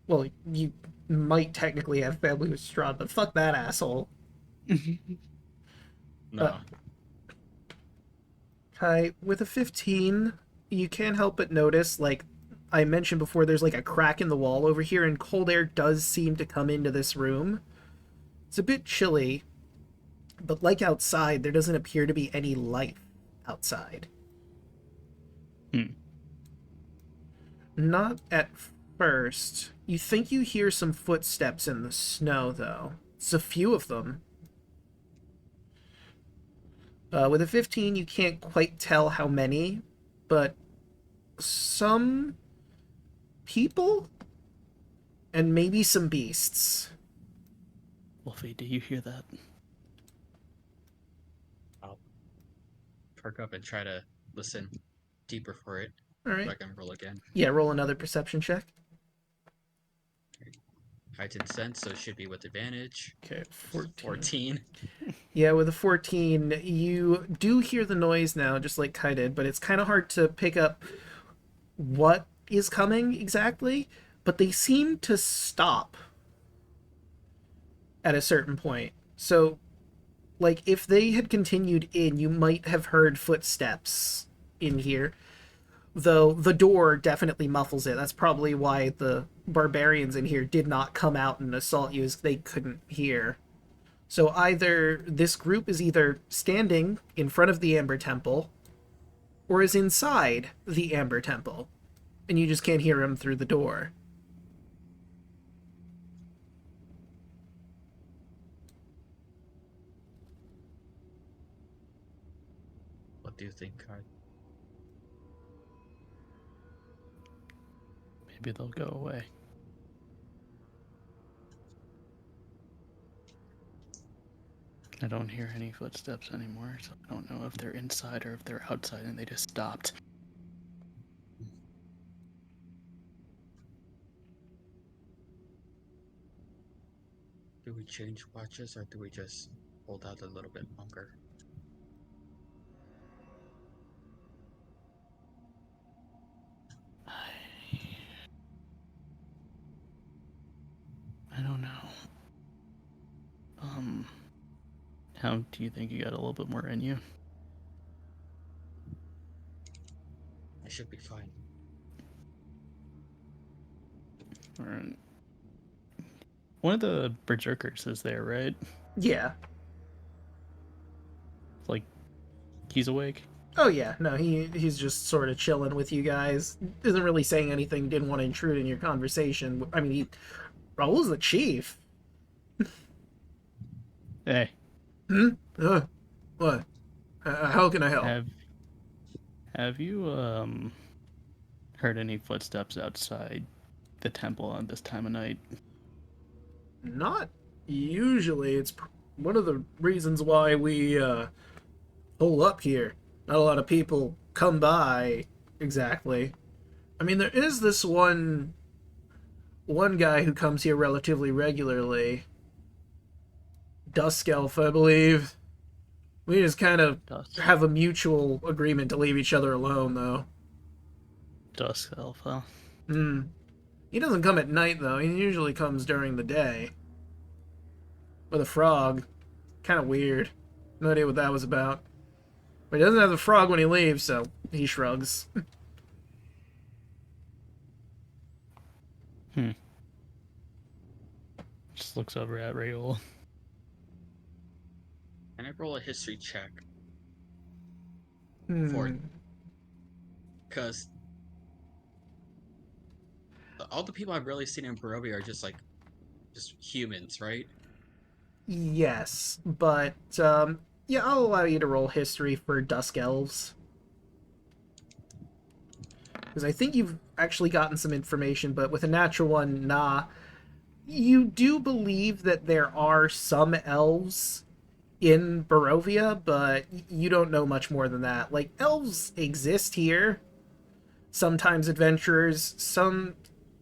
Well, you might technically have family with Strahd, but fuck that asshole. No. Kai, with a 15, you can't help but notice, like I mentioned before, there's like a crack in the wall over here, and cold air does seem to come into this room. It's a bit chilly, but like outside, there doesn't appear to be any life outside. Not at first. You think you hear some footsteps in the snow, though. It's a few of them. With a 15, you can't quite tell how many, but some people and maybe some beasts. Wolfie, do you hear that? I'll perk up and try to listen deeper for it. All So I right. can roll again. Yeah, roll another perception check. Heightened sense, so it should be with advantage. Okay, 14. 14. Yeah, with a 14, you do hear the noise now, just like Kai did, but it's kind of hard to pick up what is coming exactly, but they seem to stop at a certain point. So, like, if they had continued in, you might have heard footsteps in here, though the door definitely muffles it. That's probably why the barbarians in here did not come out and assault you, as they couldn't hear. So either this group is either standing in front of the Amber Temple, or is inside the Amber Temple, and you just can't hear them through the door. What do you think, Kai? Maybe they'll go away. I don't hear any footsteps anymore, so I don't know if they're inside or if they're outside and they just stopped. Do we change watches or do we just hold out a little bit longer? I don't know. How do you think you got a little bit more in you? I should be fine. Alright. One of the berserkers is there, right? Yeah. Like, he's awake? Oh yeah, no, he's just sort of chilling with you guys. Isn't really saying anything, didn't want to intrude in your conversation. I mean, Raul's the chief. Hey, What? How can I help? have you heard any footsteps outside the temple on this time of night? Not usually. It's one of the reasons why we pull up here. Not a lot of people come by exactly. I mean, there is this one guy who comes here relatively regularly. Dusk Elf, I believe. We just kind of have a mutual agreement to leave each other alone, though. Dusk Elf, huh? He doesn't come at night, though. He usually comes during the day. With a frog. Kind of weird. No idea what that was about. But he doesn't have the frog when he leaves, so he shrugs. Just looks over at Raoul. Can I roll a history check? For Because all the people I've really seen in Barovia are just humans, right? Yes, but yeah, I'll allow you to roll history for Dusk Elves. Because I think you've actually gotten some information, but with a natural one, nah. You do believe that there are some elves in Barovia, but you don't know much more than that. Like, elves exist here. Sometimes adventurers, some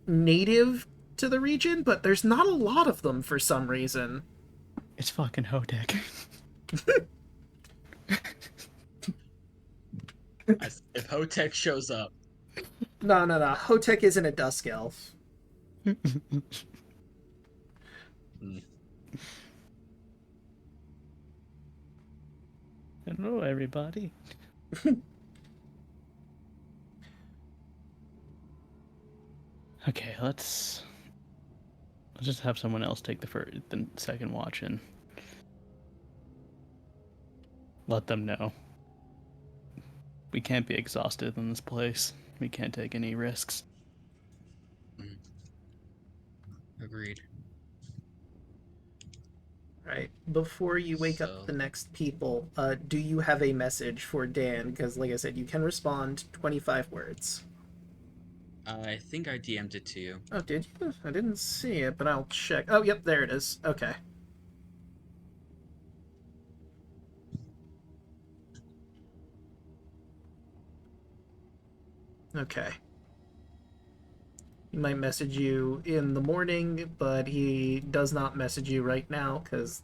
native to the region, but there's not a lot of them for some reason. It's fucking Hodek. If Hotech shows up, No. Hotek isn't a dusk elf. Hello, everybody. Okay, let's just have someone else take the second watch and let them know. We can't be exhausted in this place. We can't take any risks. agreed. Right. Before you wake So- up the next people, do you have a message for Dan? Because, like I said, you can respond 25 words. I think I DM'd it to you. Oh, did you? I didn't see it, but I'll check. Oh, yep, there it is. Okay. Okay. He might message you in the morning, but he does not message you right now, because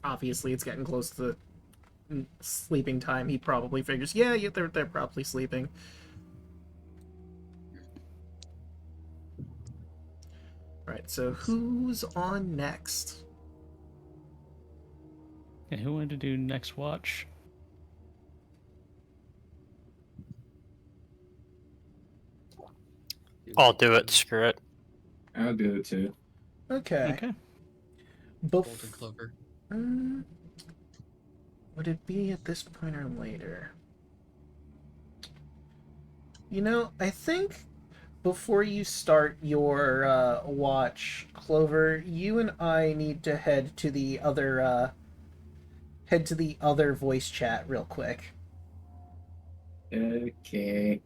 obviously it's getting close to sleeping time. He probably figures, yeah, they're probably sleeping. Right, so who's on next? And who wanted to do next watch? I'll do it. Screw it. I'll do it too. Okay. Okay. Golden Clover. Would it be at this point or later? You know, I think before you start your watch, Clover, you and I need to head to the other voice chat real quick. Okay.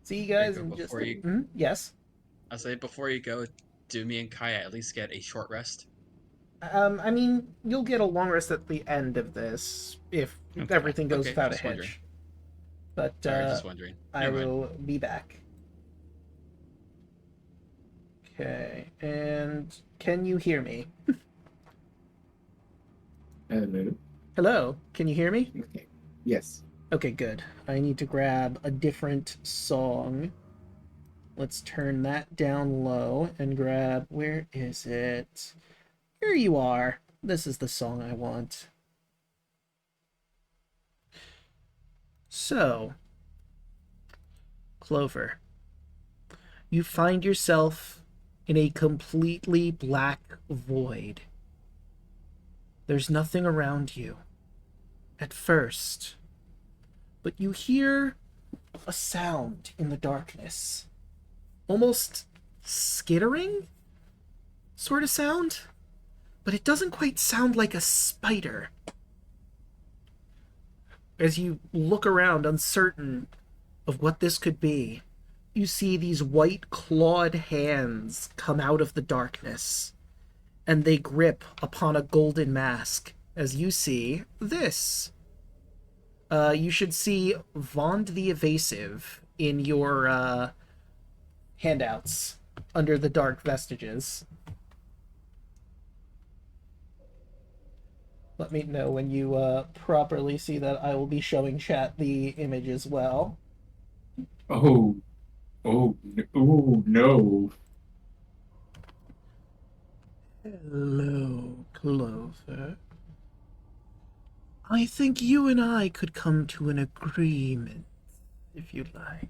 See you guys Draco, in just before you- yes. I say before you go, do me and Kaya at least get a short rest? I mean, you'll get a long rest at the end of this if Okay. everything goes Okay, without a just wondering. hitch. But Sorry, just wondering. I Never mind. will be back. Okay, and can you hear me? Hello. Hello, can you hear me? Okay. Yes. Okay, good. I need to grab a different song. Let's turn that down low and grab... Where is it? Here you are. This is the song I want. So, Clover, you find yourself in a completely black void. There's nothing around you at first, but you hear a sound in the darkness. Almost skittering sort of sound, but it doesn't quite sound like a spider. As you look around, uncertain of what this could be, you see these white clawed hands come out of the darkness, and they grip upon a golden mask, as you see this. You should see Vond the Evasive in your handouts under the dark vestiges. Let me know when you properly see that. I will be showing chat the image as well. Oh. Oh. Oh no. Hello, Clover. I think you and I could come to an agreement, if you like.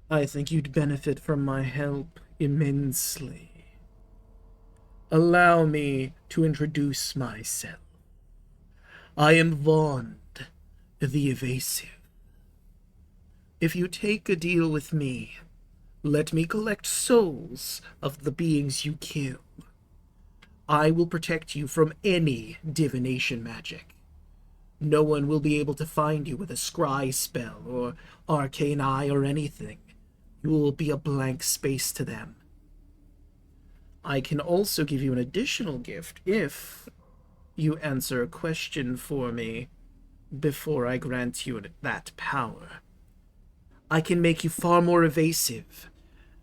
I think you'd benefit from my help immensely. Allow me to introduce myself. I am Vond, the Evasive. If you take a deal with me, let me collect souls of the beings you kill. I will protect you from any divination magic. No one will be able to find you with a scry spell or arcane eye or anything. You will be a blank space to them. I can also give you an additional gift if you answer a question for me before I grant you that power. I can make you far more evasive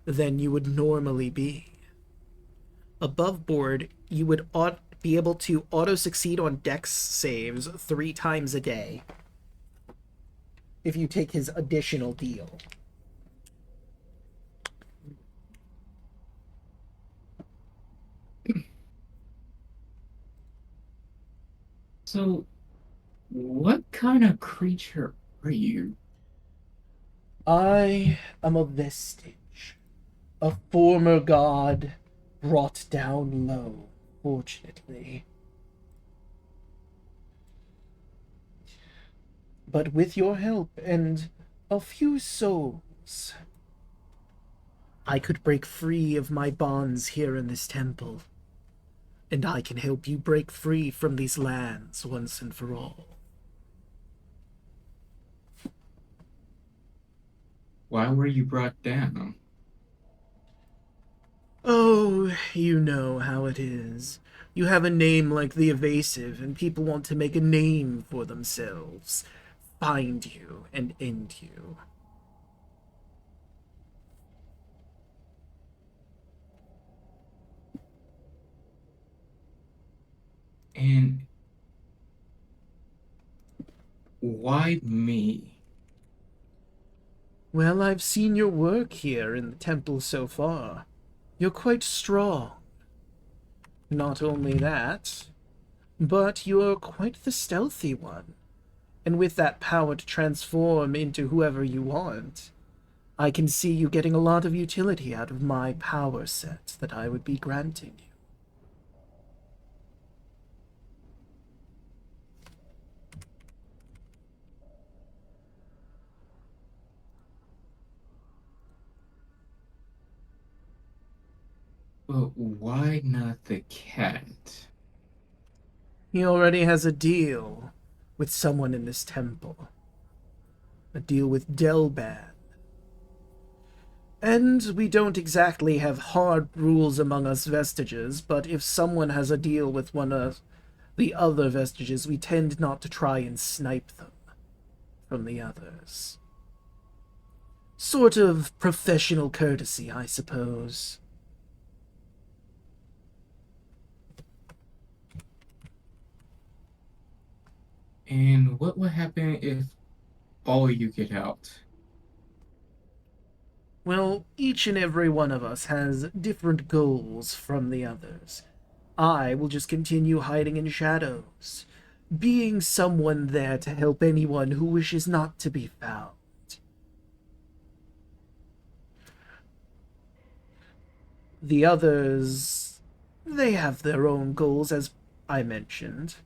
than you would normally be. Above board, you would be able to auto-succeed on dex saves 3 times a day if you take his additional deal. So, what kind of creature are you? I am a vestige, a former god brought down low, fortunately. But with your help and a few souls, I could break free of my bonds here in this temple, and I can help you break free from these lands once and for all. Why were you brought down? Oh, you know how it is. You have a name like the Evasive, and people want to make a name for themselves, find you, and end you. And why me? Well, I've seen your work here in the temple so far. You're quite strong. Not only that, but you're quite the stealthy one. And with that power to transform into whoever you want, I can see you getting a lot of utility out of my power set that I would be granting you. But why not the cat? He already has a deal with someone in this temple. A deal with Delban. And we don't exactly have hard rules among us vestiges, but if someone has a deal with one of the other vestiges, we tend not to try and snipe them from the others. Sort of professional courtesy, I suppose. And what would happen if all you get out? Well, each and every one of us has different goals from the others. I will just continue hiding in shadows, being someone there to help anyone who wishes not to be found. The others, they have their own goals, as I mentioned.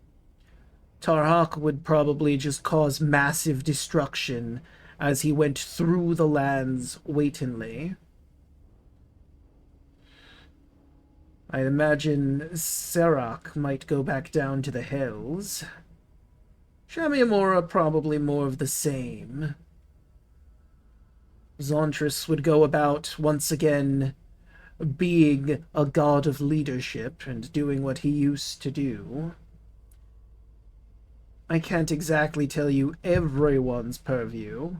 Tarhak would probably just cause massive destruction as he went through the lands wantonly. I imagine Serac might go back down to the hills. Shamiamora probably more of the same. Zontrus would go about once again being a god of leadership and doing what he used to do. I can't exactly tell you everyone's purview.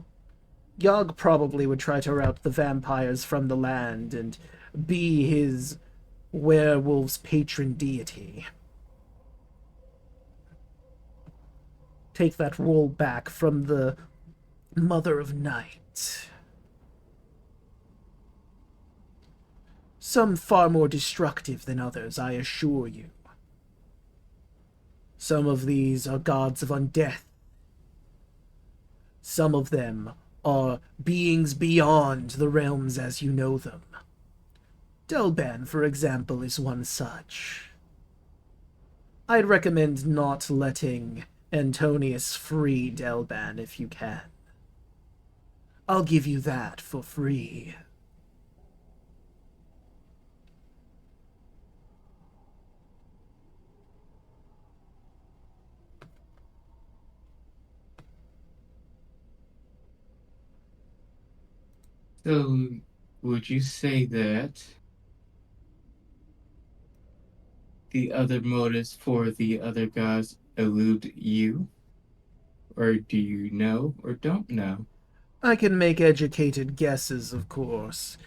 Yogg probably would try to rout the vampires from the land and be his werewolf's patron deity. Take that role back from the Mother of Night. Some far more destructive than others, I assure you. Some of these are gods of undeath. Some of them are beings beyond the realms as you know them. Delban, for example, is one such. I'd recommend not letting Antonius free Delban if you can. I'll give you that for free. So, would you say that the other motives for the other gods elude you? Or do you know or don't know? I can make educated guesses, of course.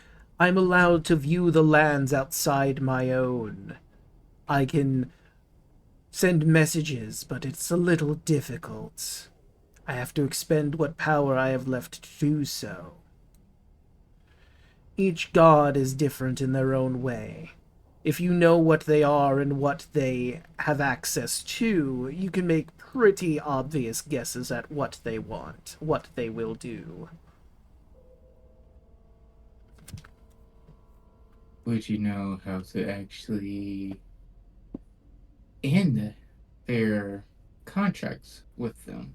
I'm allowed to view the lands outside my own. I can send messages, but it's a little difficult. I have to expend what power I have left to do so. Each god is different in their own way. If you know what they are and what they have access to, you can make pretty obvious guesses at what they want, what they will do. Would you know how to actually end their contracts with them?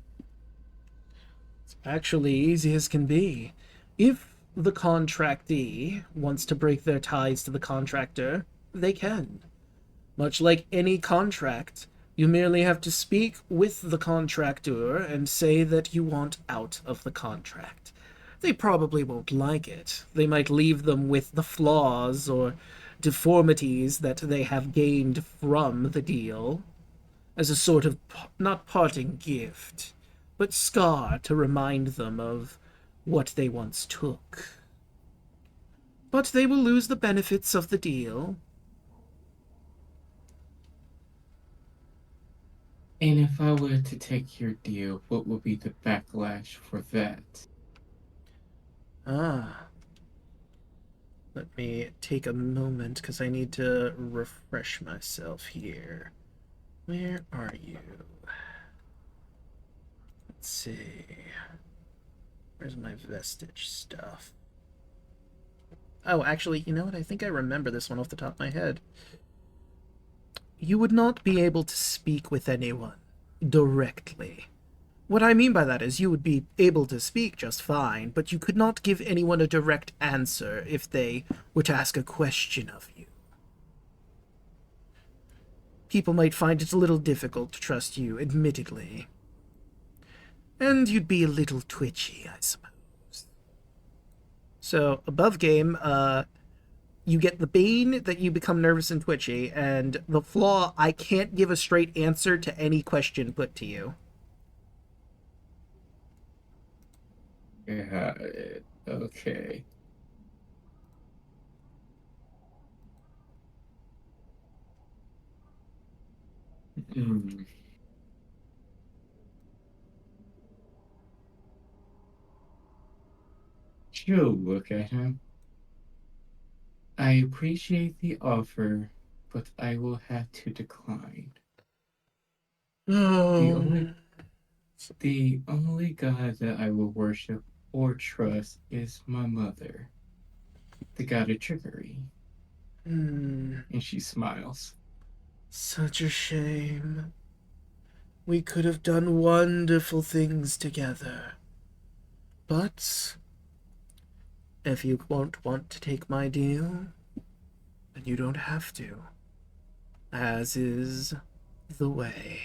It's actually easy as can be. If the contractee wants to break their ties to the contractor, they can. Much like any contract, you merely have to speak with the contractor and say that you want out of the contract. They probably won't like it. They might leave them with the flaws or deformities that they have gained from the deal as a sort of, not parting gift, but scar to remind them of what they once took. But they will lose the benefits of the deal. And if I were to take your deal, what would be the backlash for that? Ah. Let me take a moment, because I need to refresh myself here. Where are you? Let's see. Where's my vestige stuff? Oh, actually, you know what? I think I remember this one off the top of my head. You would not be able to speak with anyone directly. What I mean by that is you would be able to speak just fine, but you could not give anyone a direct answer if they were to ask a question of you. People might find it a little difficult to trust you, admittedly. And you'd be a little twitchy, I suppose. So, above game, you get the bane that you become nervous and twitchy, and the flaw, I can't give a straight answer to any question put to you. Yeah, okay. Hmm. She'll look at him. I appreciate the offer, but I will have to decline. The only the only god that I will worship or trust is my mother, the god of trickery. And she smiles. Such a shame. We could have done wonderful things together. But if you won't want to take my deal, then you don't have to. As is the way.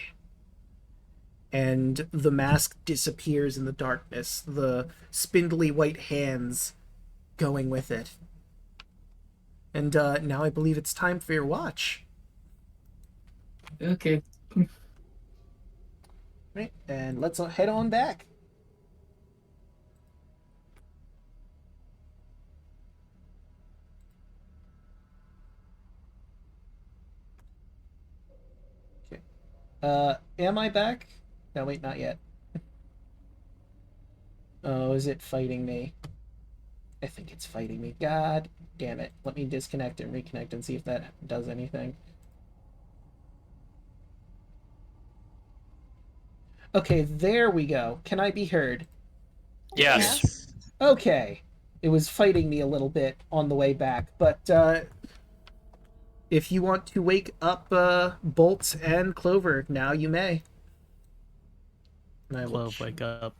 And the mask disappears in the darkness, the spindly white hands going with it. And now I believe it's time for your watch. Okay. Right, and let's head on back. Okay. Am I back? No, wait, not yet. Oh, is it fighting me? I think it's fighting me. God damn it. Let me disconnect and reconnect and see if that does anything. Okay, there we go. Can I be heard? Yes. Okay. It was fighting me a little bit on the way back, but if you want to wake up Bolt and Clover, now you may. And I will Clove, wake up.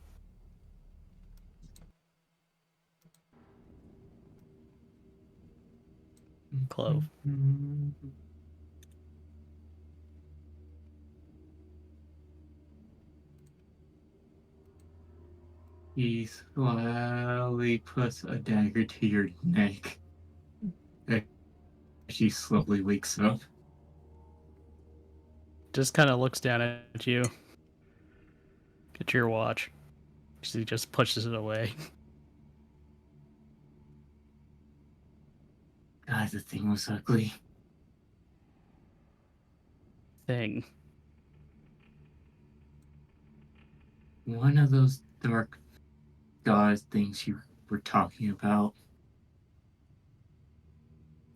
Clove. He slowly puts a dagger to your neck. She slowly wakes up. Just kind of looks down at you. Get your watch. He just pushes it away. God, the thing was ugly. Thing. One of those dark god things you were talking about.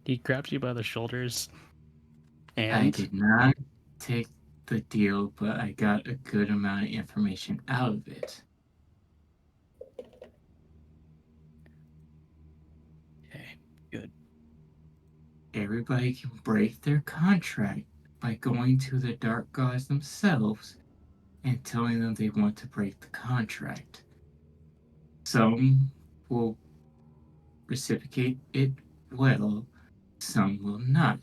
He grabs you by the shoulders I and did not take the deal, but I got a good amount of information out of it. okay, good. Everybody can break their contract by going to the dark gods themselves and telling them they want to break the contract. Some will reciprocate it well, some will not.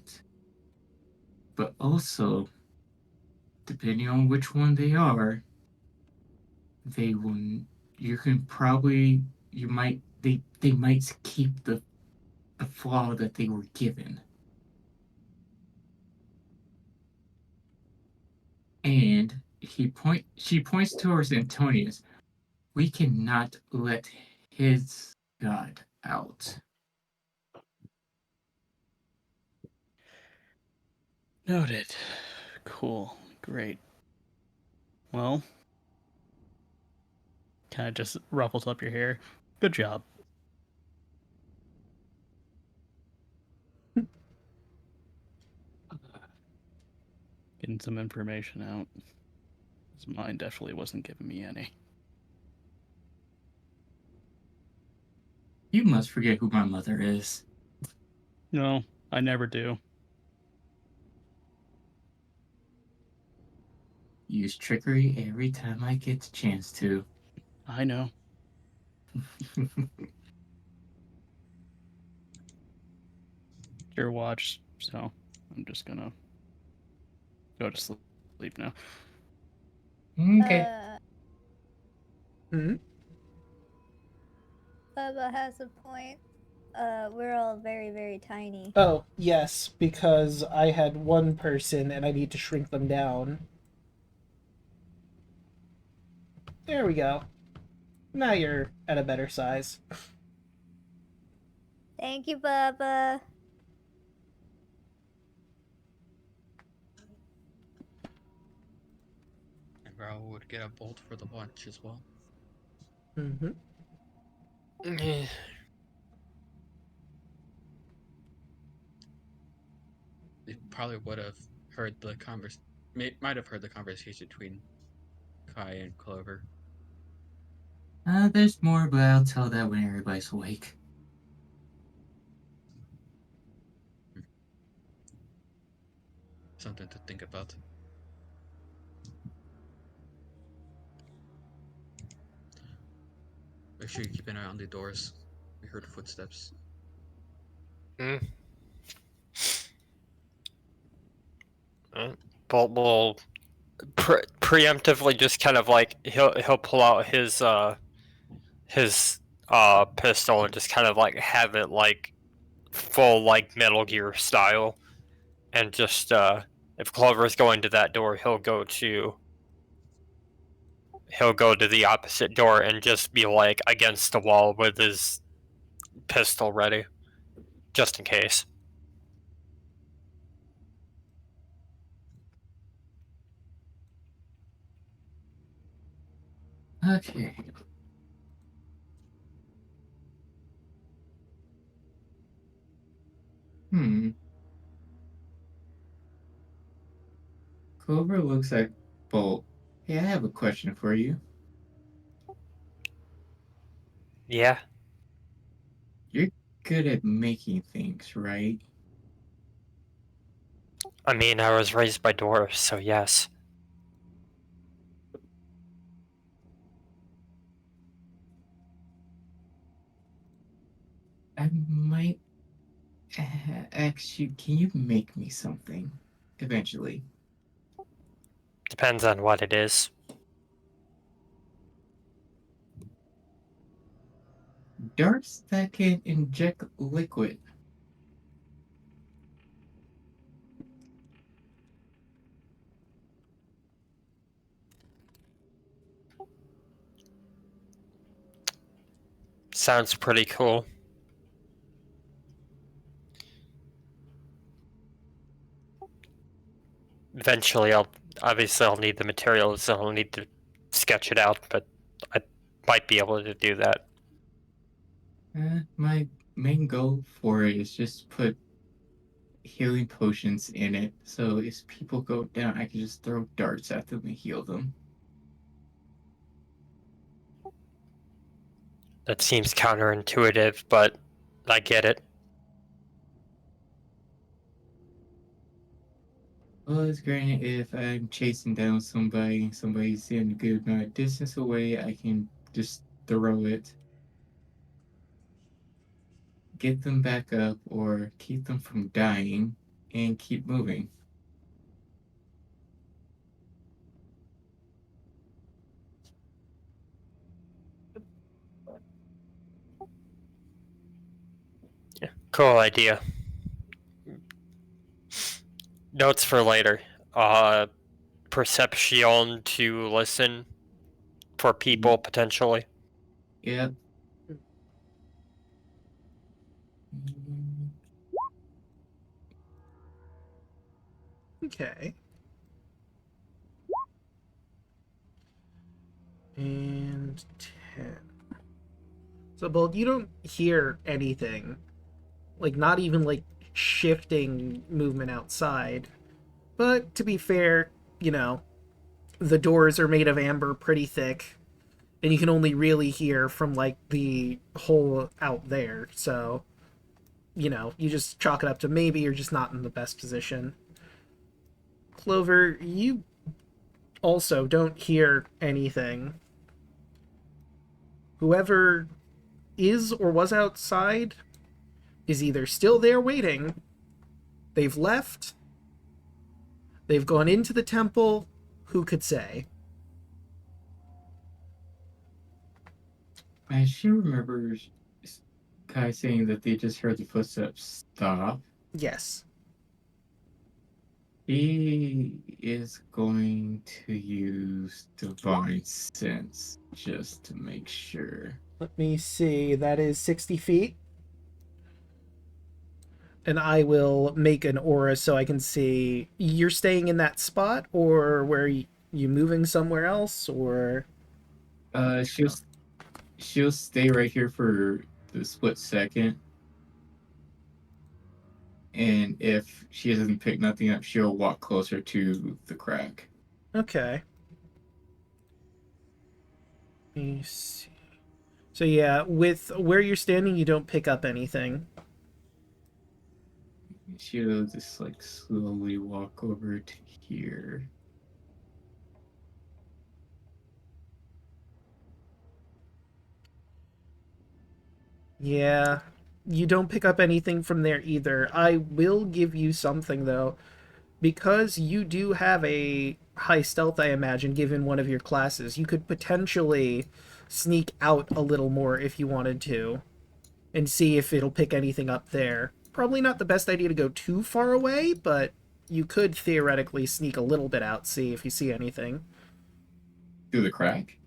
But also, depending on which one they are, they will. You can probably. You might. They might keep the flaw that they were given. And she points towards Antonius. We cannot let his god out. Noted. Cool. Great. Well, kind of just ruffles up your hair. Good job. Getting some information out. 'Cause mine definitely wasn't giving me any. You must forget who my mother is. No, I never do. Use trickery every time I get the chance to. I know. Your watch, so I'm just gonna go to sleep now. Okay. Hmm? Bubba has a point. We're all very, very tiny. Oh, yes, because I had one person and I need to shrink them down. There we go. Now you're at a better size. Thank you, Bubba. And Raul would get a bolt for the lunch as well. Mm-hmm. They probably would have heard the might have heard the conversation between Kai and Clover. There's more, but I'll tell that when everybody's awake. Something to think about. Make sure you keep an eye on the doors. We heard footsteps. Mm. Bolt will preemptively just kind of like he'll pull out his pistol and just kind of like have it like full like Metal Gear style, and just if Clover's going to that door, he'll go to the opposite door and just be like against the wall with his pistol ready, just in case. Okay. Clover looks at Bolt. Hey, I have a question for you. Yeah, You're good at making things, right? I mean, I was raised by dwarves, so yes. I might ask you, can you make me something eventually? Depends on what it is. Darts that can inject liquid. Sounds pretty cool. eventually I'll need the materials, so I'll need to sketch it out, but I might be able to do that. My main goal for it is just put healing potions in it, so if people go down, I can just throw darts at them and heal them. That seems counterintuitive, but I get it. Well, it's granted if I'm chasing down somebody's in a good amount of distance away, I can just throw it, get them back up, or keep them from dying, and keep moving. Yeah, cool idea. Notes for later. Perception to listen for people potentially. Yep. Okay. And 10. So, Bolt, you don't hear anything. Like, not even, like, shifting movement outside. But, to be fair, you know, the doors are made of amber pretty thick. And you can only really hear from, like, the hole out there. So, you know, you just chalk it up to maybe you're just not in the best position. Clover, you also don't hear anything. Whoever is or was outside is either still there waiting, they've left, they've gone into the temple, who could say? I sure remember Kai saying that they just heard the footsteps stop. Yes. He is going to use Divine Sense just to make sure. Let me see, that is 60 feet. And I will make an aura so I can see. You're staying in that spot, or where you moving somewhere else, or? She'll stay right here for the split second. And if she doesn't pick nothing up, she'll walk closer to the crack. Okay. Let me see. So yeah, with where you're standing, you don't pick up anything. She'll just like slowly walk over to here. Yeah, you don't pick up anything from there either. I will give you something though. Because you do have a high stealth, I imagine, given one of your classes, you could potentially sneak out a little more if you wanted to and see if it'll pick anything up there. Probably not the best idea to go too far away, but you could theoretically sneak a little bit out, see if you see anything. Through the crack?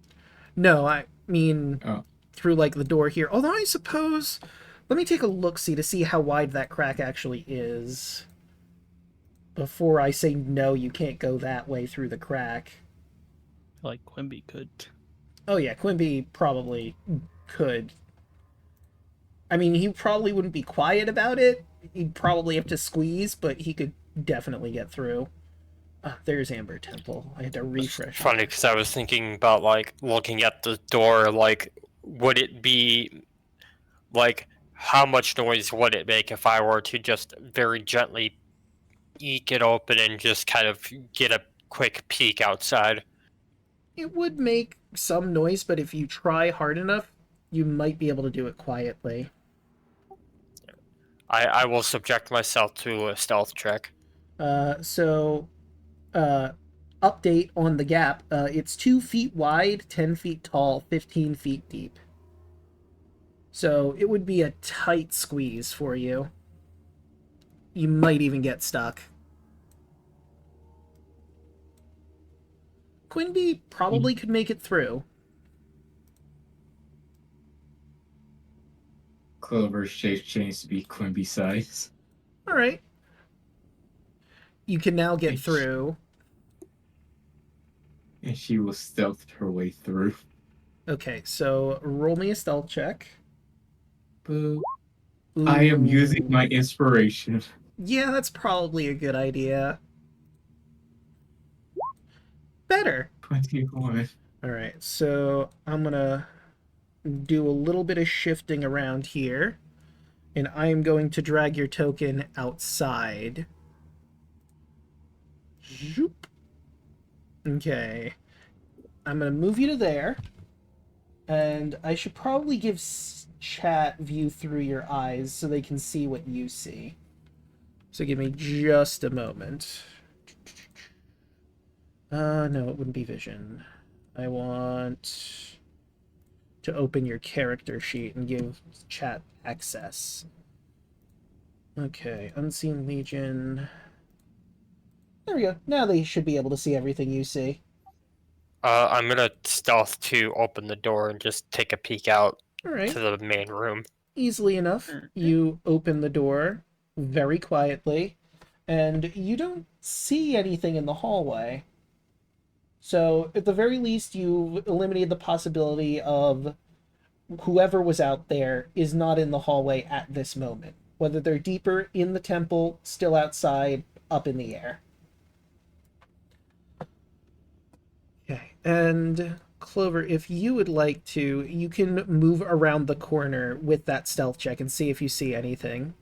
No, I mean Oh. through like the door here. Although I suppose, let me take a look-see to see how wide that crack actually is before I say no, you can't go that way through the crack. Like Quimby could. Oh yeah, Quimby probably could. I mean, he probably wouldn't be quiet about it. He'd probably have to squeeze, but he could definitely get through. There's Amber Temple. I had to refresh. Funny, because I was thinking about, like, looking at the door, like, would it be, like, how much noise would it make if I were to just very gently eke it open and just kind of get a quick peek outside? It would make some noise, but if you try hard enough, you might be able to do it quietly. I will subject myself to a stealth check. So, update on the gap. It's 2 feet wide, 10 feet tall, 15 feet deep. So it would be a tight squeeze for you. You might even get stuck. Quimby probably could make it through. Clover's shape changed to be Quimby size. All right. You can now get through. And she will stealth her way through. Okay, so roll me a stealth check. Boo. I am using Ooh. my inspiration. Yeah, that's probably a good idea. Better. 21. Alright, so I'm gonna do a little bit of shifting around here. And I am going to drag your token outside. Zoop. Okay. I'm gonna move you to there. And I should probably give chat view through your eyes so they can see what you see. So give me just a moment. No, it wouldn't be vision. I want to open your character sheet and give chat access. Okay, Unseen Legion. There we go. Now they should be able to see everything you see. I'm gonna stealth to open the door and just take a peek out All right. to the main room. Easily enough, you open the door very quietly, and you don't see anything in the hallway. So, at the very least, you've eliminated the possibility of whoever was out there is not in the hallway at this moment. Whether they're deeper in the temple, still outside, up in the air. Okay, and Clover, if you would like to, you can move around the corner with that stealth check and see if you see anything.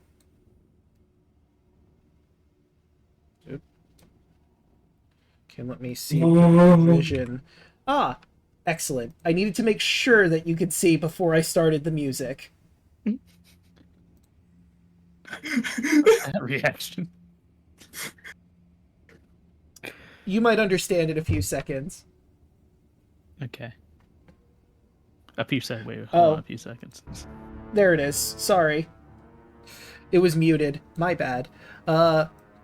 Okay, let me see vision. Ah, excellent. I needed to make sure that you could see before I started the music. That reaction. You might understand in a few seconds. Okay. A few seconds. Wait, Oh. hold on a few seconds. There it is. Sorry. It was muted. My bad.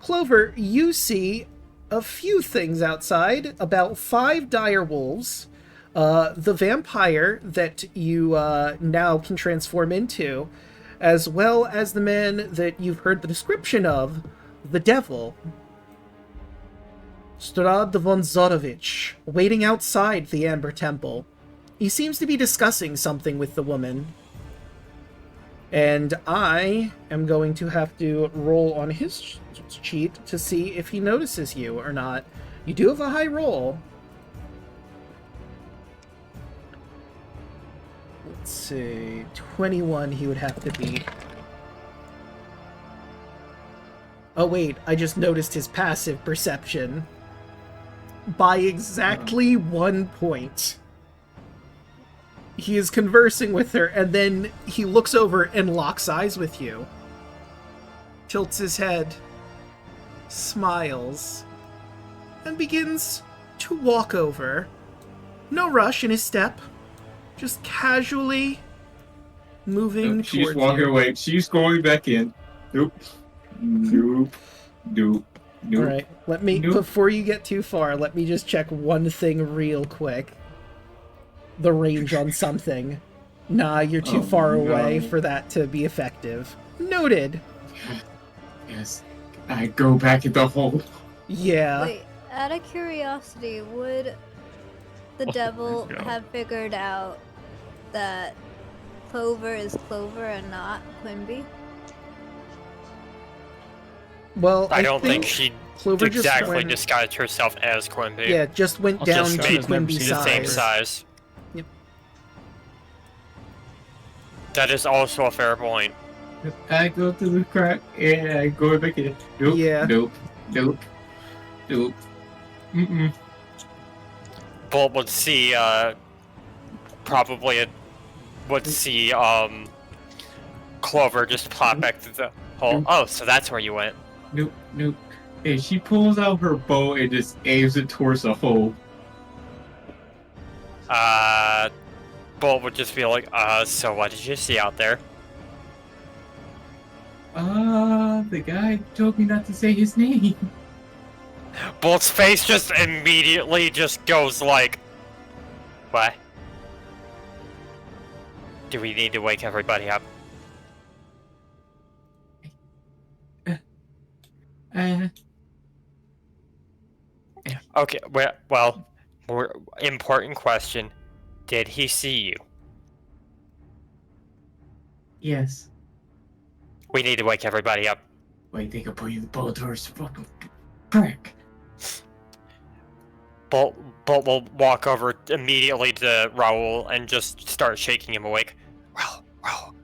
Clover, you see a few things outside. About 5 dire wolves. The vampire that you now can transform into, as well as the man that you've heard the description of, the devil. Strahd von Zorovich, waiting outside the Amber Temple. He seems to be discussing something with the woman. And I am going to have to roll on his sheet to see if he notices you or not. You do have a high roll. Let's see. 21 he would have to beat. Oh wait, I just noticed his passive perception. By exactly 1 point. He is conversing with her, and then he looks over and locks eyes with you. Tilts his head, smiles, and begins to walk over. No rush in his step, just casually moving She's towards walking you. away. She's going back in. Nope. Nope. Nope. Nope. Alright, let me, Nope. before you get too far, let me just check one thing real quick. The range on something. Nah, you're too Oh, far no. away for that to be effective. Noted. Yes. I go back in the hole. Yeah. Wait, out of curiosity, would the Oh, devil yeah. have figured out that Clover is Clover and not Quimby? Well, I don't think she Clover just exactly went, disguised herself as Quimby. yeah, just went Also, down Strahd to has never Quimby seen The his same size. size. Yep. That is also a fair point. I go through the crack and I go back in. Nope. Yeah. Nope. Nope. Nope. Mm-mm. Bolt would see, would see, Clover just plop back to the hole. Oh, so that's where you went. Nope. Nope. And she pulls out her bow and just aims it towards the hole. Bolt would just be like, so what did you see out there? The guy told me not to say his name. Bolt's face just immediately just goes like, what? Do we need to wake everybody up? Okay, well, More important question. Did he see you? Yes. We need to wake everybody up. Wait, they could put you in the bullet doors, fucking prick. Bolt will walk over immediately to Raoul and just start shaking him awake. Raoul.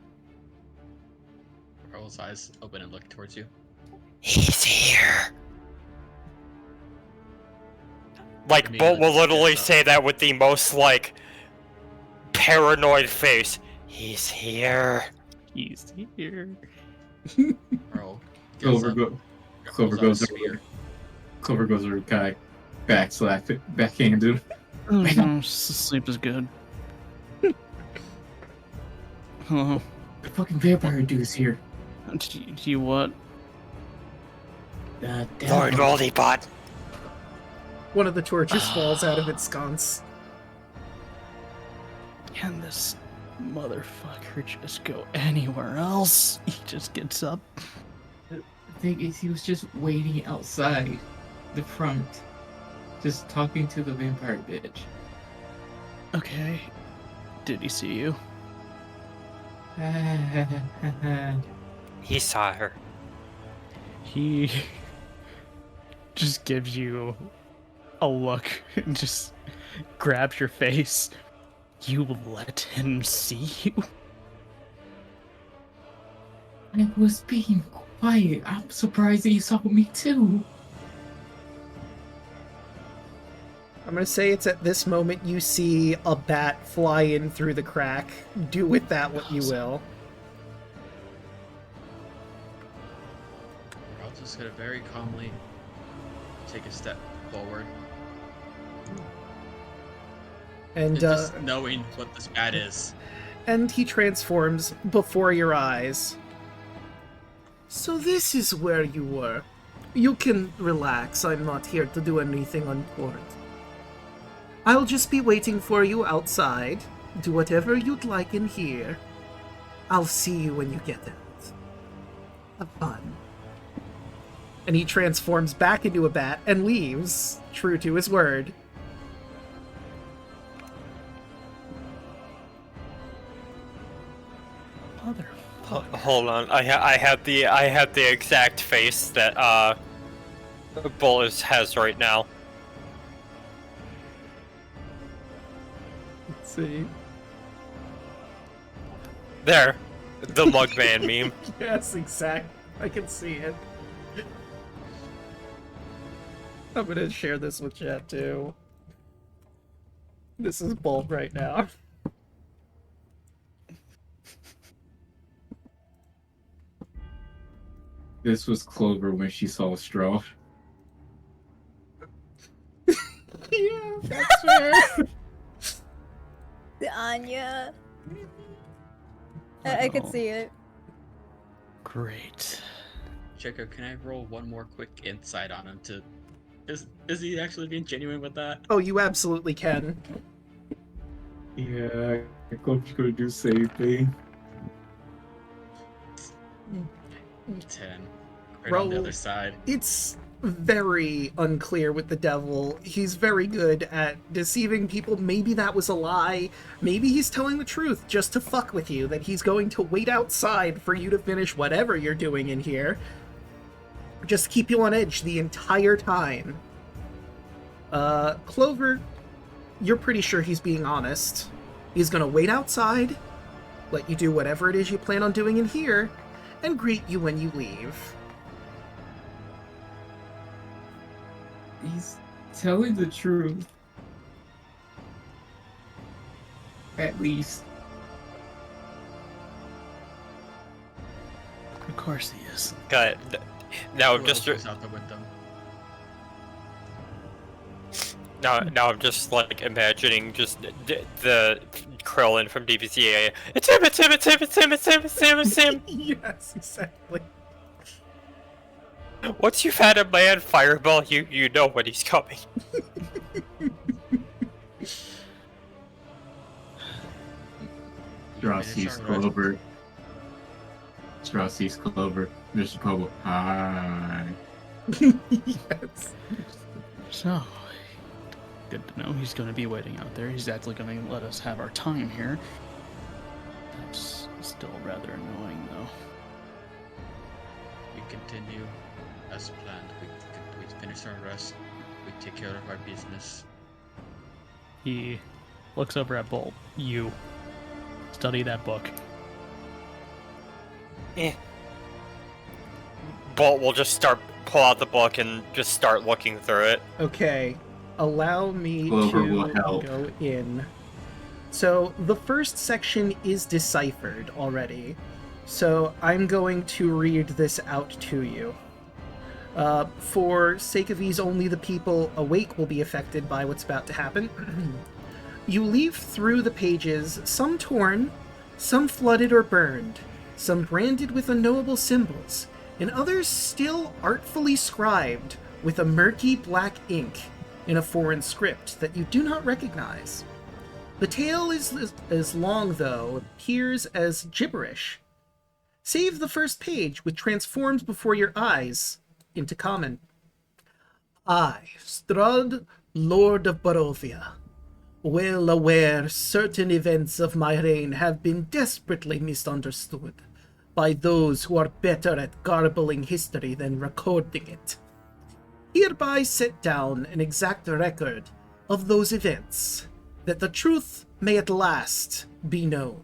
Raoul's eyes open and look towards you. He's here. Like, Me, Bolt will let's literally get up. say that with the most, like, paranoid face. He's here. He's here. Raoul gets Clover, up, Clover pulls goes out a over. spear. Clover goes over to Kai, backslap it, backhand him. Oh, no, sleep is good. Hello. The fucking vampire dude's here. Do you what? The Lord Moldybot. One of the torches falls out of its sconce. Can this motherfucker just go anywhere else? He just gets up. The thing is, he was just waiting outside the front, just talking to the vampire bitch. Okay. Did he see you? He saw her. He just gives you a look and just grabs your face. You let him see you? I was being quiet. I'm surprised that he saw me too. I'm gonna say it's at this moment you see a bat fly in through the crack. Do with that what you will. Raoul's just gonna very calmly take a step forward. And Just knowing what this bat is. and he transforms before your eyes. So this is where you were. You can relax. I'm not here to do anything untoward. I'll just be waiting for you outside. Do whatever you'd like in here. I'll see you when you get out. Have fun. And he transforms back into a bat and leaves, true to his word. Hold on. I had the exact face that Bullis has right now. Let's see. There. The Mugman meme. Yes, exact. I can see it. I'm gonna share this with chat too. This is Bolt right now. This was Clover when she saw Strahd. Yeah, that's fair. The Anya. I could see it. Great. Draco, can I roll one more quick insight on him to... Is he actually being genuine with that? Oh, you absolutely can. Yeah, I hope you're gonna do the same thing. 10. Right Roll. on the other side. It's very unclear with the devil. He's very good at deceiving people. Maybe that was a lie. Maybe he's telling the truth just to fuck with you, that he's going to wait outside for you to finish whatever you're doing in here. Just keep you on edge the entire time. Clover, you're pretty sure he's being honest. He's gonna wait outside, let you do whatever it is you plan on doing in here, and greet you when you leave. He's telling the truth. At least. Of course he is. Got it. Now I'm just Goes out the window. now I'm just like imagining just the Krillin from DBCA. It's him! It's him! It's him! It's him! It's him! It's him! It's him! Yes, exactly. Once you've had a man fireball, you know when he's coming. Strahd sees Clover. Strahd sees Clover. Mr. Pogo. Hi. Yes. So, Good to know he's going to be waiting out there. He's actually going to let us have our time here. That's still rather annoying, though. We continue as planned. We finish our rest. We take care of our business. He looks over at Bolt. You study that book. Bolt will just pull out the book and just start looking through it. Okay, allow me Clover to will help. go in. So the first section is deciphered already. So I'm going to read this out to you. For sake of ease, only the people awake will be affected by what's about to happen. You leaf through the pages, some torn, some flooded or burned, some branded with unknowable symbols, and others still artfully scribed with a murky black ink in a foreign script that you do not recognize. The tale is long, though, appears as gibberish. Save the first page, which transforms before your eyes into common. I, Strahd, Lord of Barovia, well aware certain events of my reign have been desperately misunderstood by those who are better at garbling history than recording it. Hereby set down an exact record of those events, that the truth may at last be known.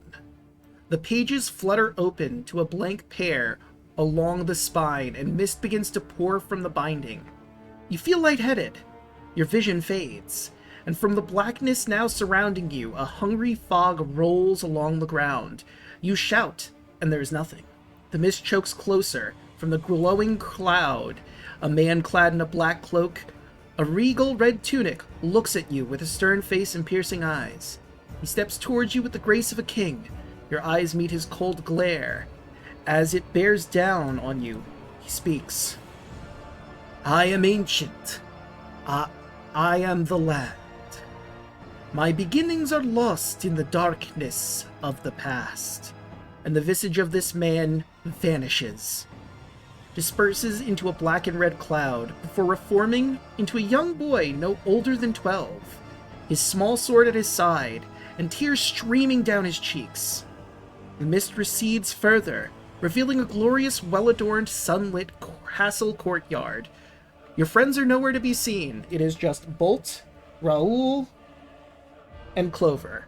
The pages flutter open to a blank pair along the spine, and mist begins to pour from the binding. You feel lightheaded. Your vision fades, and from the blackness now surrounding you, a hungry fog rolls along the ground. You shout, and there is nothing. The mist chokes closer. From the glowing cloud, a man clad in a black cloak, a regal red tunic, looks at you with a stern face and piercing eyes. He steps towards you with the grace of a king. Your eyes meet his cold glare. As it bears down on you, he speaks. I am ancient. I am the land. My beginnings are lost in the darkness of the past, and the visage of this man vanishes, disperses into a black and red cloud, before reforming into a young boy no older than 12, his small sword at his side, and tears streaming down his cheeks. The mist recedes further, revealing a glorious, well-adorned, sunlit castle courtyard. Your friends are nowhere to be seen. It is just Bolt, Raoul, and Clover.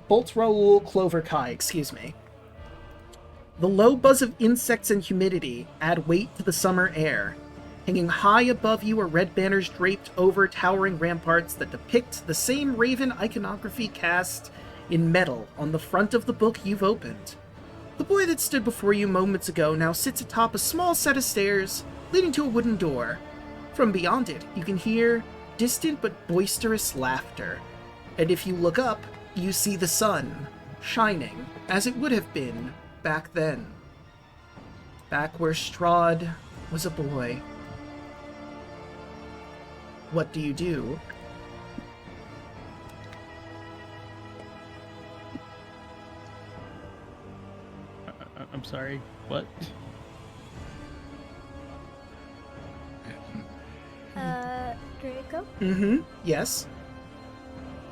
Bolt, Raoul, Clover, Kai, excuse me. The low buzz of insects and humidity add weight to the summer air. Hanging high above you are red banners draped over towering ramparts that depict the same raven iconography cast in metal on the front of the book you've opened. The boy that stood before you moments ago now sits atop a small set of stairs leading to a wooden door. From beyond it, you can hear distant but boisterous laughter. And if you look up, you see the sun, shining as it would have been back then. Back where Strahd was a boy. What do you do? I'm sorry, what? Draco? Mm-hmm. Yes?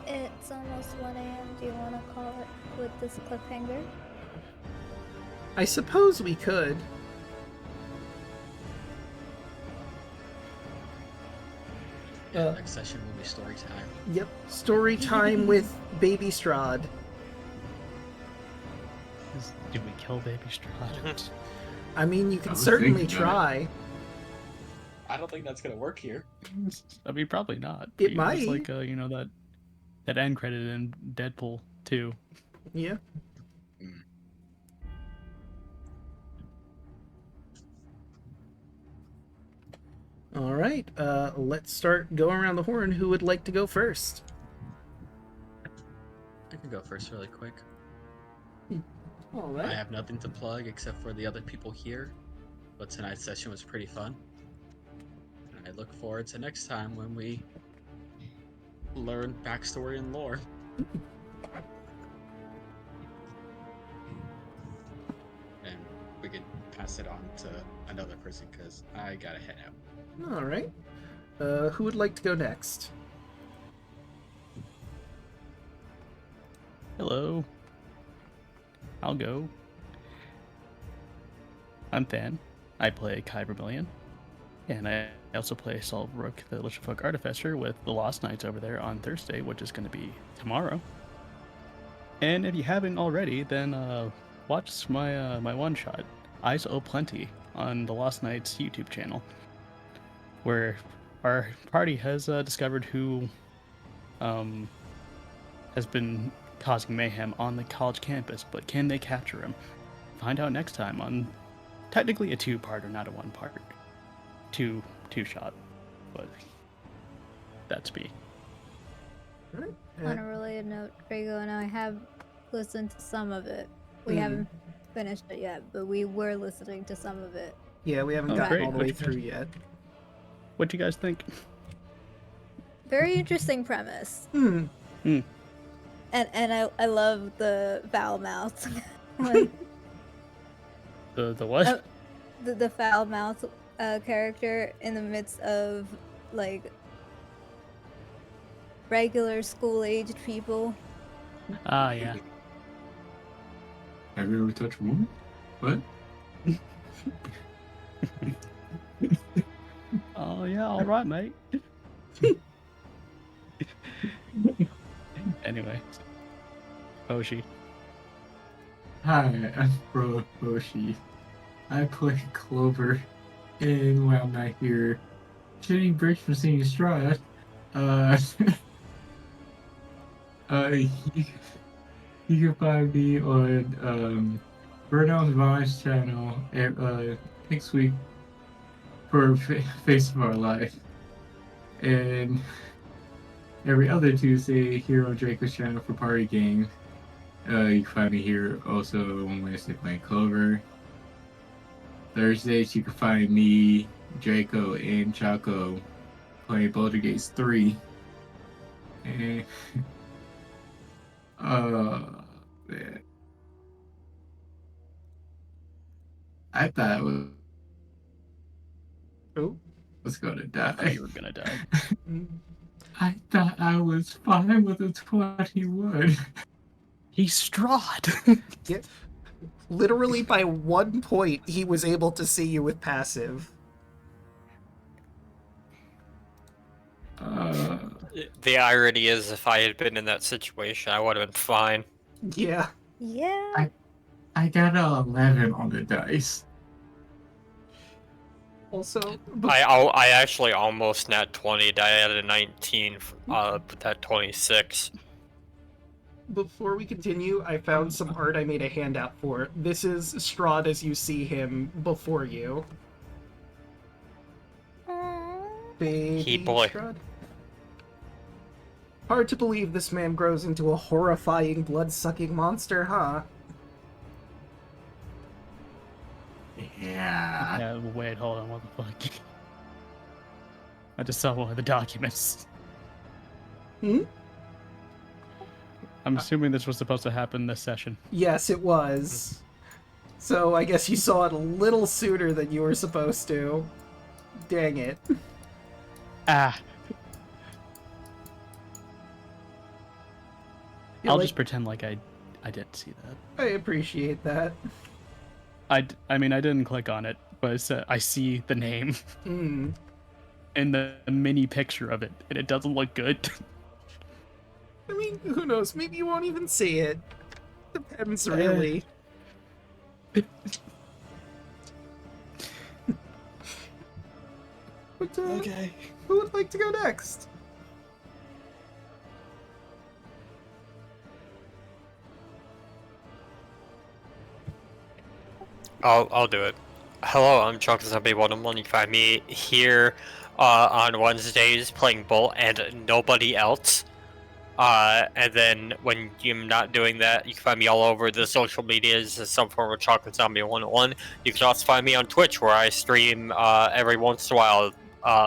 It's almost 1 a.m. Do you want to call it with this cliffhanger? I suppose we could. Yeah, next session will be story time. Yep. Story time with Baby Strahd. Do we kill Baby Strahd? I mean, you can I was certainly thinking about try. I don't think that's gonna work here. I mean, probably not. It You know, it's might. like that end credit in Deadpool 2. Yeah. All right. Let's start going around the horn. Who would like to go first? I can go first really quick. All I right. have nothing to plug except for the other people here, but tonight's session was pretty fun. And I look forward to next time when we learn backstory and lore. And we could pass it on to another person because I gotta head out. All right. Who would like to go next? Hello. I'll go. I'm Than. I play Kai Vermillion. And I also play Saul Rook, the Lichtenfolk Artificer, with the Lost Knights over there on Thursday, which is going to be tomorrow. And if you haven't already, then watch my my one-shot, Eyes O Plenty, on the Lost Knights YouTube channel, where our party has discovered who has been causing mayhem on the college campus, but can they capture him? Find out next time on technically a two-parter, not a one-part. Two-shot, but that's me. Alright. On a related note, Draco and I have listened to some of it. We haven't finished it yet, but we were listening to some of it. Yeah, we haven't Oh, gotten great. all the way through yet. What do you guys think? Very interesting premise. Hmm. And I love the foul mouth. Like, The what? the foul mouth character in the midst of like regular school aged people. Ah, yeah. Have you ever touched a woman? What? Oh, yeah, all right, mate. Anyway. Hoshi. Hi, I'm Bro Hoshi. I play Clover, and when I'm not here, taking breaks from seeing Strahd, you can find me on Burnell's Vine's channel next week for Face of Our Life, and every other Tuesday here on Draco's channel for party games. You can find me here also on Wednesday playing Clover. Thursdays you can find me, Draco, and Chaco playing Baldur's Gate 3. And man. I thought I was gonna I thought die. you were gonna die. I thought I was fine with a 21. He's Strahd! Yeah. Literally by 1 point, he was able to see you with passive. The irony is, if I had been in that situation, I would have been fine. Yeah. Yeah. I got a 11 on the dice. Also, I actually almost nat 20'd. I had a 19, but that 26. before we continue, I found some art I made a handout for. This is Strahd as you see him before you. Baby He boy. Strahd. Hard to believe this man grows into a horrifying, blood-sucking monster, huh? Yeah. Yeah, wait, hold on, what the fuck? I just saw one of the documents. Hmm? I'm assuming this was supposed to happen this session. Yes, it was. So I guess you saw it a little sooner than you were supposed to. Dang it. Ah! Yeah, I'll like, just pretend like I didn't see that. I appreciate that. I mean, I didn't click on it, but it said, I see the name Hmm. and the mini picture of it, and it doesn't look good. I mean, who knows? Maybe you won't even see it. Depends, really. But, Okay. who would like to go next? I'll do it. Hello, I'm Chuck Zombie 101. You can find me here on Wednesdays playing Bolt and nobody else. And then when I'm not doing that, you can find me all over the social medias as some form of Chocolate Zombie 101. You can also find me on Twitch where I stream every once in a while.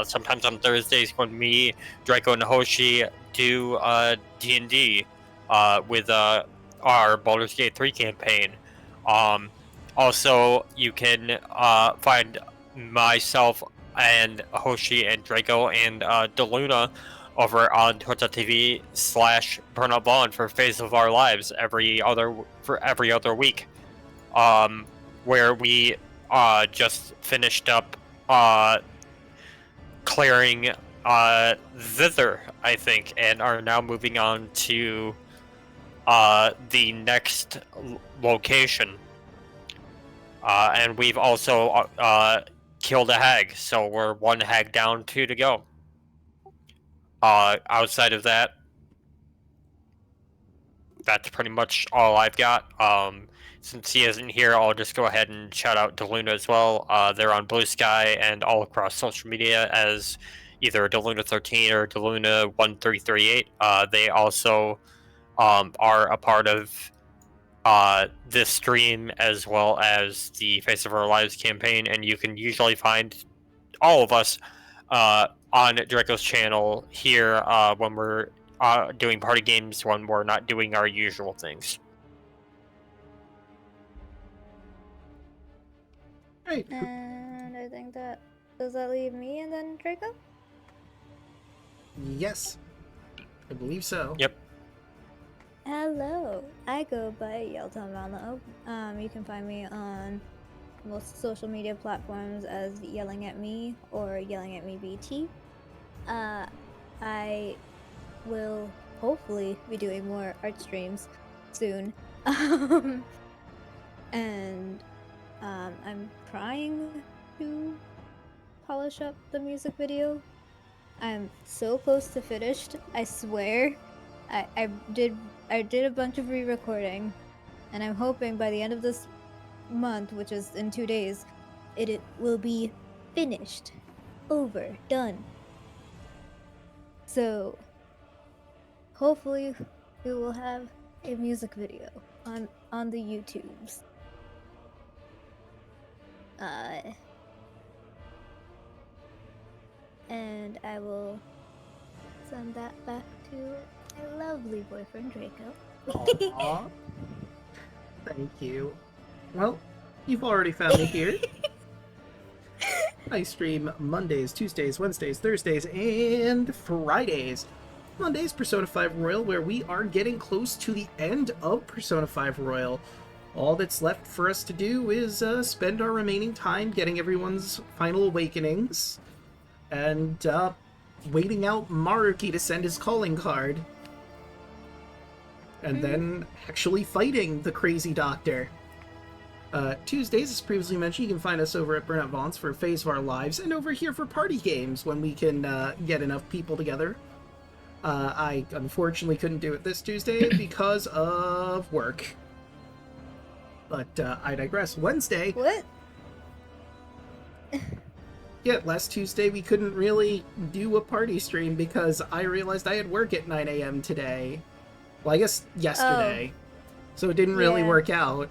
Sometimes on Thursdays when me, Draco, and Hoshi do D&D with our Baldur's Gate 3 campaign. Also, you can find myself and Hoshi and Draco and Daluna over on twitch.tv/BurnoutBond for Phase of Our Lives every other week, where we just finished up clearing thither, I think, and are now moving on to the next location. And we've also killed a hag, so we're one hag down, 2 to go. Outside of that, that's pretty much all I've got. Since he isn't here, I'll just go ahead and shout out Daluna as well. They're on Blue Sky and all across social media as either Daluna13 or Daluna1338. They also are a part of this stream as well as the Face of Our Lives campaign, and you can usually find all of us on Draco's channel here when we're doing party games, when we're not doing our usual things. Right. And I think does that leave me and then Draco? Yes. I believe so. Yep. Hello, I go by Yelton. You can find me on most social media platforms as Yelling at Me or Yelling at Me BT. I will hopefully be doing more art streams soon. And I'm trying to polish up the music video. I'm so close to finished, I swear. I did a bunch of re-recording, and I'm hoping by the end of this month, which is in 2 days, it will be finished, over, done. So hopefully we will have a music video on the YouTubes. And I will send that back to my lovely boyfriend Draco. Aw. Thank you. Well, you've already found me here. I stream Mondays, Tuesdays, Wednesdays, Thursdays, and Fridays. Mondays, Persona 5 Royal, where we are getting close to the end of Persona 5 Royal. All that's left for us to do is spend our remaining time getting everyone's final awakenings and waiting out Maruki to send his calling card. And then actually fighting the crazy doctor. Tuesdays, as previously mentioned, you can find us over at Burnout Vaughn's for Phase of Our Lives, and over here for party games when we can get enough people together. I unfortunately couldn't do it this Tuesday because of work. But I digress. Wednesday... What? Yeah, last Tuesday we couldn't really do a party stream because I realized I had work at 9 a.m. today. Well, I guess yesterday. So it didn't really work out.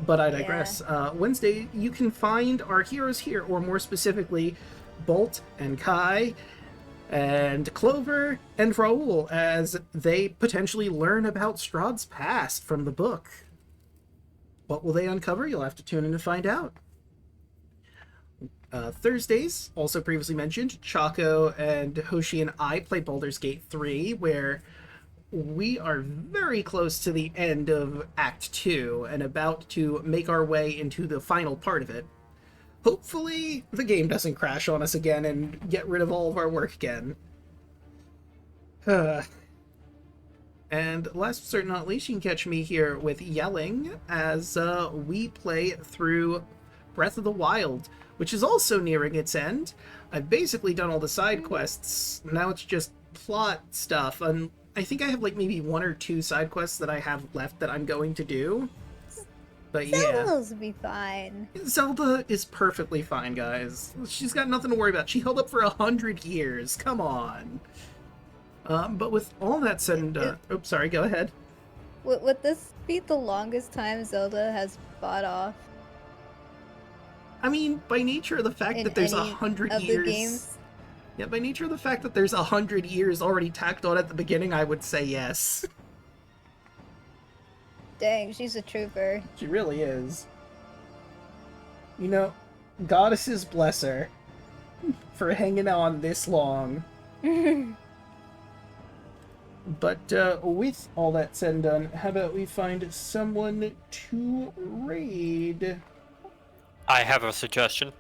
But I digress. Wednesday, you can find our heroes here, or more specifically, Bolt and Kai and Clover and Raoul, as they potentially learn about Strahd's past from the book. What will they uncover? You'll have to tune in to find out. Thursdays, also previously mentioned, Chaco and Hoshi and I play Baldur's Gate 3, where we are very close to the end of Act 2 and about to make our way into the final part of it. Hopefully, the game doesn't crash on us again and get rid of all of our work again. And last but certainly not least, you can catch me here with Yelling as we play through Breath of the Wild, which is also nearing its end. I've basically done all the side quests. Now it's just plot stuff, and I think I have like maybe 1 or 2 side quests that I have left that I'm going to do. But yeah. Zelda's be fine. Zelda is perfectly fine, guys. She's got nothing to worry about. She held up for 100 years. Come on. But with all that said and done... Oops, sorry, go ahead. Would this be the longest time Zelda has fought off? I mean, by nature of the fact that there's 100 years... The games? Yeah, by nature of the fact that there's 100 years already tacked on at the beginning, I would say yes. Dang, she's a trooper. She really is. You know, goddesses bless her for hanging on this long. But with all that said and done, how about we find someone to raid? I have a suggestion.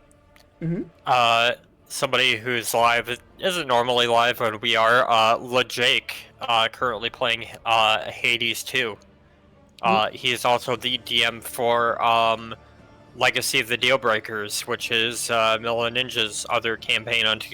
Mm-hmm. Somebody who's live isn't normally live when we are. LeJake, currently playing Hades 2. He is also the DM for Legacy of the Dealbreakers, which is Milla Ninja's other campaign on